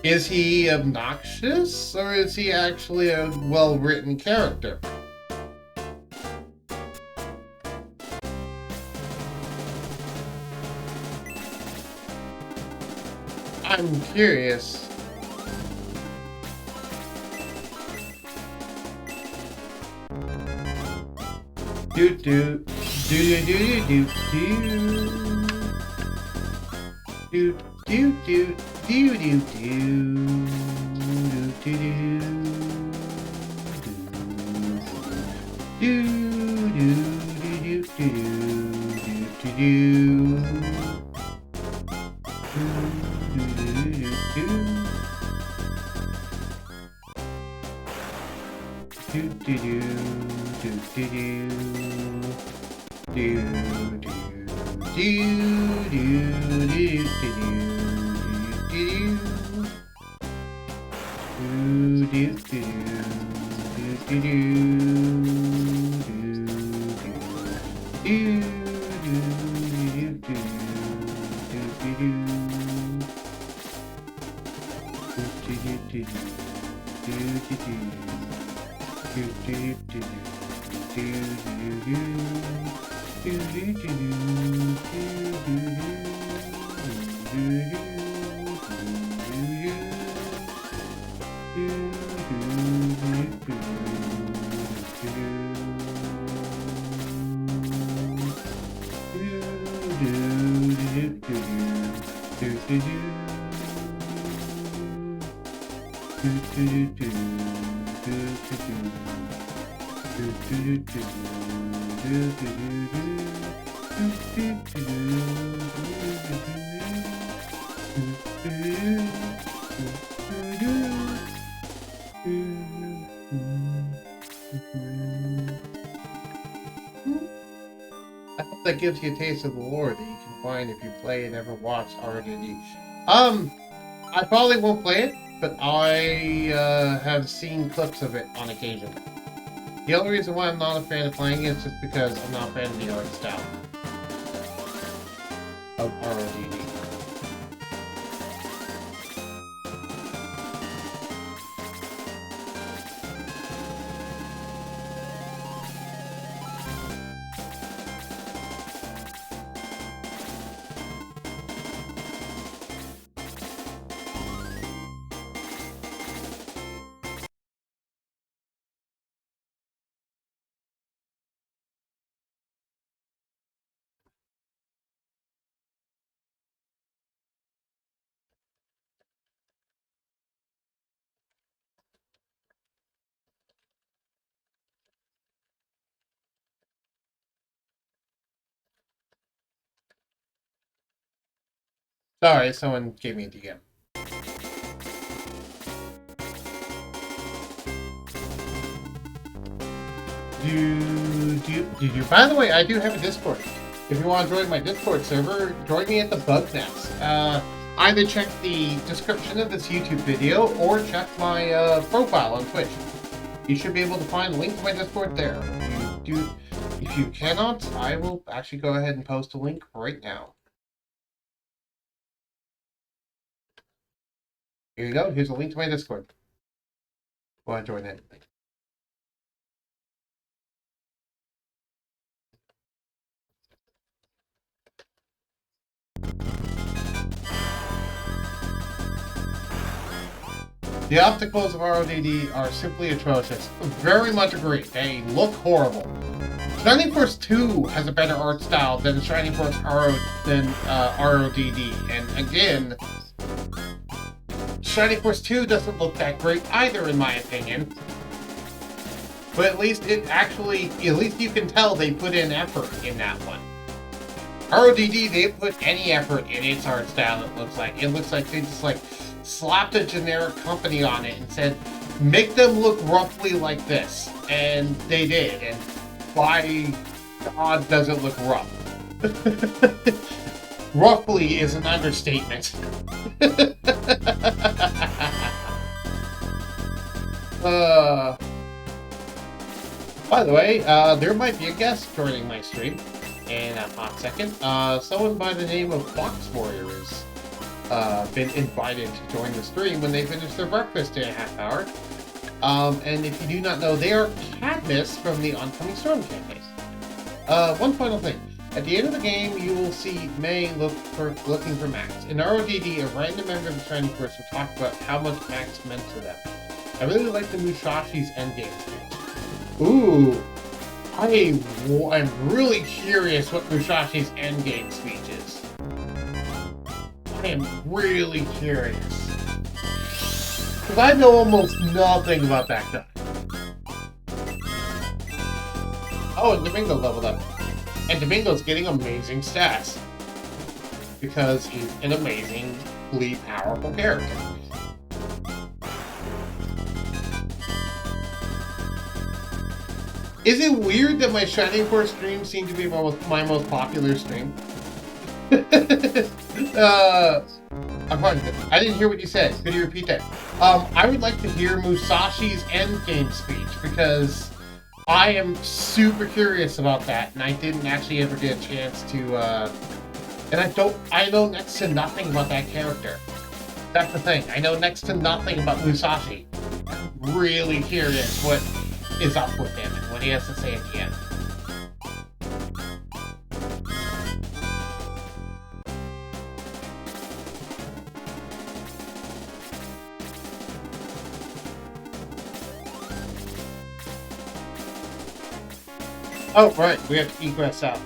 Is he obnoxious, or is he actually a well-written character? I'm curious. Do do do do do do do do do do do do do do do do do. I hope that gives you a taste of the lore that you can find if you play and ever watch RDD. I probably won't play it, but I have seen clips of it on occasion. The only reason why I'm not a fan of playing it is just because I'm not a fan of the art style of RODD. Sorry, someone gave me a DM. By the way, I do have a Discord. If you want to join my Discord server, join me at the Bug Nest. Either check the description of this YouTube video or check my profile on Twitch. You should be able to find a link to my Discord there. If you cannot, I will actually go ahead and post a link right now. Here you go. Here's a link to my Discord. Go ahead and join that. The opticals of RODD are simply atrocious. Very much agree. They look horrible. Shining Force 2 has a better art style than Shining Force RODD. And again, Shining Force 2 doesn't look that great either, in my opinion. But at least you can tell they put in effort in that one. RODD, they didn't put any effort in its art style, it looks like. It looks like they just slapped a generic company on it and said, make them look roughly like this. And they did, and by God, does it look rough. Roughly is an understatement. By the way, there might be a guest joining my stream in a hot second. Someone by the name of Fox Warrior has been invited to join the stream when they finish their breakfast in a half hour. And if you do not know, they are Cadmus from the Oncoming Storm campaign. One final thing. At the end of the game, you will see May looking for Max. In RODD, a random member of the Shining Force will talk about how much Max meant to them. I really like the Mushashi's endgame speech. Ooh, I am really curious what Mushashi's endgame speech is. I am really curious. Because I know almost nothing about that guy. Oh, and Domingo leveled up. And Domingo's getting amazing stats. Because he's an amazingly powerful character. Is it weird that my Shining Force stream seemed to be my most popular stream? I'm fine. I didn't hear what you said. Could you repeat that? I would like to hear Musashi's endgame speech because I am super curious about that, and I didn't actually ever get a chance to. And I know next to nothing about that character. That's the thing. I know next to nothing about Musashi. I'm really curious what is up with him and what he has to say at the end. Oh, right, we have to egress out.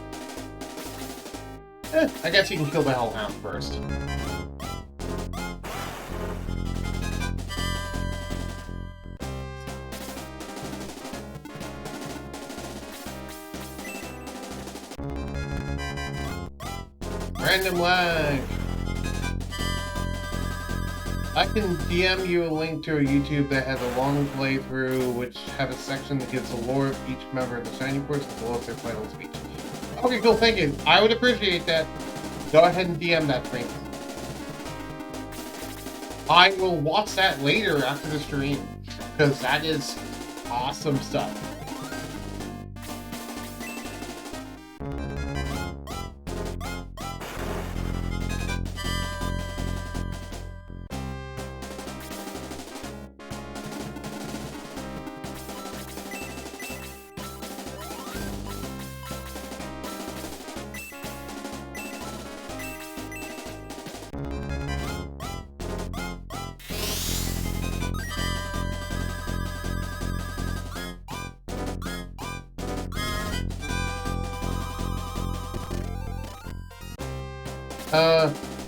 I guess you can kill the Hellhound first. Random lag! I can DM you a link to a YouTube that has a long playthrough which have a section that gives the lore of each member of the Shining Force as well as their final speech. Okay, cool, thank you. I would appreciate that. Go ahead and DM that to me. I will watch that later after the stream, because that is awesome stuff.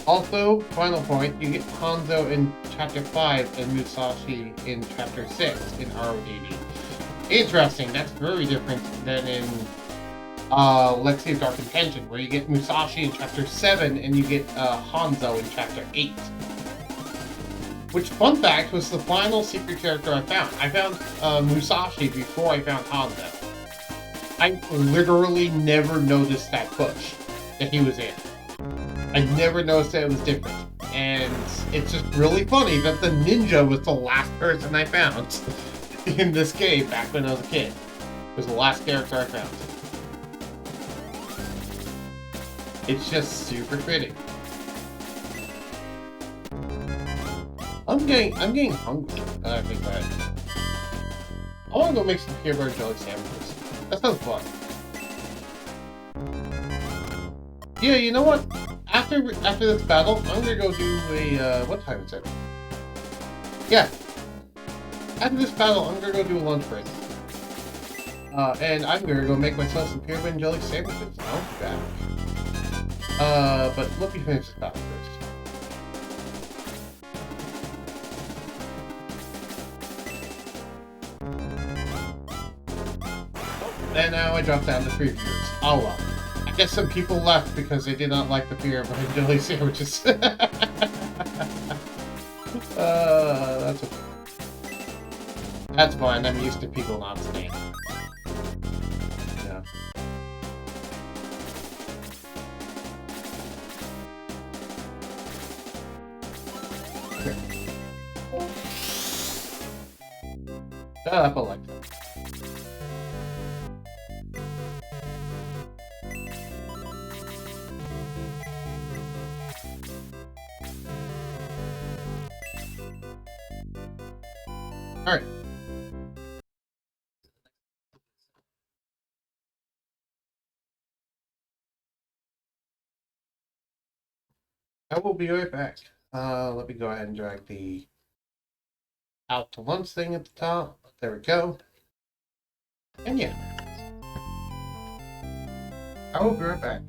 Also, final point, you get Hanzo in Chapter 5 and Musashi in Chapter 6 in RODD. Interesting, that's very different than in Lexi of Dark Intention, where you get Musashi in Chapter 7 and you get Hanzo in Chapter 8. Which, fun fact, was the final secret character I found. I found Musashi before I found Hanzo. I literally never noticed that bush that he was in. I never noticed that it was different. And it's just really funny that the ninja was the last person I found in this game back when I was a kid. It was the last character I found. It's just super fitting. I'm getting hungry. I think that I want to go make some peanut butter jelly sandwiches. That sounds fun. Yeah, you know what? After this battle, I'm gonna go do a what time is it? Yeah. After this battle, I'm gonna go do a lunch break. And I'm gonna go make myself some peanut butter and jelly sandwiches. I'll be back. But let me finish this battle first. And now I dropped down to 3 viewers. Oh well. I guess some people left because they did not like the peanut butter and jelly sandwiches. That's okay. That's fine. I'm used to people not staying. Yeah. Okay. Shut up, Alexa. Alright. I will be right back. Let me go ahead and drag the out to lunch thing at the top. There we go. And yeah. I will be right back.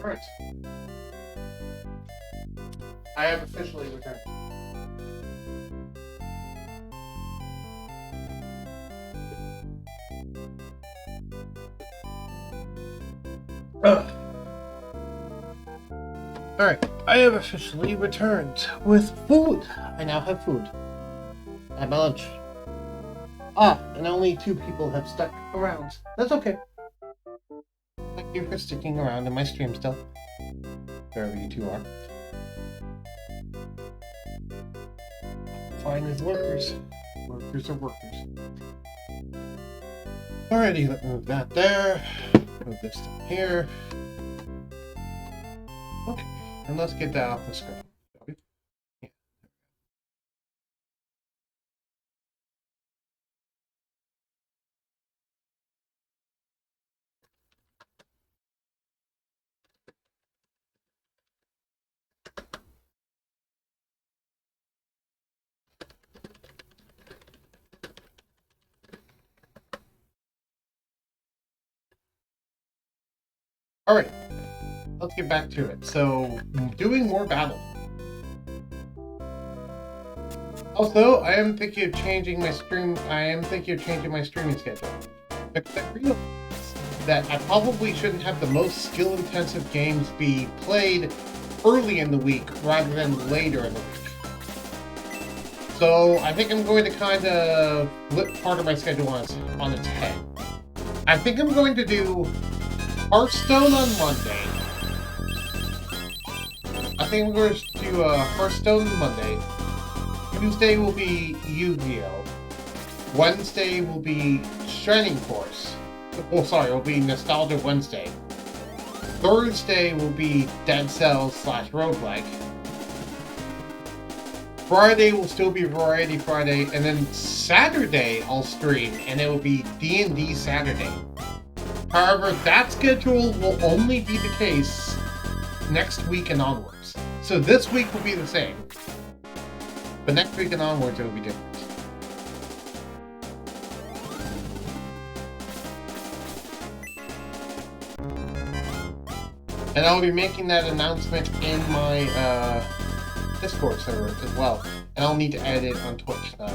Alright. I have officially returned. Alright, I have officially returned with food. I now have food. I had my lunch. And only 2 people have stuck around. That's okay. Thank you for sticking around in my stream still. Wherever you 2 are. Fine as workers. Workers are workers. Alrighty, let's move that there. Move this down here. Okay, and let's get that off the screen. Shall we? Yeah. Alright, let's get back to it. So, doing more battle. Also, I am thinking of changing my stream. I am thinking of changing my streaming schedule. Because I realized that I probably shouldn't have the most skill-intensive games be played early in the week rather than later in the week. So I think I'm going to kind of flip part of my schedule on its head. I think I'm going to do Hearthstone on Monday. I think I'm going to do Hearthstone on Monday. Tuesday will be Yugioh. Wednesday will be Shining Force. Oh, sorry, it will be Nostalgia Wednesday. Thursday will be Dead Cells / Roguelike. Friday will still be Variety Friday, and then Saturday I'll stream, and it will be D&D Saturday. However, that schedule will only be the case next week and onwards. So this week will be the same. But next week and onwards, it will be different. And I'll be making that announcement in my Discord server as well. And I'll need to add it on Twitch now.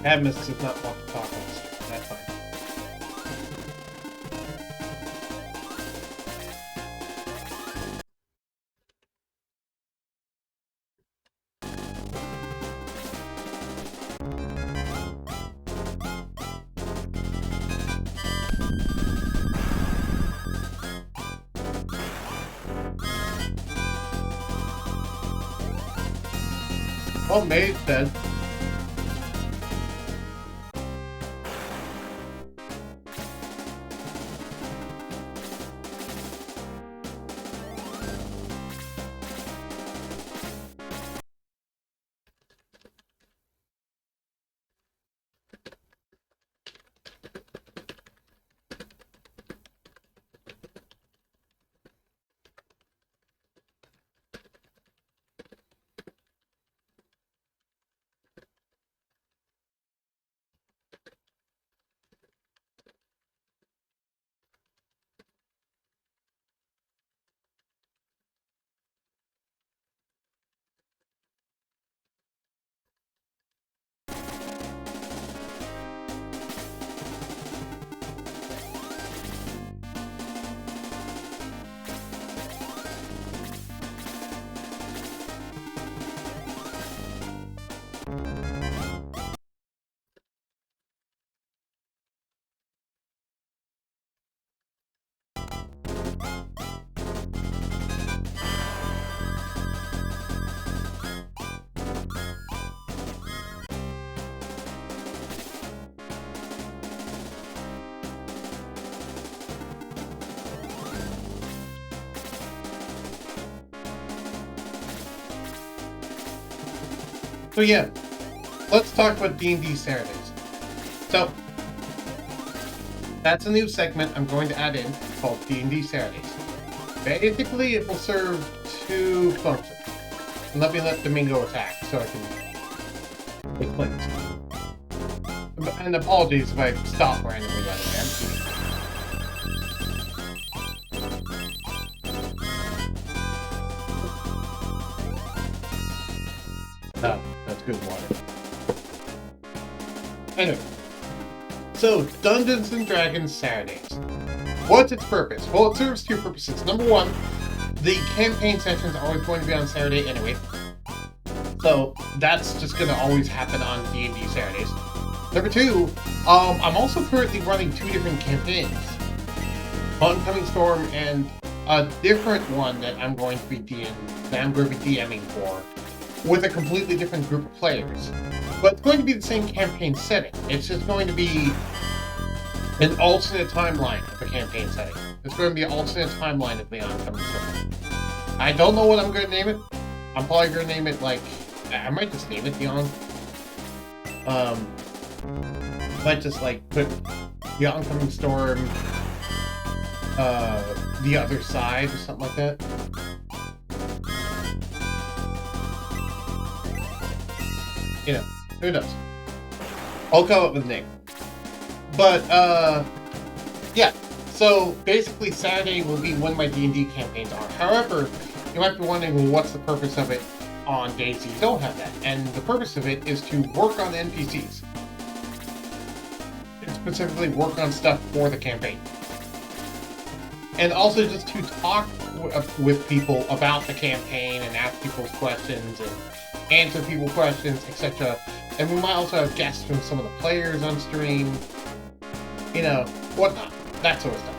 Admis does not want to talk on this. That's fine. Oh, May's dead. So yeah, let's talk about D&D Saturdays. So, that's a new segment I'm going to add in called D&D Saturdays. Basically, it will serve two functions. And let me let Domingo attack so I can explain it. And apologies if I stop randomly, by the way. I'm kidding. Oh, that's good water. Anyway. So, Dungeons & Dragons Saturdays. What's its purpose? Well, it serves two purposes. Number one, the campaign sessions are always going to be on Saturday anyway. So, that's just going to always happen on D&D Saturdays. Number two, I'm also currently running two different campaigns. Oncoming Storm and a different one that I'm going to be DMing for, with a completely different group of players. But it's going to be the same campaign setting. It's just going to be an alternate timeline of the campaign setting. It's going to be an alternate timeline of the Oncoming Storm. I don't know what I'm going to name it. I'm probably going to name it, like, I might just name it Beyond. Might just, like, put the Oncoming Storm, the other side, or something like that. You know, who knows? I'll come up with a name. But, yeah. So, basically, Saturday will be when my D&D campaigns are. However, you might be wondering, well, what's the purpose of it on days you don't have that? And the purpose of it is to work on NPCs. And specifically work on stuff for the campaign. And also just to talk with people about the campaign and ask people's questions and answer people's questions, etc. And we might also have guests from some of the players on stream, you know, whatnot, that sort of stuff.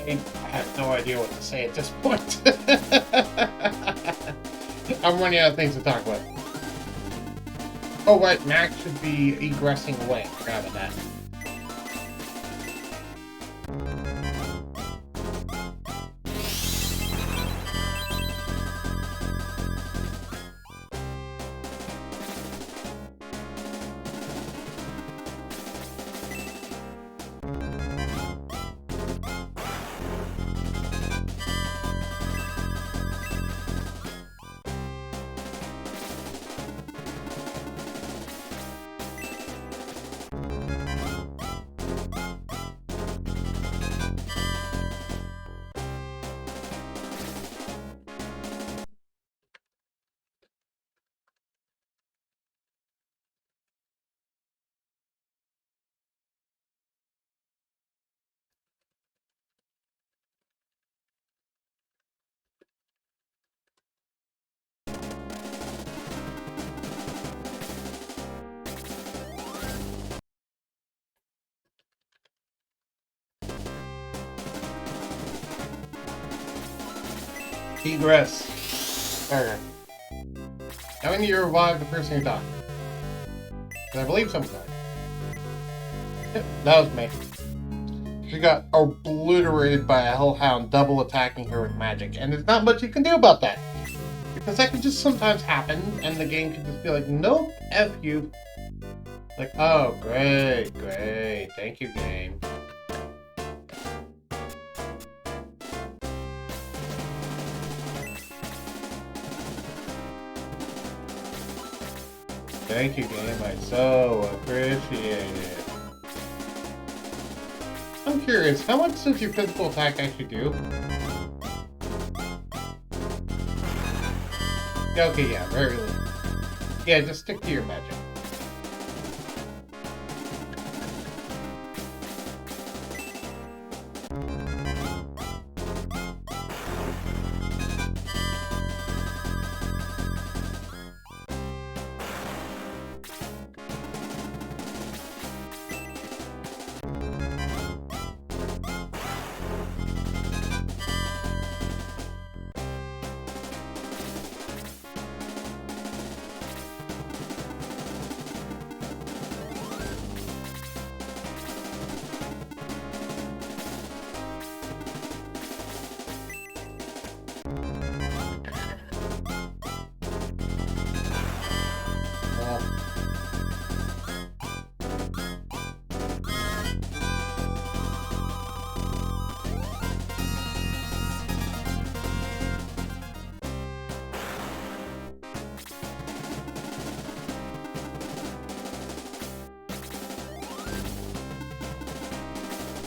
I have no idea what to say at this point. I'm running out of things to talk about. Oh, right, Max should be egressing away. I forgot about that. Egress. Okay. Now we need to revive the person who died. I believe someone died. That was me. She got obliterated by a hellhound double attacking her with magic, and there's not much you can do about that. Because that can just sometimes happen, and the game can just be like, nope, F you. Like, oh, great, great, thank you, game. Thank you, game, I so appreciate it. I'm curious, how much does your physical attack actually do? Okay, yeah, very little. Yeah, just stick to your magic.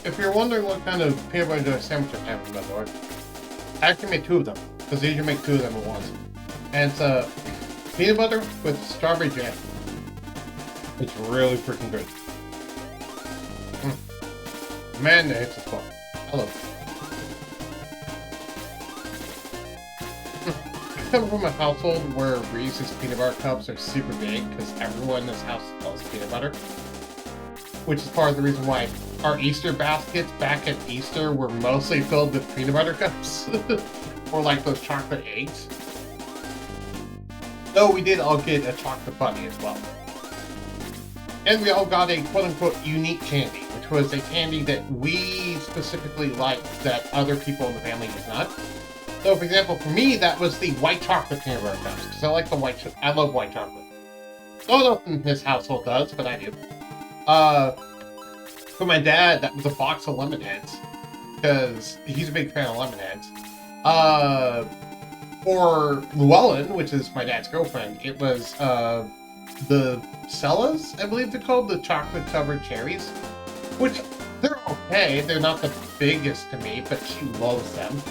If you're wondering what kind of peanut butter jelly sandwich I'm having, by the way, I actually made two of them, because you usually make two of them at once. And it's peanut butter with strawberry jam. It's really freaking good. Man, that hits the spot. I love it. I come from a household where Reese's peanut butter cups are super big, because everyone in this house loves peanut butter. Which is part of the reason why our Easter baskets back at Easter were mostly filled with peanut butter cups. Or like those chocolate eggs. Though we did all get a chocolate bunny as well. And we all got a quote-unquote unique candy, which was a candy that we specifically liked that other people in the family did not. So for example, for me, that was the white chocolate peanut butter cups, because I like the I love white chocolate. No one in his household does, but I do. For my dad, that was a box of Lemonheads, because he's a big fan of Lemonheads. For Llewellyn, which is my dad's girlfriend, it was, the Cellas, I believe they're called, the chocolate-covered cherries, which, they're okay, they're not the biggest to me, but she loves them.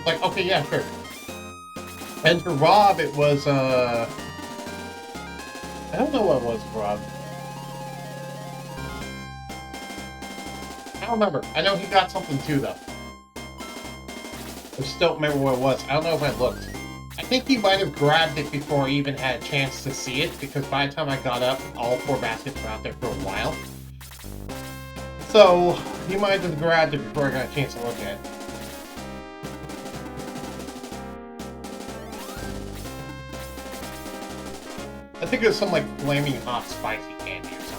Like, okay, yeah, sure. And for Rob, it was, I don't know what it was for Rob. I don't remember. I know he got something too, though. I just don't remember what it was. I don't know if I looked. I think he might have grabbed it before I even had a chance to see it, because by the time I got up, all 4 baskets were out there for a while. So, he might have grabbed it before I got a chance to look at it. I think it was some, like, flaming hot spicy candy or something.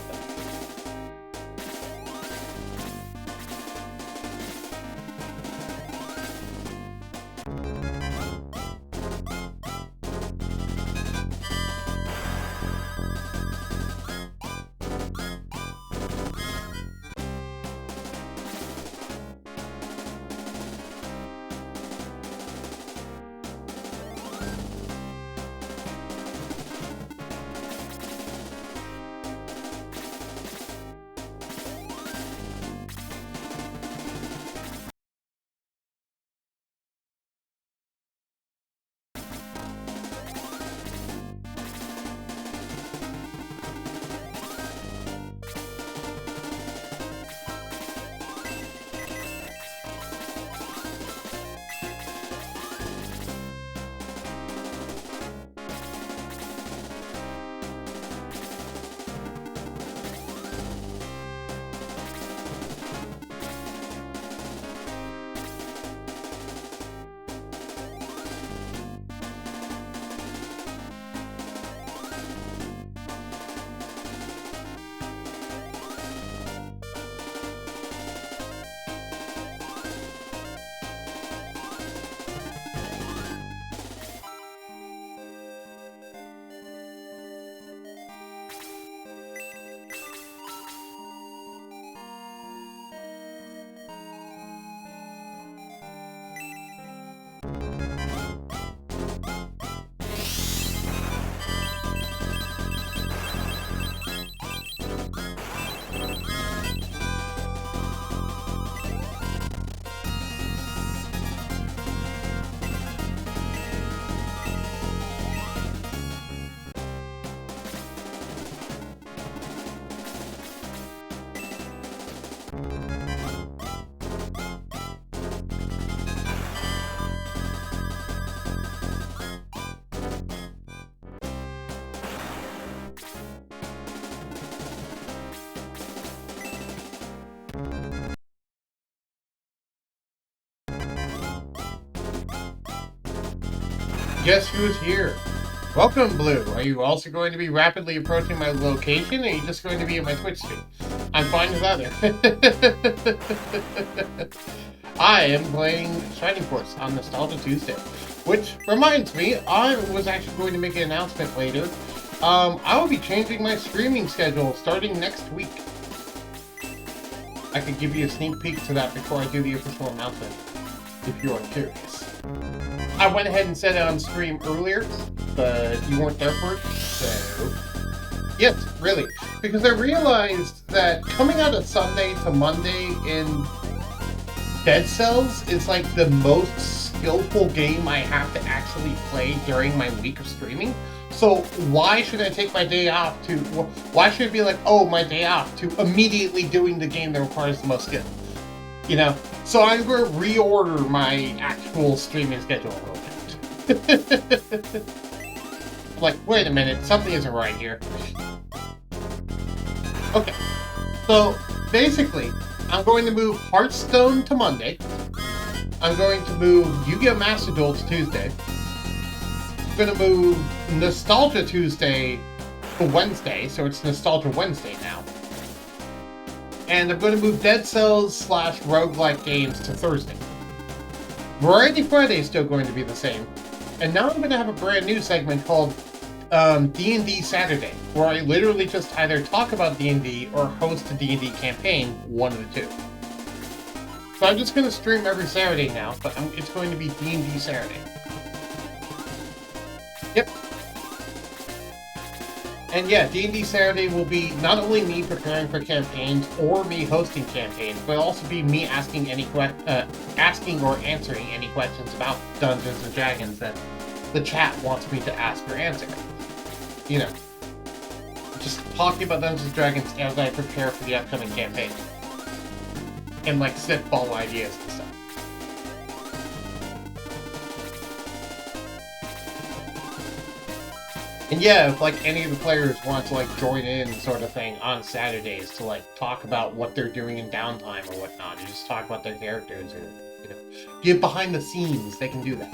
Guess who's here? Welcome, Blue. Are you also going to be rapidly approaching my location, or are you just going to be in my Twitch stream? I'm fine with either. I am playing Shining Force on Nostalgia Tuesday, which reminds me, I was actually going to make an announcement later. I will be changing my streaming schedule starting next week. I could give you a sneak peek to that before I do the official announcement, if you are curious. I went ahead and said it on stream earlier, but you weren't there for it, so... Yes, really. Because I realized that coming out of Sunday to Monday in Dead Cells is like the most skillful game I have to actually play during my week of streaming. So why should I take my day off to... Why should it be like, oh, my day off, to immediately doing the game that requires the most skill? You know? So I'm going to reorder my actual streaming schedule a little bit. Like, wait a minute, something isn't right here. Okay, so basically, I'm going to move Hearthstone to Monday. I'm going to move Yu-Gi-Oh! Master Duel to Tuesday. I'm going to move Nostalgia Tuesday to Wednesday, so it's Nostalgia Wednesday now. And I'm going to move Dead Cells / roguelike games to Thursday. Variety Friday is still going to be the same. And now I'm going to have a brand new segment called D&D Saturday, where I literally just either talk about D&D or host a D&D campaign, one of the two. So I'm just going to stream every Saturday now, but it's going to be D&D Saturday. Yep. And yeah, D&D Saturday will be not only me preparing for campaigns or me hosting campaigns, but also be me asking asking or answering any questions about Dungeons and Dragons that the chat wants me to ask or answer. You know, just talking about Dungeons and Dragons as I prepare for the upcoming campaign. And like spitball ideas and stuff. And yeah, if like any of the players want to like join in sort of thing on Saturdays to like talk about what they're doing in downtime or whatnot, and just talk about their characters or, you know, get behind the scenes, they can do that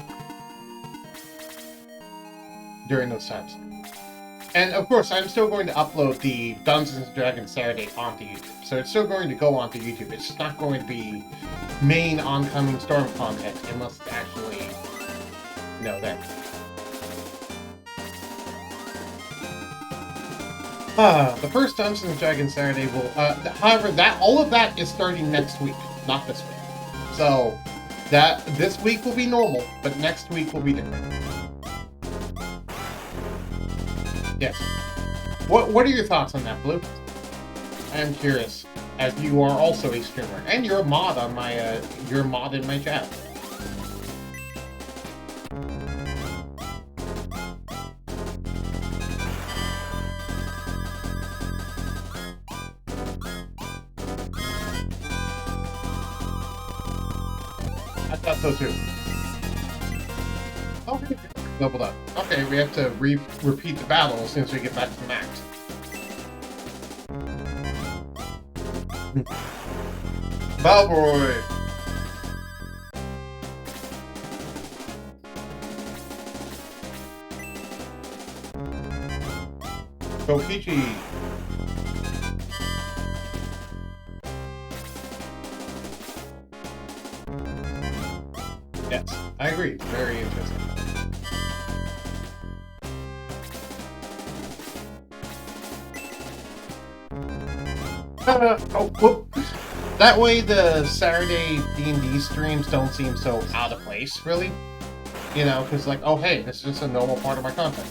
during those times. And of course, I'm still going to upload the Dungeons & Dragons Saturday onto YouTube. So it's still going to go onto YouTube. It's just not going to be main oncoming Storm content unless it's actually, you know, there. The first Dungeons & Dragons Saturday will, however, all of that is starting next week, not this week. So, this week will be normal, but next week will be different. Yes. What are your thoughts on that, Blue? I am curious, as you are also a streamer, and you're a mod on my, you're a mod in my chat. I thought so too. Okay. Doubled up. Okay, we have to repeat the battle as soon as we get back to the max. Balboy! Kokichi! Yes, I agree. Very interesting. Oh, whoop. That way the Saturday D&D streams don't seem so out of place, really. You know, because like, oh hey, this is just a normal part of my content.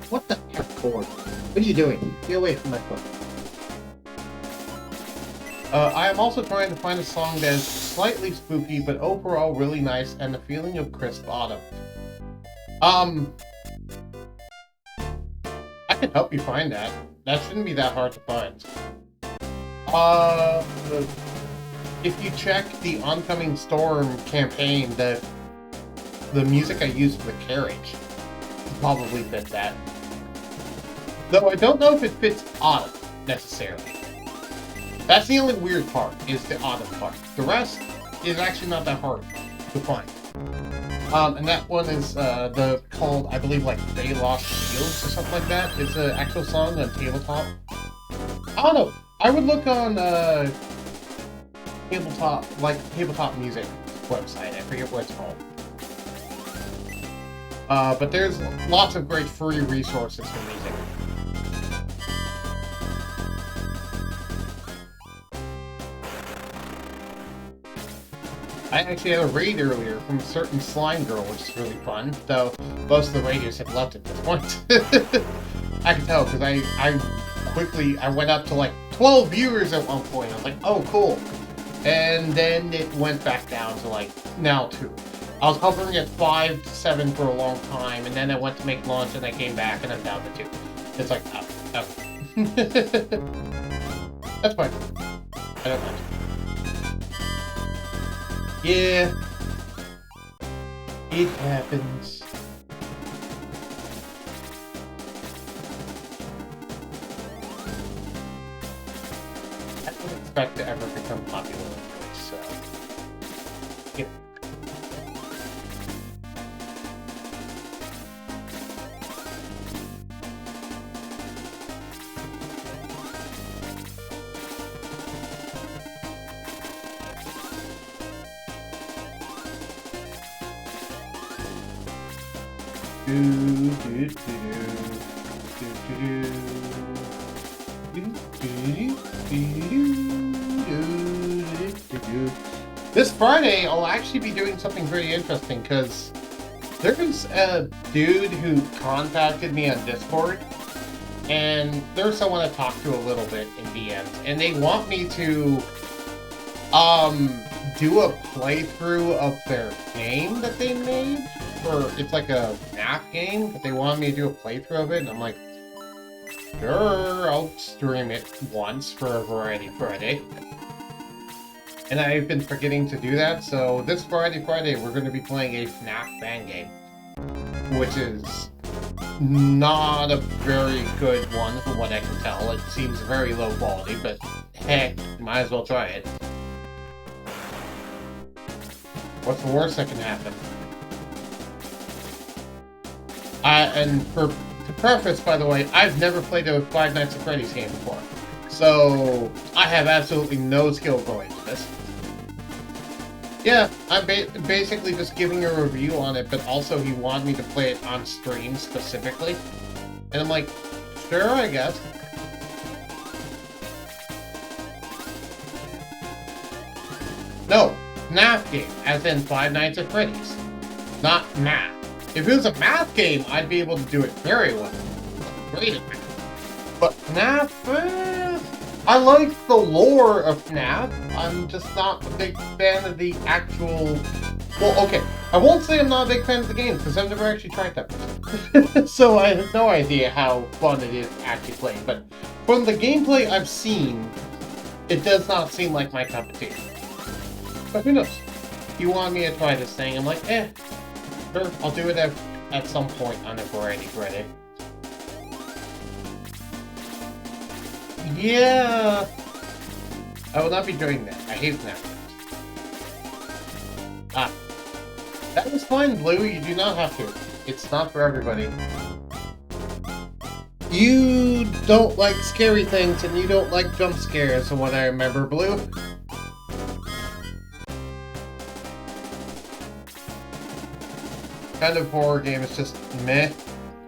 What the heck, Ford? What are you doing? Get away from my foot. I am also trying to find a song that is slightly spooky, but overall really nice, and the feeling of crisp autumn. I can help you find that. That shouldn't be that hard to find. If you check the Oncoming Storm campaign, the music I used for the carriage probably fit that. Though I don't know if it fits autumn, necessarily. That's the only weird part, is the autumn part. The rest is actually not that hard to find. And that one is called, I believe, like They Lost Fields or something like that. It's an actual song on tabletop. I don't know. I would look on tabletop music website. I forget what it's called. But there's lots of great free resources for music. I actually had a raid earlier from a certain slime girl, which is really fun, though most of the raiders have left at this point. I can tell, because I went up to like 12 viewers at one point. I was like, oh, cool. And then it went back down to like, now 2. I was hovering at 5 to 7 for a long time, and then I went to make lunch, and I came back, and I'm down to 2. It's like, oh. That's fine. I don't mind. Yeah. It happens. I don't expect to ever become popular with this, so... Yeah. This Friday, I'll actually be doing something pretty interesting, because there's a dude who contacted me on Discord, and there's someone I talked to a little bit in DMs, and they want me to do a playthrough of their game that they made. It's like a math game, but they wanted me to do a playthrough of it, and I'm like, sure, I'll stream it once for a Variety Friday. And I've been forgetting to do that, so this Friday, we're going to be playing a FNAF fan game, which is not a very good one from what I can tell. It seems very low quality, but heck, might as well try it. What's the worst that can happen? And to preface, by the way, I've never played a Five Nights at Freddy's game before. So, I have absolutely no skill going into this. Yeah, I'm basically just giving a review on it, but also he wanted me to play it on stream specifically. And I'm like, sure, I guess. No, math game, as in Five Nights at Freddy's. Not math. If it was a math game, I'd be able to do it very well. Great at math. But FNAF, I like the lore of FNAF. I'm just not a big fan of the actual... Well, okay, I won't say I'm not a big fan of the game, because I've never actually tried that before. So I have no idea how fun it is to actually play. But from the gameplay I've seen, it does not seem like my cup of tea. But who knows? You want me to try this thing, I'm like, sure, I'll do it at some point on a Variety Friday. Yeah, I will not be doing that. I hate that. That was fine, Blue. You do not have to. It's not for everybody. You don't like scary things, and you don't like jump scares, from what I remember, Blue. Kind of horror game is just meh.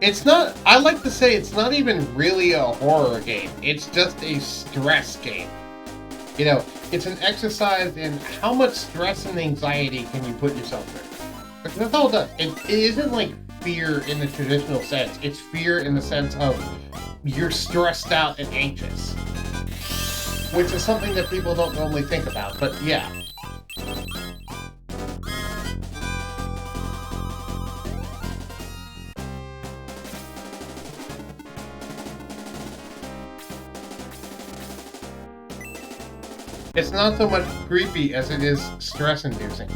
It's not, I like to say it's not even really a horror game. It's just a stress game. You know, it's an exercise in how much stress and anxiety can you put yourself through. That's all it does. It isn't like fear in the traditional sense. It's fear in the sense of you're stressed out and anxious. Which is something that people don't normally think about, but yeah. It's not so much creepy as it is stress-inducing.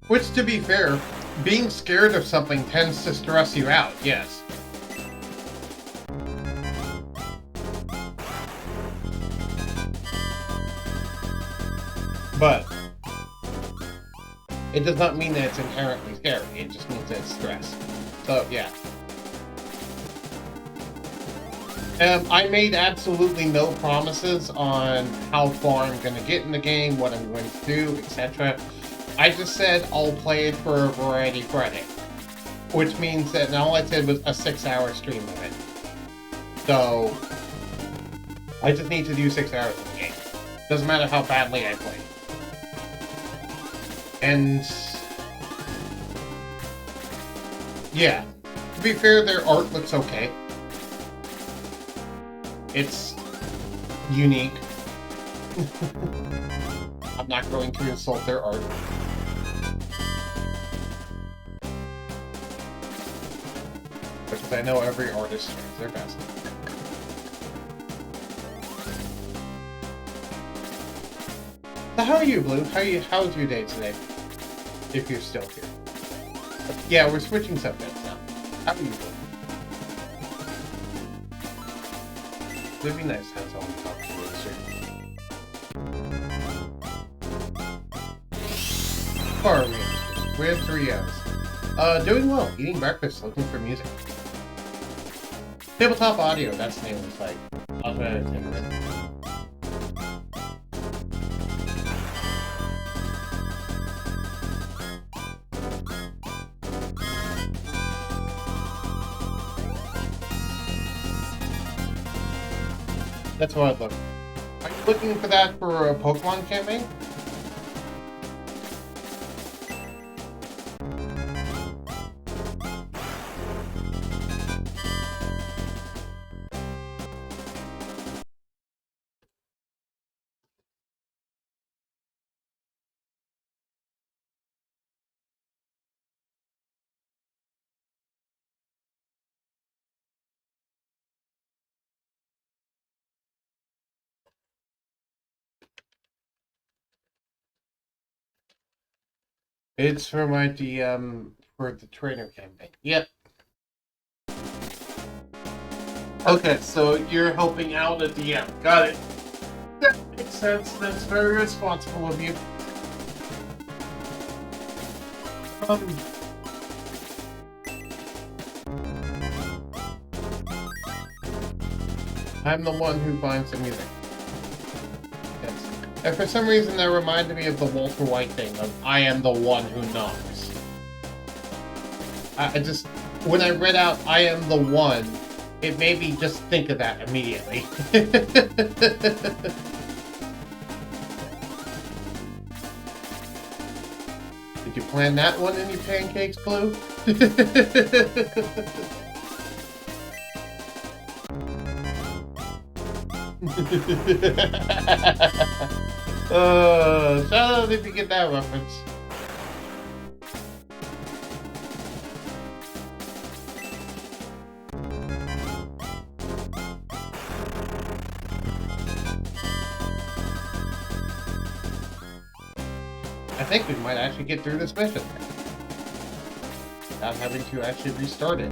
Which, to be fair, being scared of something tends to stress you out, yes. But it does not mean that it's inherently scary. It just means that it's stress. So, yeah. I made absolutely no promises on how far I'm going to get in the game, what I'm going to do, etc. I just said I'll play it for a variety Friday. Which means that all I said was a 6-hour stream limit. So, I just need to do 6 hours in the game. Doesn't matter how badly I play. And yeah, to be fair, their art looks okay. It's unique. I'm not going to insult their art. Because I know every artist tries their best. So how are you, Blue? How's your day today? If you're still here. Yeah, we're switching subjects now. How are you doing? It'd be nice to have someone talk to you this year. Far away. We have 3 hours. Doing well. Eating breakfast, looking for music. Tabletop Audio, that's the name of the site. I'll try to take it. That's what I'd look. Are you looking for that for a Pokemon campaign? It's for my DM for the trainer campaign. Yep. Okay, so you're helping out a DM. Got it. That makes sense. That's very responsible of you. I'm the one who finds the music. Yes. And for some reason that reminded me of the Walter White thing of I am the one who knocks. I just, when I read out I am the one, it made me just think of that immediately. Did you plan that one in your pancakes, Blue? Shout out if you get that reference. I think we might actually get through this mission without having to actually restart it.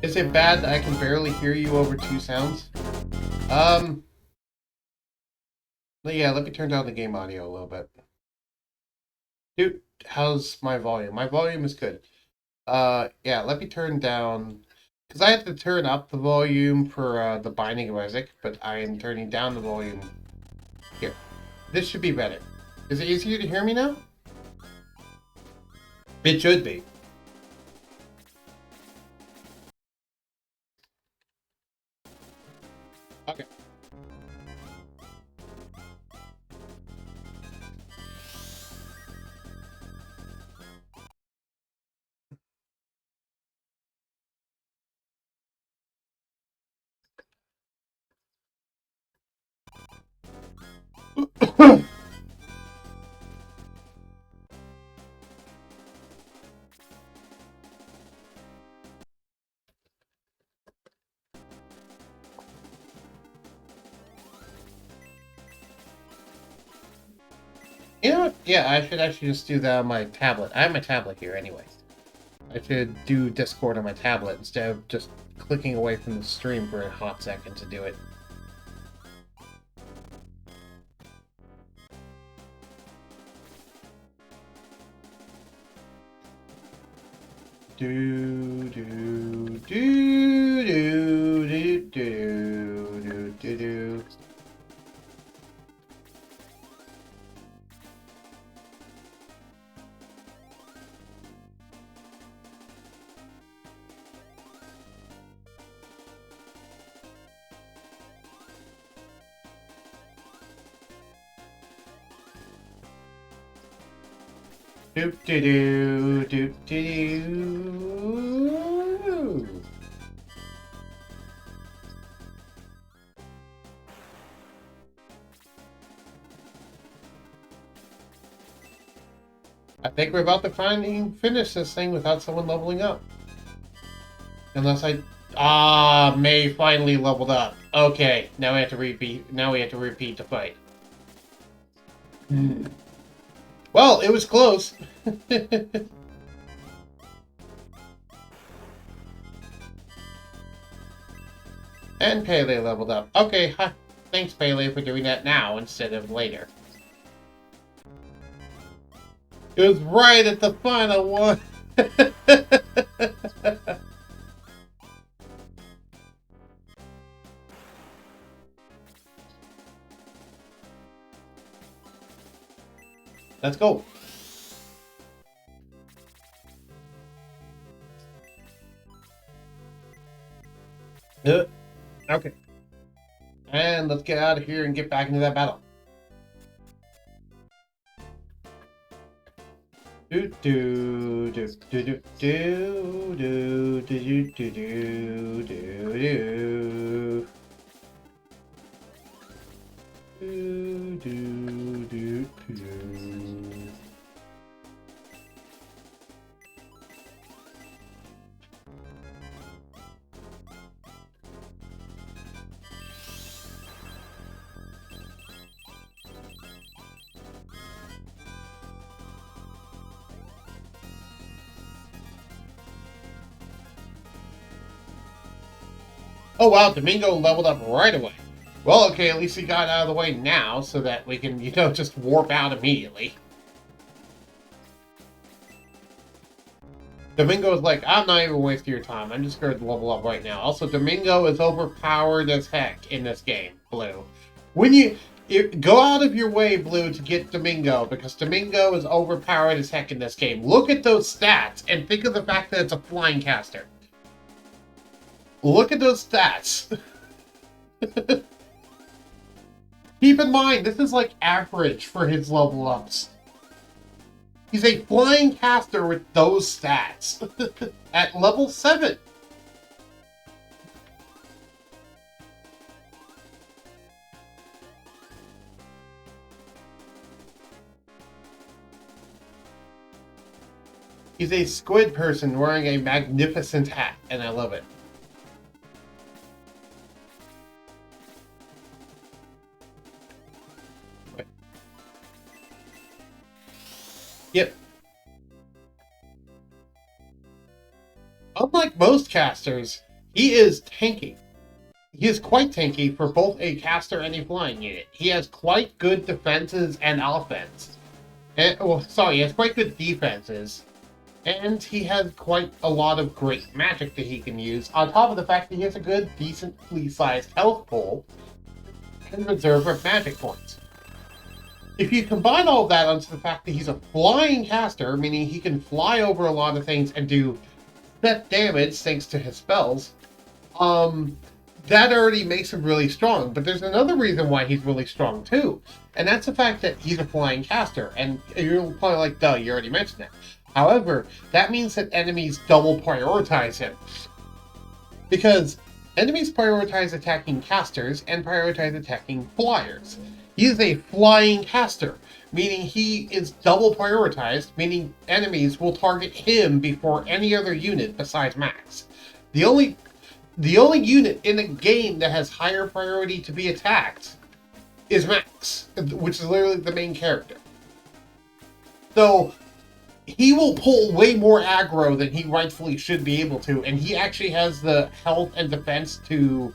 Is it bad that I can barely hear you over 2 sounds? Yeah, let me turn down the game audio a little bit. Dude, how's my volume? My volume is good. Yeah, let me turn down... Because I have to turn up the volume for the Binding of Isaac, but I am turning down the volume here. This should be better. Is it easier to hear me now? It should be. Okay. You know what? Yeah, I should actually just do that on my tablet. I have my tablet here anyway. I should do Discord on my tablet instead of just clicking away from the stream for a hot second to do it. Do do do do do do do do. Do do do do do. I think we're about to finally finish this thing without someone leveling up. Unless I... Ah, May finally leveled up. Okay, now we have to repeat. Now we have to repeat the fight. Well, it was close. And Pele leveled up. Okay, huh. Thanks Pele for doing that now instead of later. It was right at the final one. Let's go. Okay. And let's get out of here and get back into that battle. Do do do do do do do do do do do do do do do. Oh wow, Domingo leveled up right away. Well, okay, at least he got out of the way now so that we can, just warp out immediately. Domingo is like, I'm not even wasting your time. I'm just going to level up right now. Also, Domingo is overpowered as heck in this game, Blue. When you go out of your way, Blue, to get Domingo, because Domingo is overpowered as heck in this game. Look at those stats and think of the fact that it's a flying caster. Look at those stats. Keep in mind, this is like average for his level ups. He's a flying caster with those stats. At level 7. He's a squid person wearing a magnificent hat, and I love it. Yep. Unlike most casters, he is tanky. He is quite tanky for both a caster and a flying unit. He has quite good defenses and offense. He has quite good defenses. And he has quite a lot of great magic that he can use, on top of the fact that he has a good, decently sized health pool and reserve of magic points. If you combine all of that onto the fact that he's a flying caster, meaning he can fly over a lot of things and do set damage thanks to his spells, that already makes him really strong. But there's another reason why he's really strong too, and that's the fact that he's a flying caster. And you're probably like, duh, you already mentioned that. However, that means that enemies double prioritize him. Because enemies prioritize attacking casters and prioritize attacking flyers. He is a flying caster, meaning he is double prioritized, meaning enemies will target him before any other unit besides Max. The only unit in the game that has higher priority to be attacked is Max, which is literally the main character. So he will pull way more aggro than he rightfully should be able to, and he actually has the health and defense to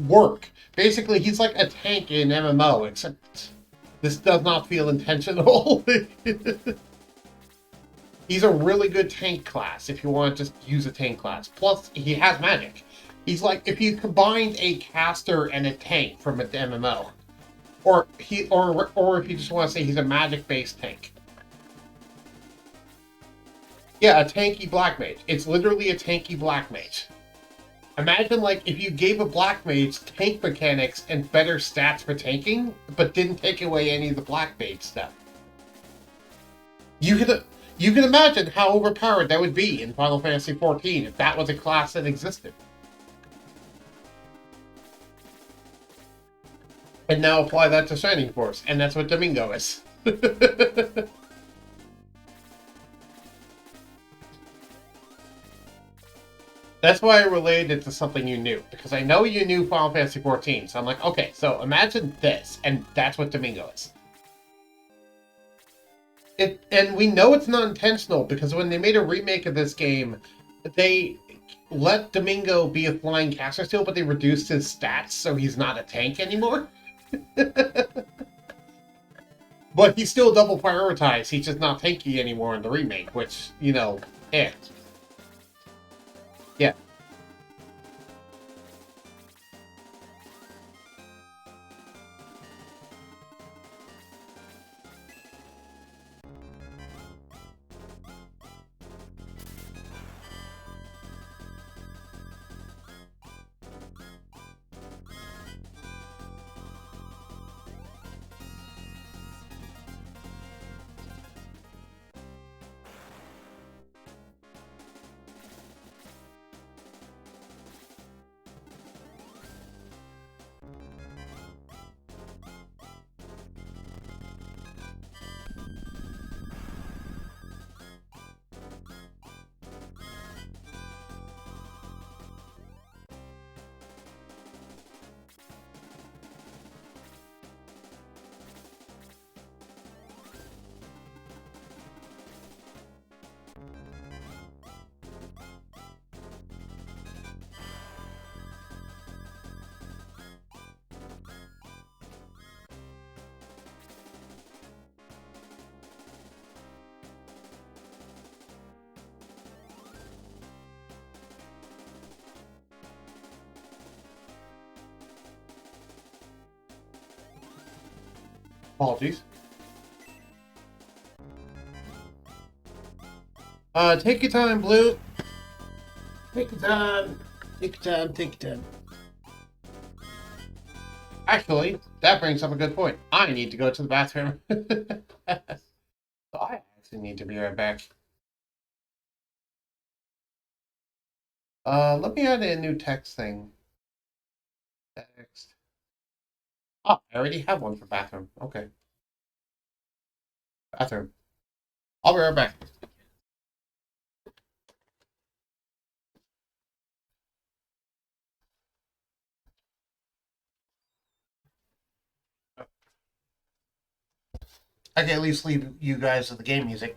work. Basically, he's like a tank in MMO, except this does not feel intentional. He's a really good tank class if you want to just use a tank class. Plus, he has magic. He's like if you combined a caster and a tank from an MMO, or if you just want to say he's a magic-based tank. Yeah, a tanky black mage. It's literally a tanky black mage. Imagine like if you gave a black mage tank mechanics and better stats for tanking, but didn't take away any of the black mage stuff. You can imagine how overpowered that would be in Final Fantasy XIV if that was a class that existed. And now apply that to Shining Force, and that's what Domingo is. That's why I related it to something you knew, because I know you knew Final Fantasy XIV, so I'm like, okay, so imagine this, and that's what Domingo is. And we know it's not intentional, because when they made a remake of this game, they let Domingo be a flying caster still, but they reduced his stats so he's not a tank anymore. But he's still double prioritized, he's just not tanky anymore in the remake, which, you know, eh. Yeah. Apologies. Take your time, Blue. Take your time. Take your time. Take your time. Actually, that brings up a good point. I need to go to the bathroom. So I actually need to be right back. Let me add a new text thing. Text. Oh, I already have one for bathroom. Okay. Bathroom. I'll be right back. I can at least leave you guys with the game music.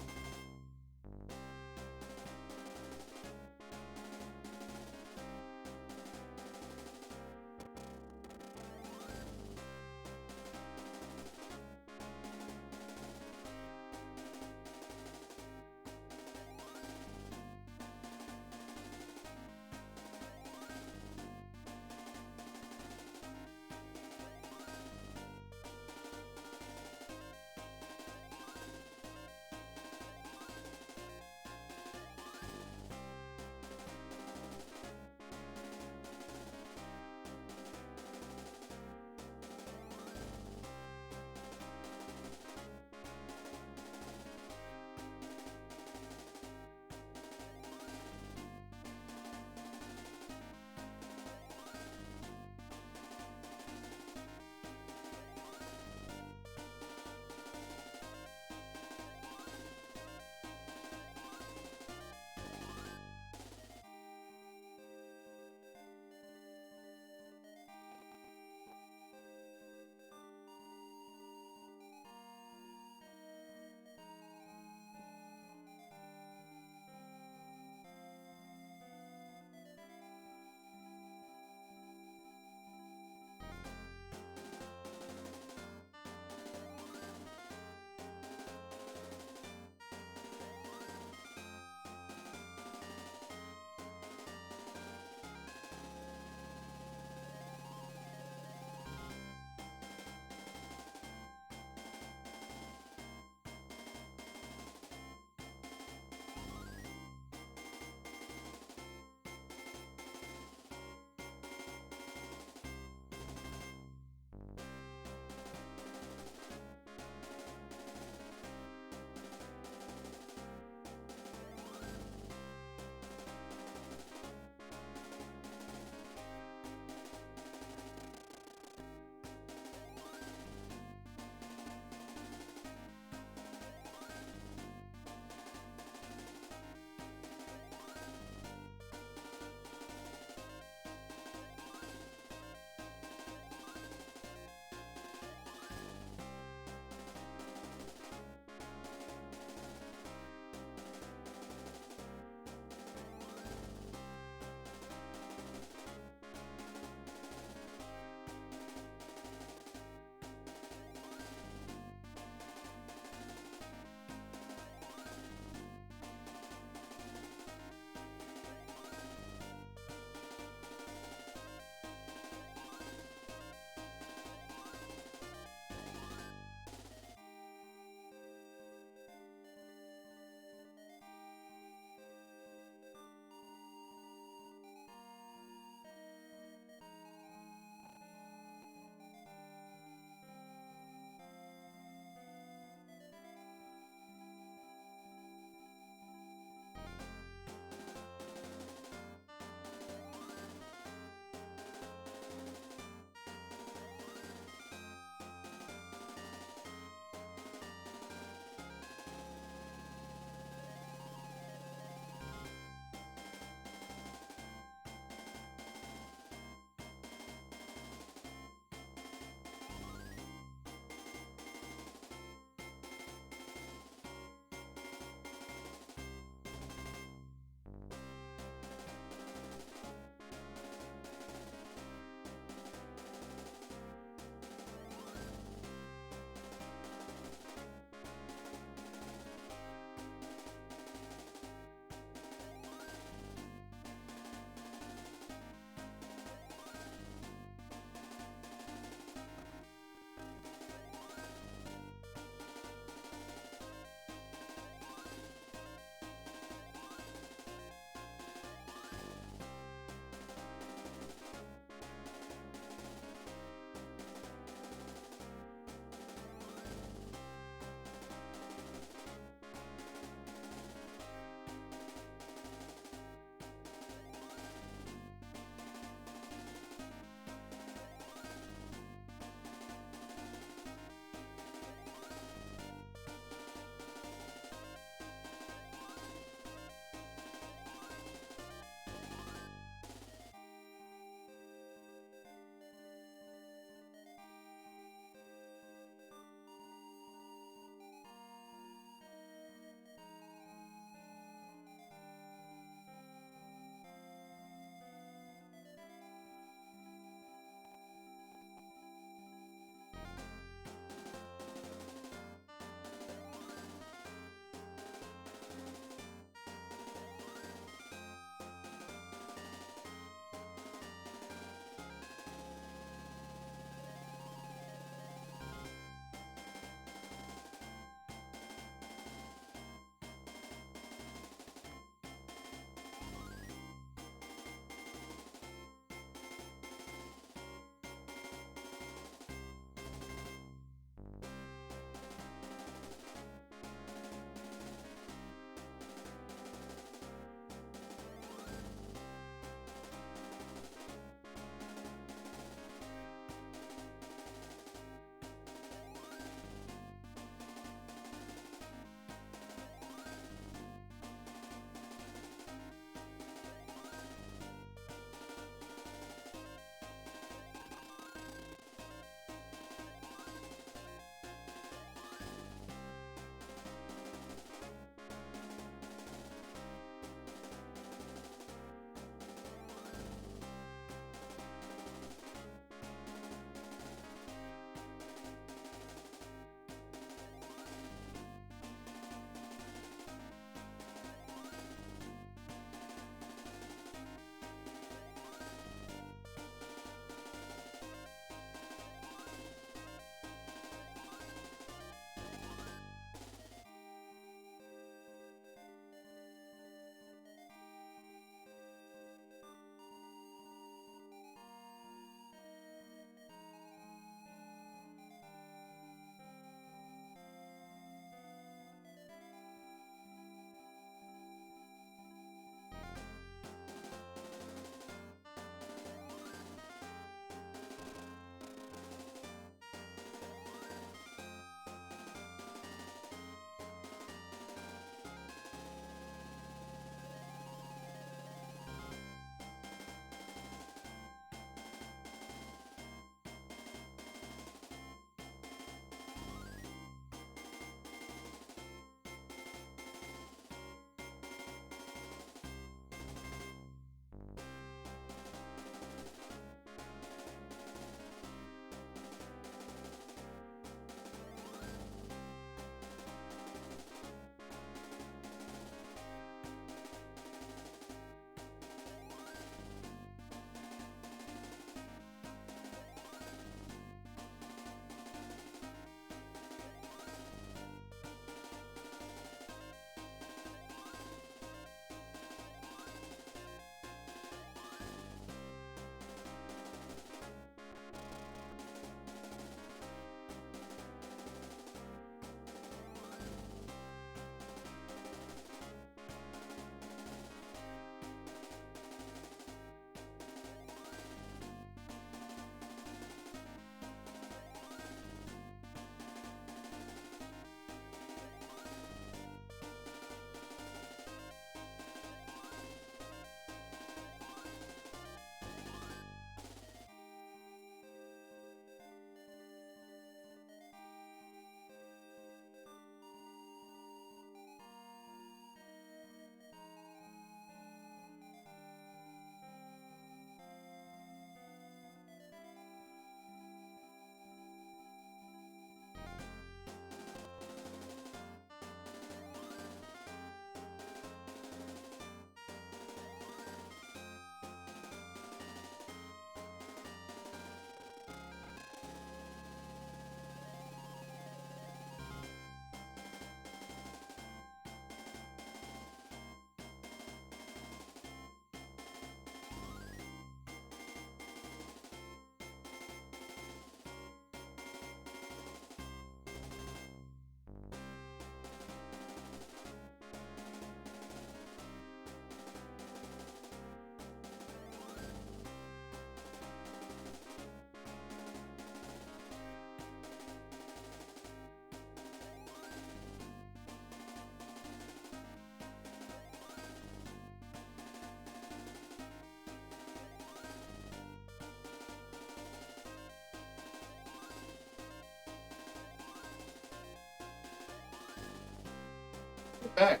back.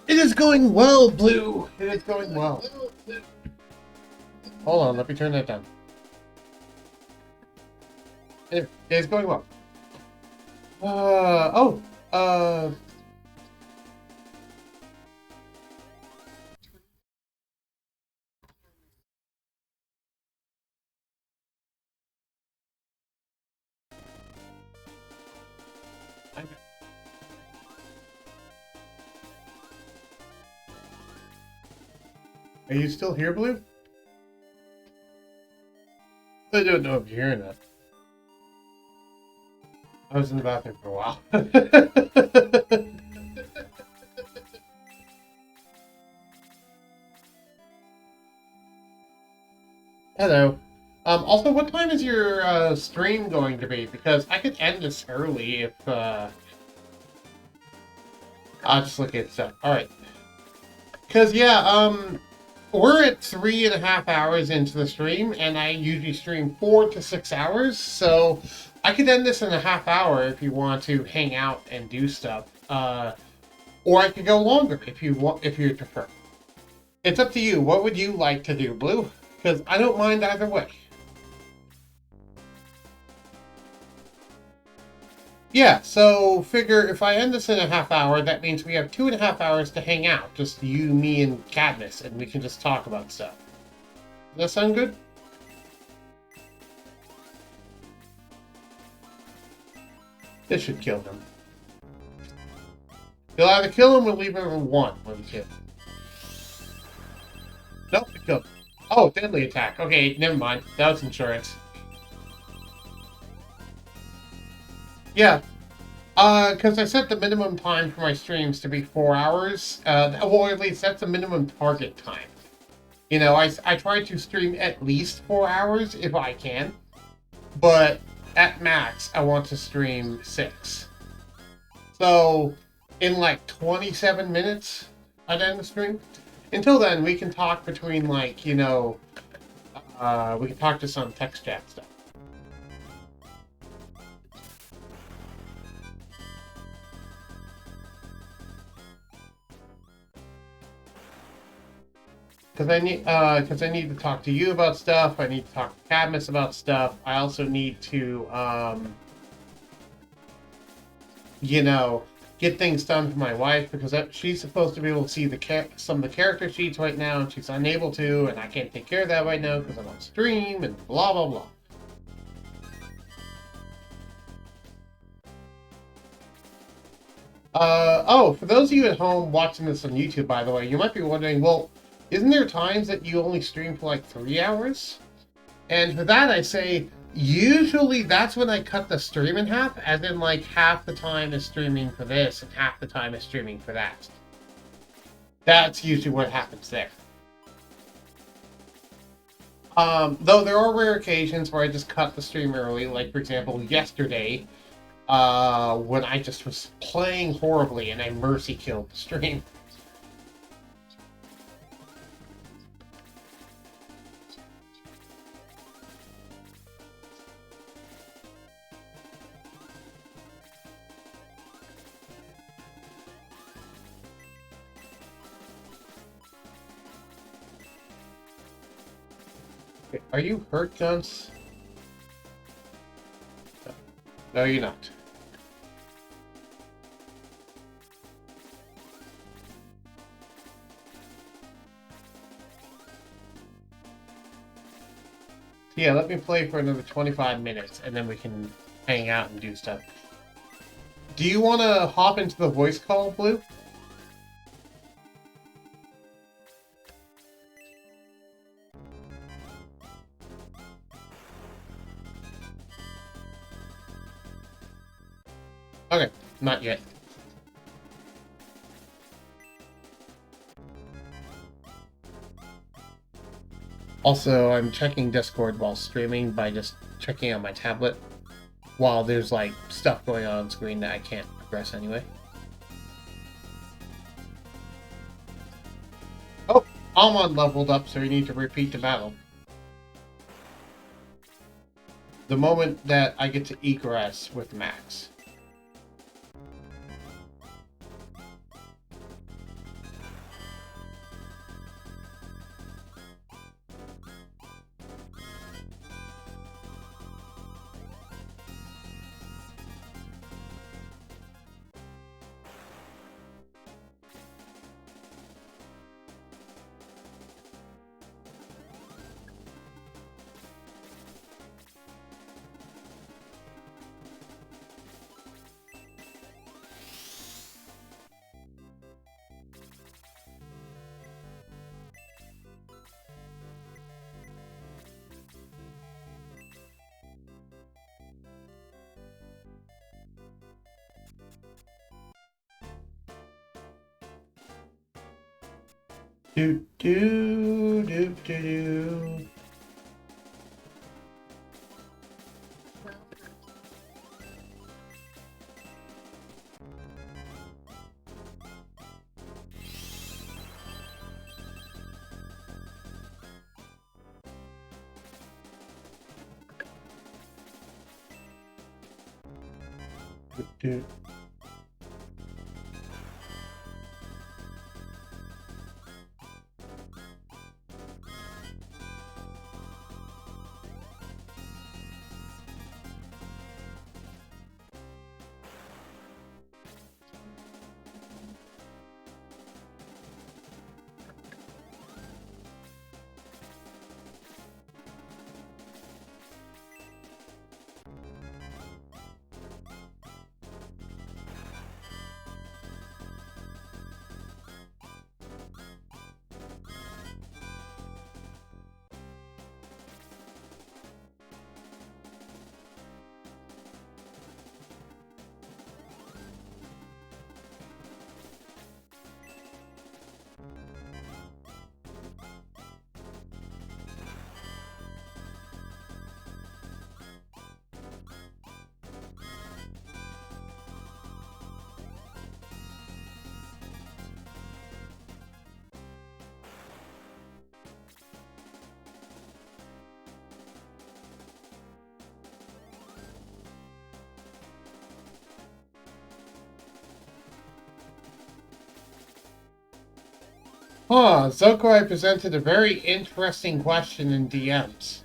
It is going well, Blue. It is going well. Hold on, let me turn that down. It is going well. Oh. Are you still here, Blue? I don't know if you're hearing that. I was in the bathroom for a while. Hello. Also, what time is your stream going to be? Because I could end this early if I'll just look at stuff. Alright. Because, yeah, we're at 3.5 hours into the stream, and I usually stream 4 to 6 hours, so I could end this in a half hour if you want to hang out and do stuff. Or I could go longer if you prefer. It's up to you. What would you like to do, Blue? Because I don't mind either way. Yeah, so figure if I end this in a half hour, that means we have 2.5 hours to hang out. Just you, me, and Cadmus, and we can just talk about stuff. Does that sound good? This should kill him. You'll either kill him or leave him in 1 when we kill him. Nope, it killed him. Oh, deadly attack. Okay, never mind. That was insurance. Yeah. Because I set the minimum time for my streams to be 4 hours. Well, at least that's the minimum target time. You know, I try to stream at least 4 hours if I can. But at max, I want to stream 6. So, in like 27 minutes, I'd end the stream. Until then, we can talk between, like, you know, we can talk to some text chat stuff. Because I need to talk to you about stuff. I need to talk to Cadmus about stuff. I also need to, you know, get things done for my wife because she's supposed to be able to see some of the character sheets right now, and she's unable to, and I can't take care of that right now because I'm on stream and blah blah blah. Oh, for those of you at home watching this on YouTube, by the way, you might be wondering, well, isn't there times that you only stream for like 3 hours? And for that, I say, usually that's when I cut the stream in half, as in like half the time is streaming for this and half the time is streaming for that. That's usually what happens there. Though there are rare occasions where I just cut the stream early, like for example, yesterday, when I just was playing horribly and I mercy killed the stream. Are you hurt, Guns? No, you're not. Yeah, let me play for another 25 minutes, and then we can hang out and do stuff. Do you want to hop into the voice call, Blue? Okay, not yet. Also, I'm checking Discord while streaming by just checking on my tablet while there's like stuff going on screen that I can't progress anyway. Oh, Almond leveled up, so we need to repeat the battle. the moment that I get to egress with Max. Do do do do do. Do. Zokai presented a very interesting question in DMs.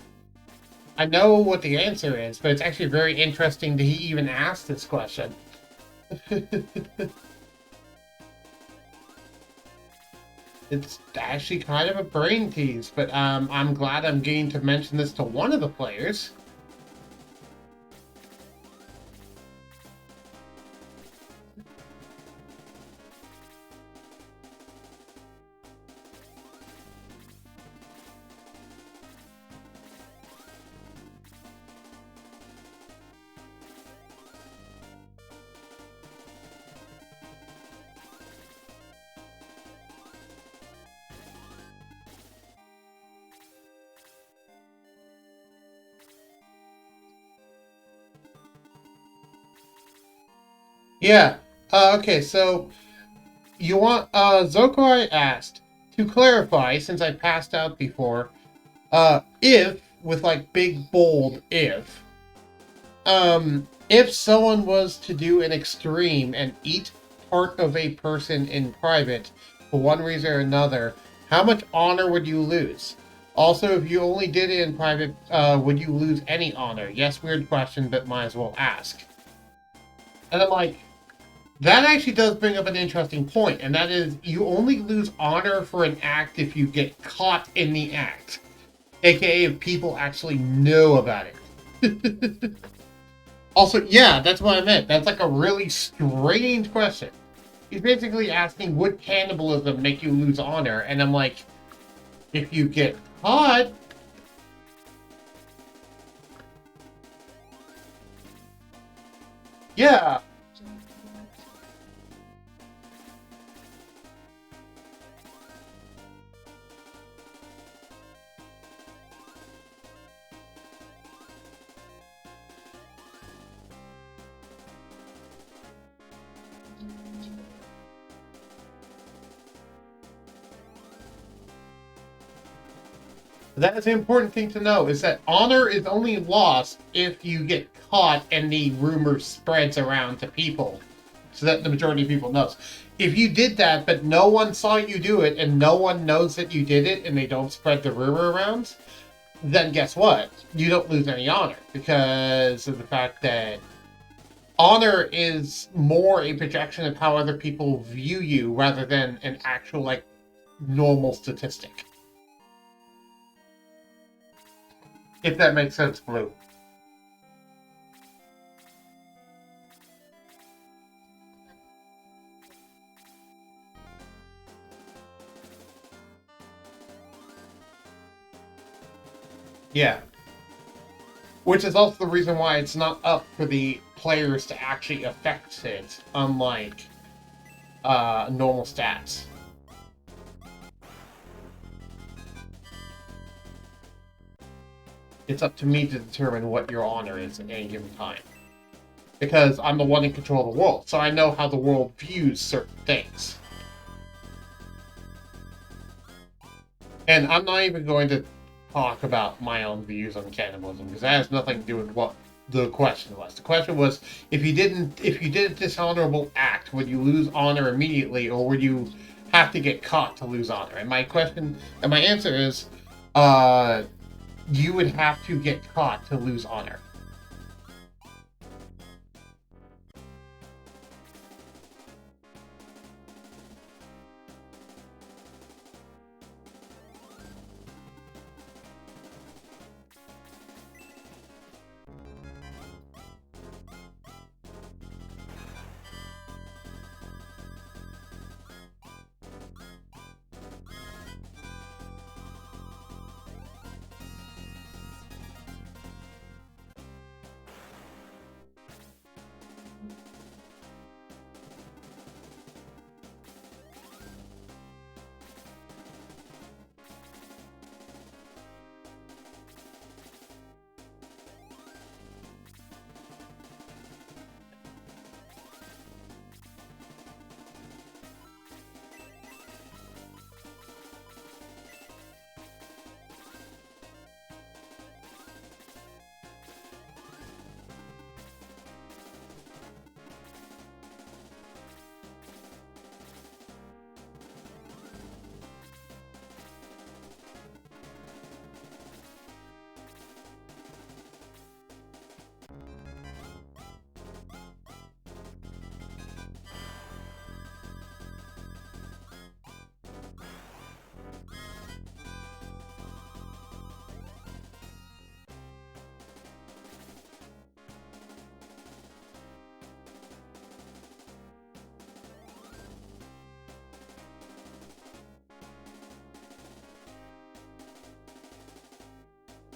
I know what the answer is, but it's actually very interesting that he even asked this question. It's actually kind of a brain tease, but I'm glad I'm getting to mention this to one of the players. Yeah. Okay, so you want Zokai asked, to clarify, since I passed out before, if with like big bold if someone was to do an extreme and eat part of a person in private for one reason or another, how much honor would you lose? Also, if you only did it in private, would you lose any honor? Yes, weird question, but might as well ask. And I'm like, that actually does bring up an interesting point, and that is you only lose honor for an act if you get caught in the act, aka if people actually know about it. Also, yeah, that's what I meant. That's like a really strange question. He's basically asking, would cannibalism make you lose honor? And I'm like, if you get caught, yeah. That is the important thing to know, is that honor is only lost if you get caught and the rumor spreads around to people, so that the majority of people knows. If you did that, but no one saw you do it, and no one knows that you did it, and they don't spread the rumor around, then guess what? You don't lose any honor, because of the fact that honor is more a projection of how other people view you rather than an actual, like, normal statistic. If that makes sense, Blue. Yeah. Which is also the reason why it's not up for the players to actually affect it, unlike normal stats. It's up to me to determine what your honor is at any given time. Because I'm the one in control of the world, so I know how the world views certain things. And I'm not even going to talk about my own views on cannibalism, because that has nothing to do with what the question was. The question was, if you did a dishonorable act, would you lose honor immediately, or would you have to get caught to lose honor? And my answer is, you would have to get caught to lose honor.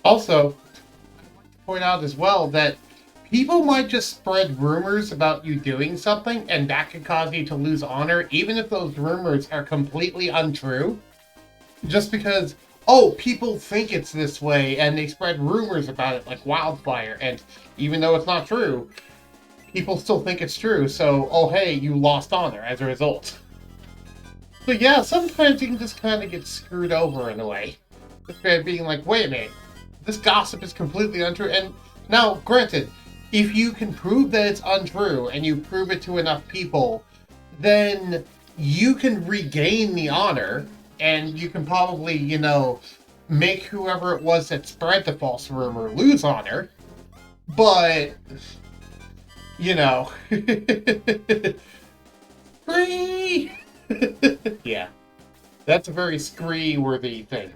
Also, point out as well that people might just spread rumors about you doing something, and that could cause you to lose honor, even if those rumors are completely untrue. Just because, oh, people think it's this way, and they spread rumors about it like wildfire, and even though it's not true, people still think it's true, so, oh hey, you lost honor as a result. So yeah, sometimes you can just kind of get screwed over in a way. Just by being like, wait a minute, this gossip is completely untrue. And now, granted, if you can prove that it's untrue and you prove it to enough people, then you can regain the honor, and you can probably, make whoever it was that spread the false rumor lose honor. But, Scree! Yeah, that's a very scree-worthy thing.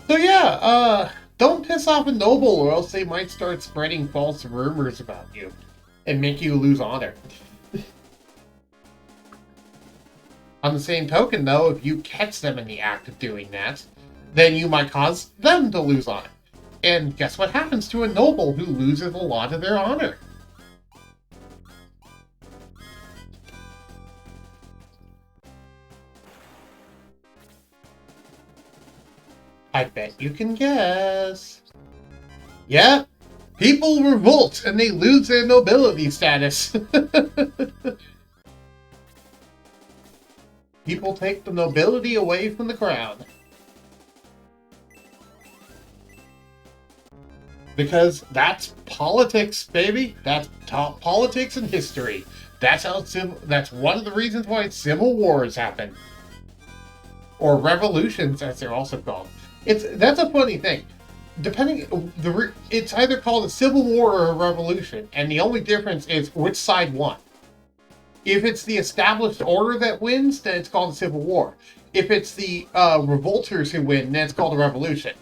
So yeah, don't piss off a noble, or else they might start spreading false rumors about you and make you lose honor. On the same token, though, if you catch them in the act of doing that, then you might cause them to lose honor. And guess what happens to a noble who loses a lot of their honor? I bet you can guess. Yeah, people revolt and they lose their nobility status. People take the nobility away from the crown. Because that's politics, baby. That's top politics and history. That's how that's one of the reasons why civil wars happen, or revolutions, as they're also called. That's a funny thing. It's either called a civil war or a revolution, and the only difference is which side won. If it's the established order that wins, then it's called a civil war. If it's the revolters who win, then it's called a revolution.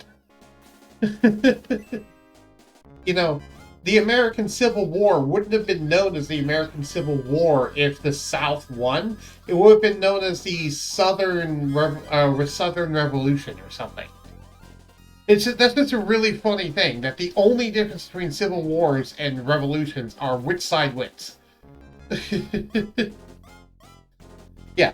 You know, the American Civil War wouldn't have been known as the American Civil War if the South won. It would have been known as the Southern Revolution or something. That's just a really funny thing that the only difference between civil wars and revolutions are which side wins. Yeah.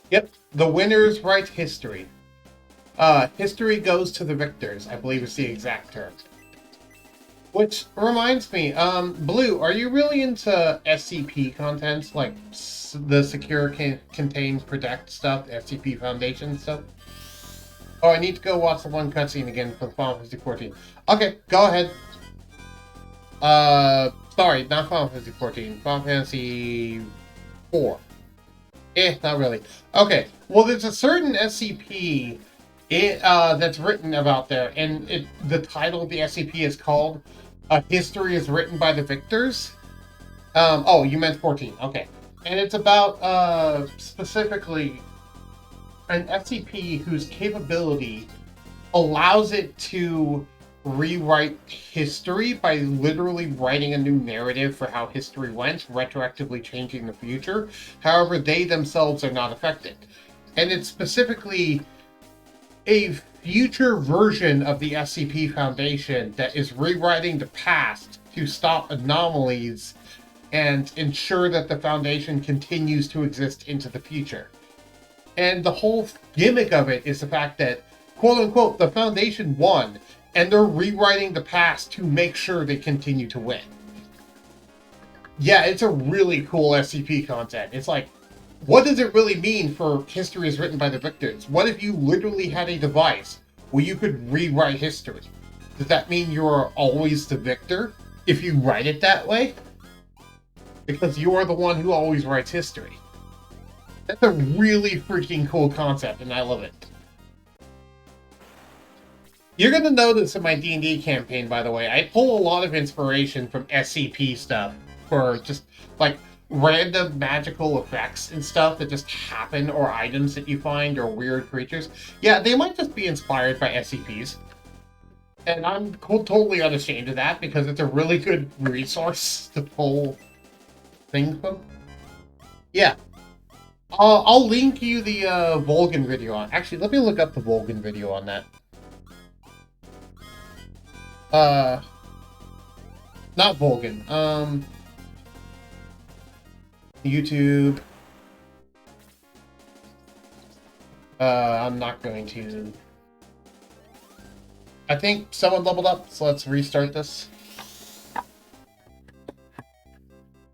Yep. The winners write history. History goes to the victors, I believe is the exact term. Which reminds me, Blue, are you really into SCP contents like the Secure Contain Protect stuff, SCP Foundation stuff? Oh, I need to go watch the one cutscene again for Final Fantasy 14. Okay, go ahead. Sorry, not Final Fantasy 14. Final Fantasy 4. Not really. Okay, well, there's a certain SCP that's written about there, and the title of the SCP is called History is Written by the Victors. Oh, you meant 14. Okay. And it's about, specifically, an SCP whose capability allows it to rewrite history by literally writing a new narrative for how history went, retroactively changing the future. However, they themselves are not affected. And it's specifically a future version of the SCP Foundation that is rewriting the past to stop anomalies and ensure that the Foundation continues to exist into the future. And the whole gimmick of it is the fact that, quote unquote, the Foundation won, and they're rewriting the past to make sure they continue to win. Yeah, it's a really cool SCP content. It's like, what does it really mean for history is written by the victors? What if you literally had a device where you could rewrite history? Does that mean you're always the victor if you write it that way? Because you are the one who always writes history. That's a really freaking cool concept, and I love it. You're going to notice in my D&D campaign, by the way, I pull a lot of inspiration from SCP stuff for just, like, random magical effects and stuff that just happen, or items that you find, or weird creatures. Yeah, they might just be inspired by SCPs. And I'm totally unashamed of that, because it's a really good resource to pull things from. Yeah. I'll link you the Volgan video on. Actually, let me look up the Volgan video on that. Not Volgan. YouTube. I'm not going to. I think someone leveled up, so let's restart this.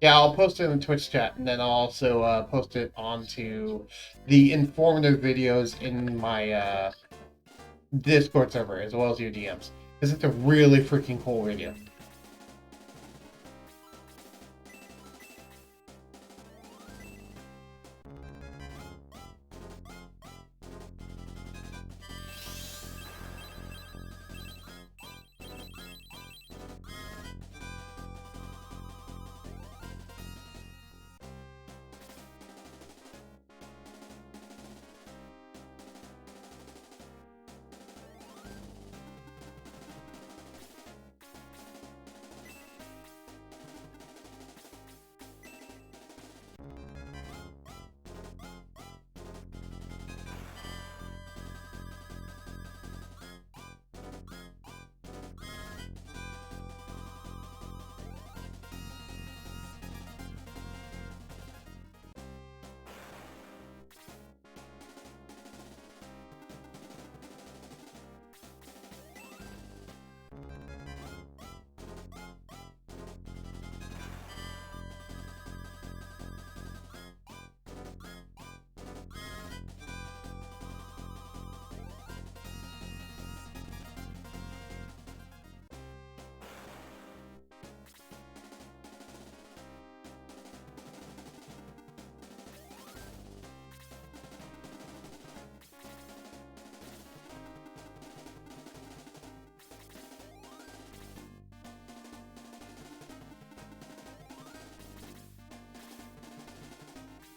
Yeah, I'll post it in the Twitch chat, and then I'll also post it onto the informative videos in my Discord server, as well as your DMs. Because it's a really freaking cool video.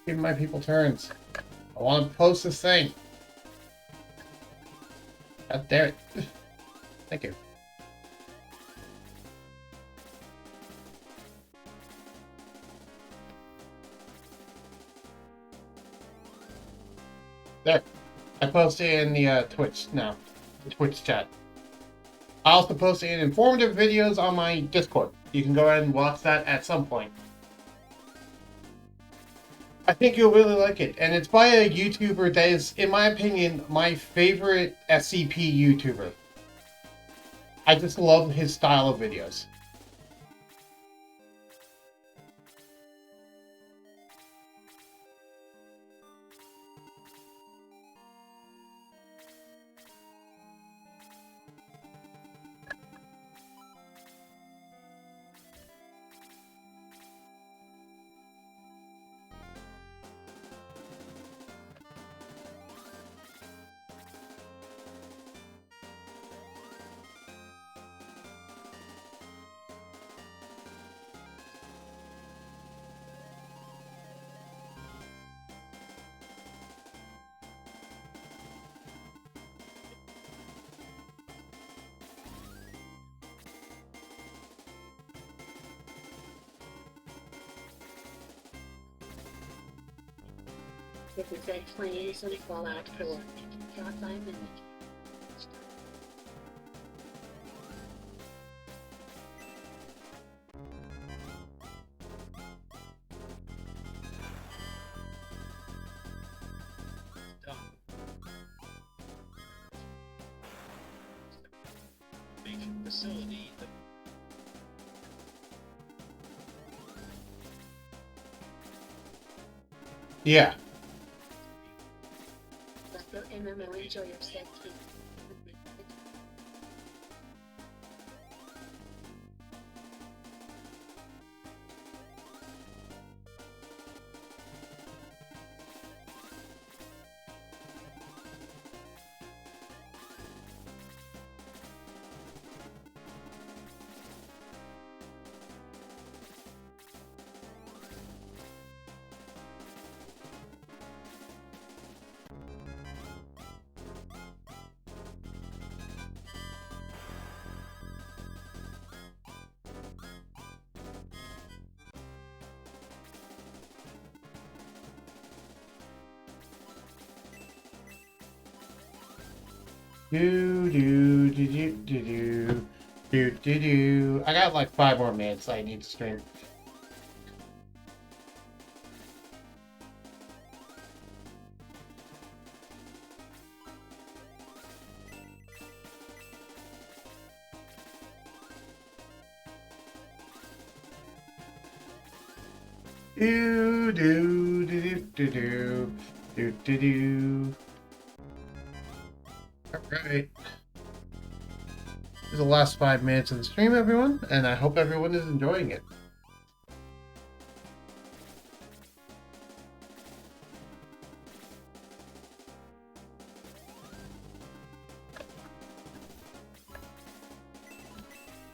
Give my people turns. I want to post this thing. God damn it. Thank you. There. I posted in the Twitch now. The Twitch chat. I also posted in informative videos on my Discord. You can go ahead and watch that at some point. I think you'll really like it. And it's by a YouTuber that is, in my opinion, my favorite SCP YouTuber. I just love his style of videos. If we said planes and Fallout 4, shots I'm in. Facility. Yeah. MMO, enjoy your stay. Do. I got like 5 more minutes I need to stream. Do. Alright. This is the last 5 minutes of the stream, everyone, and I hope everyone is enjoying it.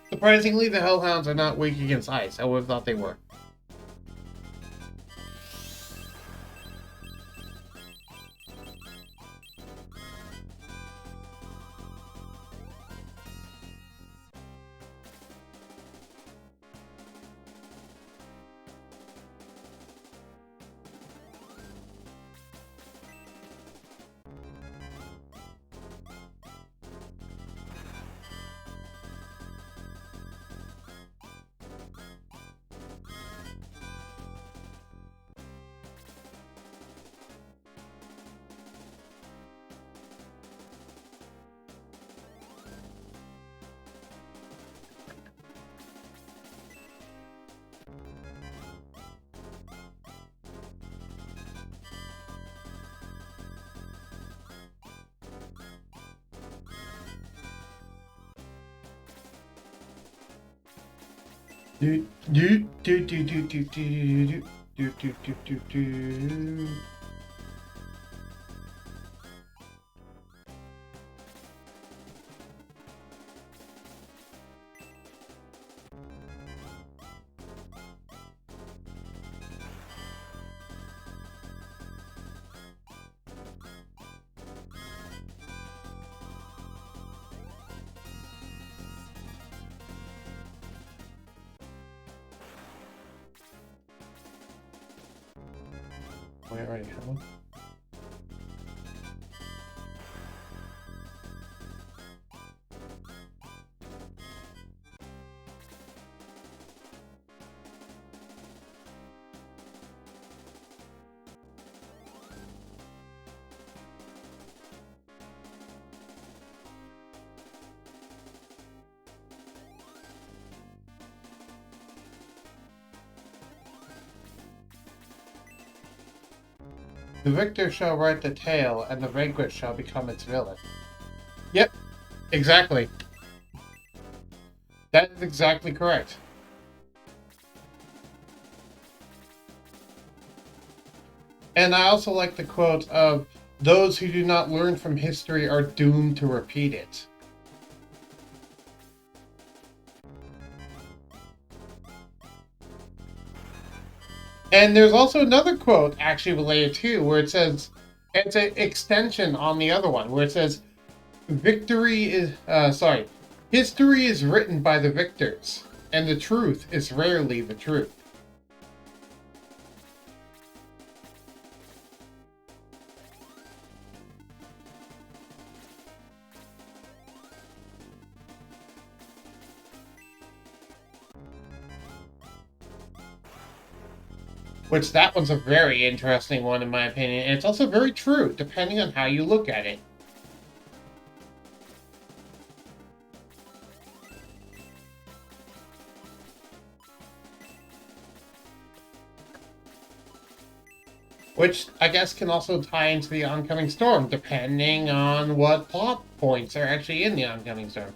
Surprisingly, the Hellhounds are not weak against ice. I would have thought they were. Do. We already have one. The victor shall write the tale, and the vanquished shall become its villain. Yep, exactly. That is exactly correct. And I also like the quote of, "Those who do not learn from history are doomed to repeat it." And there's also another quote actually related to where it says, it's an extension on the other one, where it says, history is written by the victors, and the truth is rarely the truth. Which, that one's a very interesting one in my opinion, and it's also very true, depending on how you look at it. Which, I guess, can also tie into the oncoming storm, depending on what plot points are actually in the oncoming storm.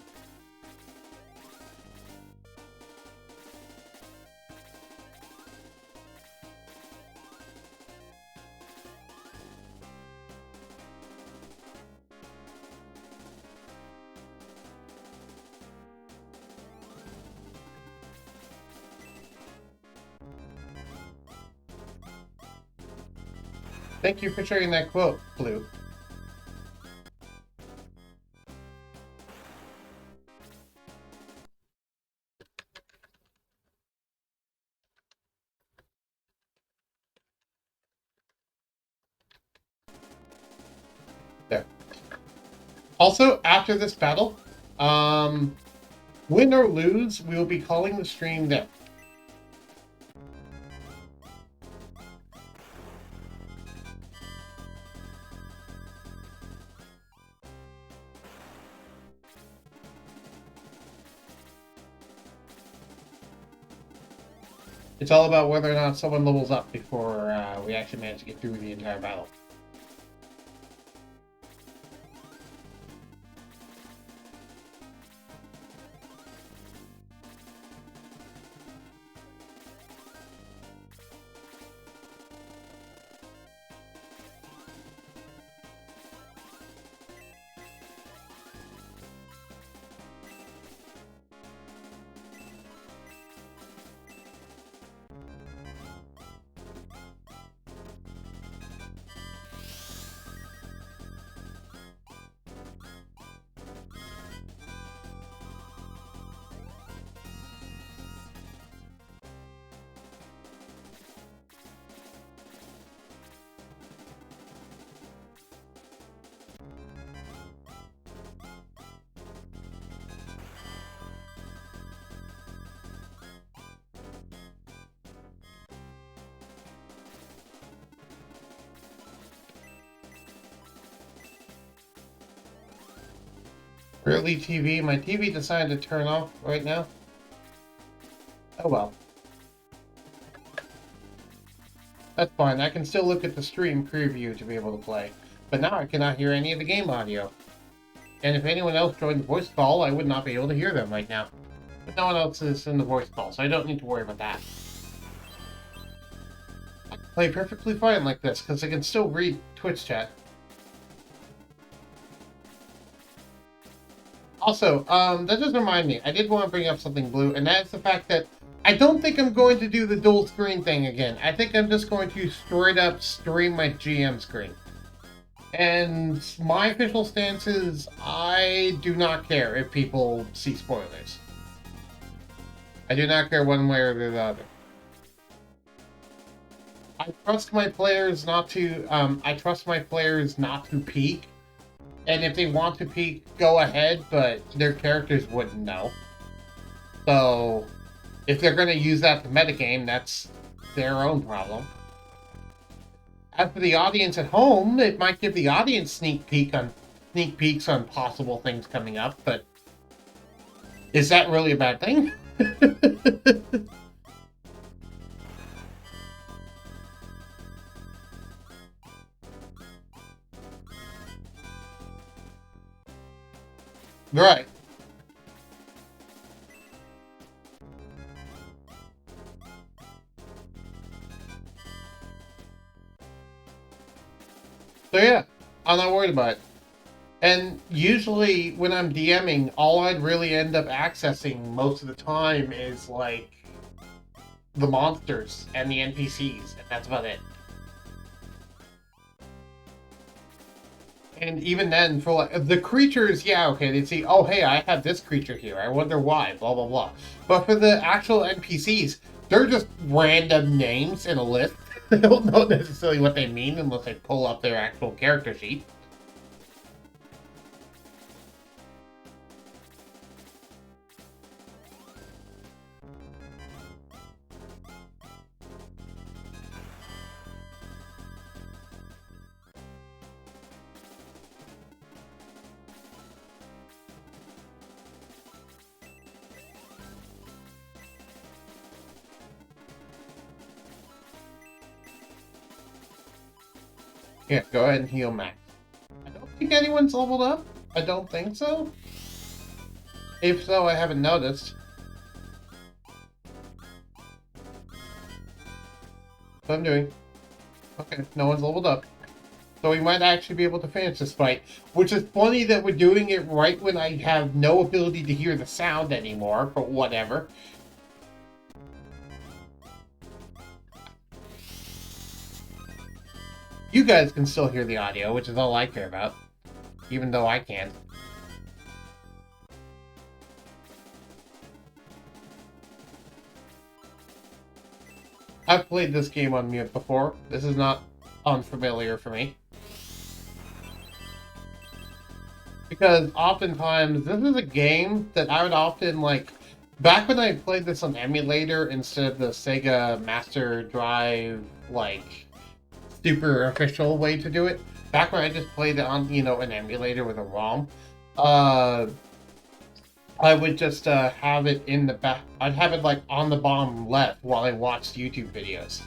Thank you for sharing that quote, Blue. There. Also, after this battle, win or lose, we will be calling the stream there. It's all about whether or not someone levels up before we actually manage to get through the entire battle. Early TV. My TV decided to turn off right now. Oh well. That's fine. I can still look at the stream preview to be able to play. But now I cannot hear any of the game audio. And if anyone else joined the voice call, I would not be able to hear them right now. But no one else is in the voice call, so I don't need to worry about that. I can play perfectly fine like this, because I can still read Twitch chat. Also, that does remind me, I did want to bring up something, Blue, and that's the fact that I don't think I'm going to do the dual screen thing again. I think I'm just going to straight up stream my GM screen. And my official stance is, I do not care if people see spoilers. I do not care one way or the other. I trust my players not to. I trust my players not to peek, and if they want to peek, go ahead. But their characters wouldn't know. So, if they're going to use that to metagame, that's their own problem. As for the audience at home, it might give the audience sneak peeks on possible things coming up. But is that really a bad thing? Right. So yeah, I'm not worried about it. And usually when I'm DMing, all I'd really end up accessing most of the time is like the monsters and the NPCs, and that's about it. And even then, for like the creatures, yeah, okay, they'd see, oh hey, I have this creature here. I wonder why, blah blah blah. But for the actual NPCs, they're just random names in a list. They don't know necessarily what they mean unless they pull up their actual character sheet. Yeah, go ahead and heal Max. I don't think anyone's leveled up. I don't think so. If so, I haven't noticed. What I'm doing. Okay, no one's leveled up. So we might actually be able to finish this fight. Which is funny that we're doing it right when I have no ability to hear the sound anymore, but whatever. You guys can still hear the audio, which is all I care about. Even though I can't. I've played this game on mute before. This is not unfamiliar for me. Because oftentimes, this is a game that I would often, like... Back when I played this on emulator instead of the Sega Master Drive, like, super official way to do it, back when I just played it on, you know, an emulator with a ROM, I would just have it in the back. I'd have it like on the bottom left while I watched YouTube videos.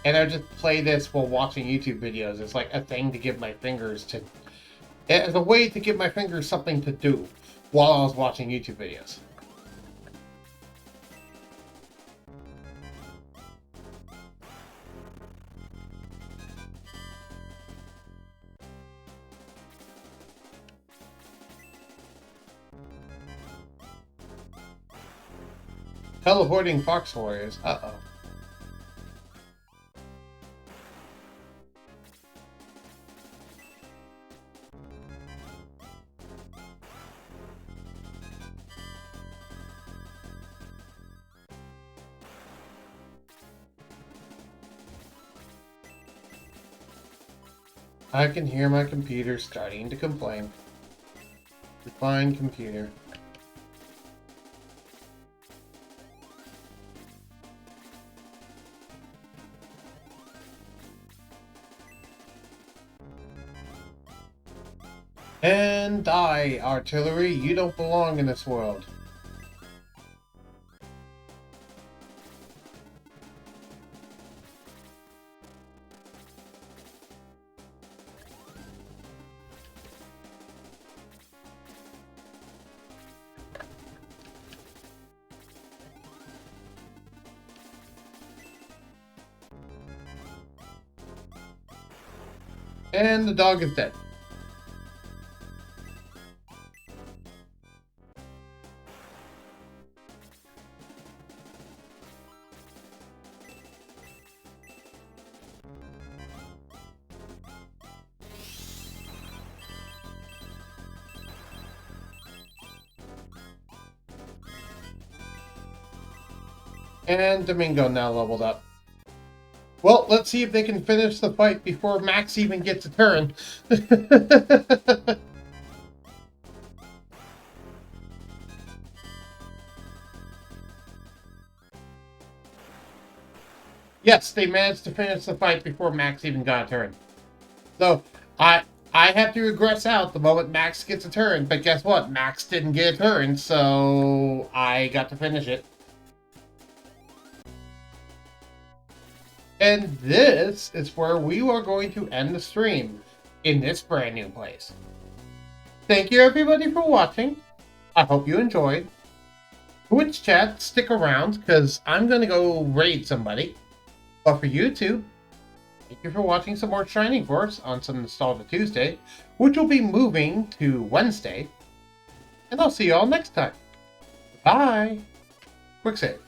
And I'd just play this while watching YouTube videos. It's like a thing to give my fingers to... As a way to give my fingers something to do while I was watching YouTube videos. Teleporting Fox Warriors. Uh-oh. I can hear my computer starting to complain. Fine, computer. And die, artillery. You don't belong in this world. And the dog is dead. And Domingo now leveled up. Well, let's see if they can finish the fight before Max even gets a turn. Yes, they managed to finish the fight before Max even got a turn. So, I have to regress out the moment Max gets a turn, but guess what? Max didn't get a turn, so I got to finish it. And this is where we are going to end the stream in this brand new place. Thank you everybody for watching. I hope you enjoyed. Twitch chat, stick around, because I'm going to go raid somebody. But for YouTube, thank you for watching some more Shining Force on some Nostalgia Tuesday, which will be moving to Wednesday. And I'll see you all next time. Bye! Quick save.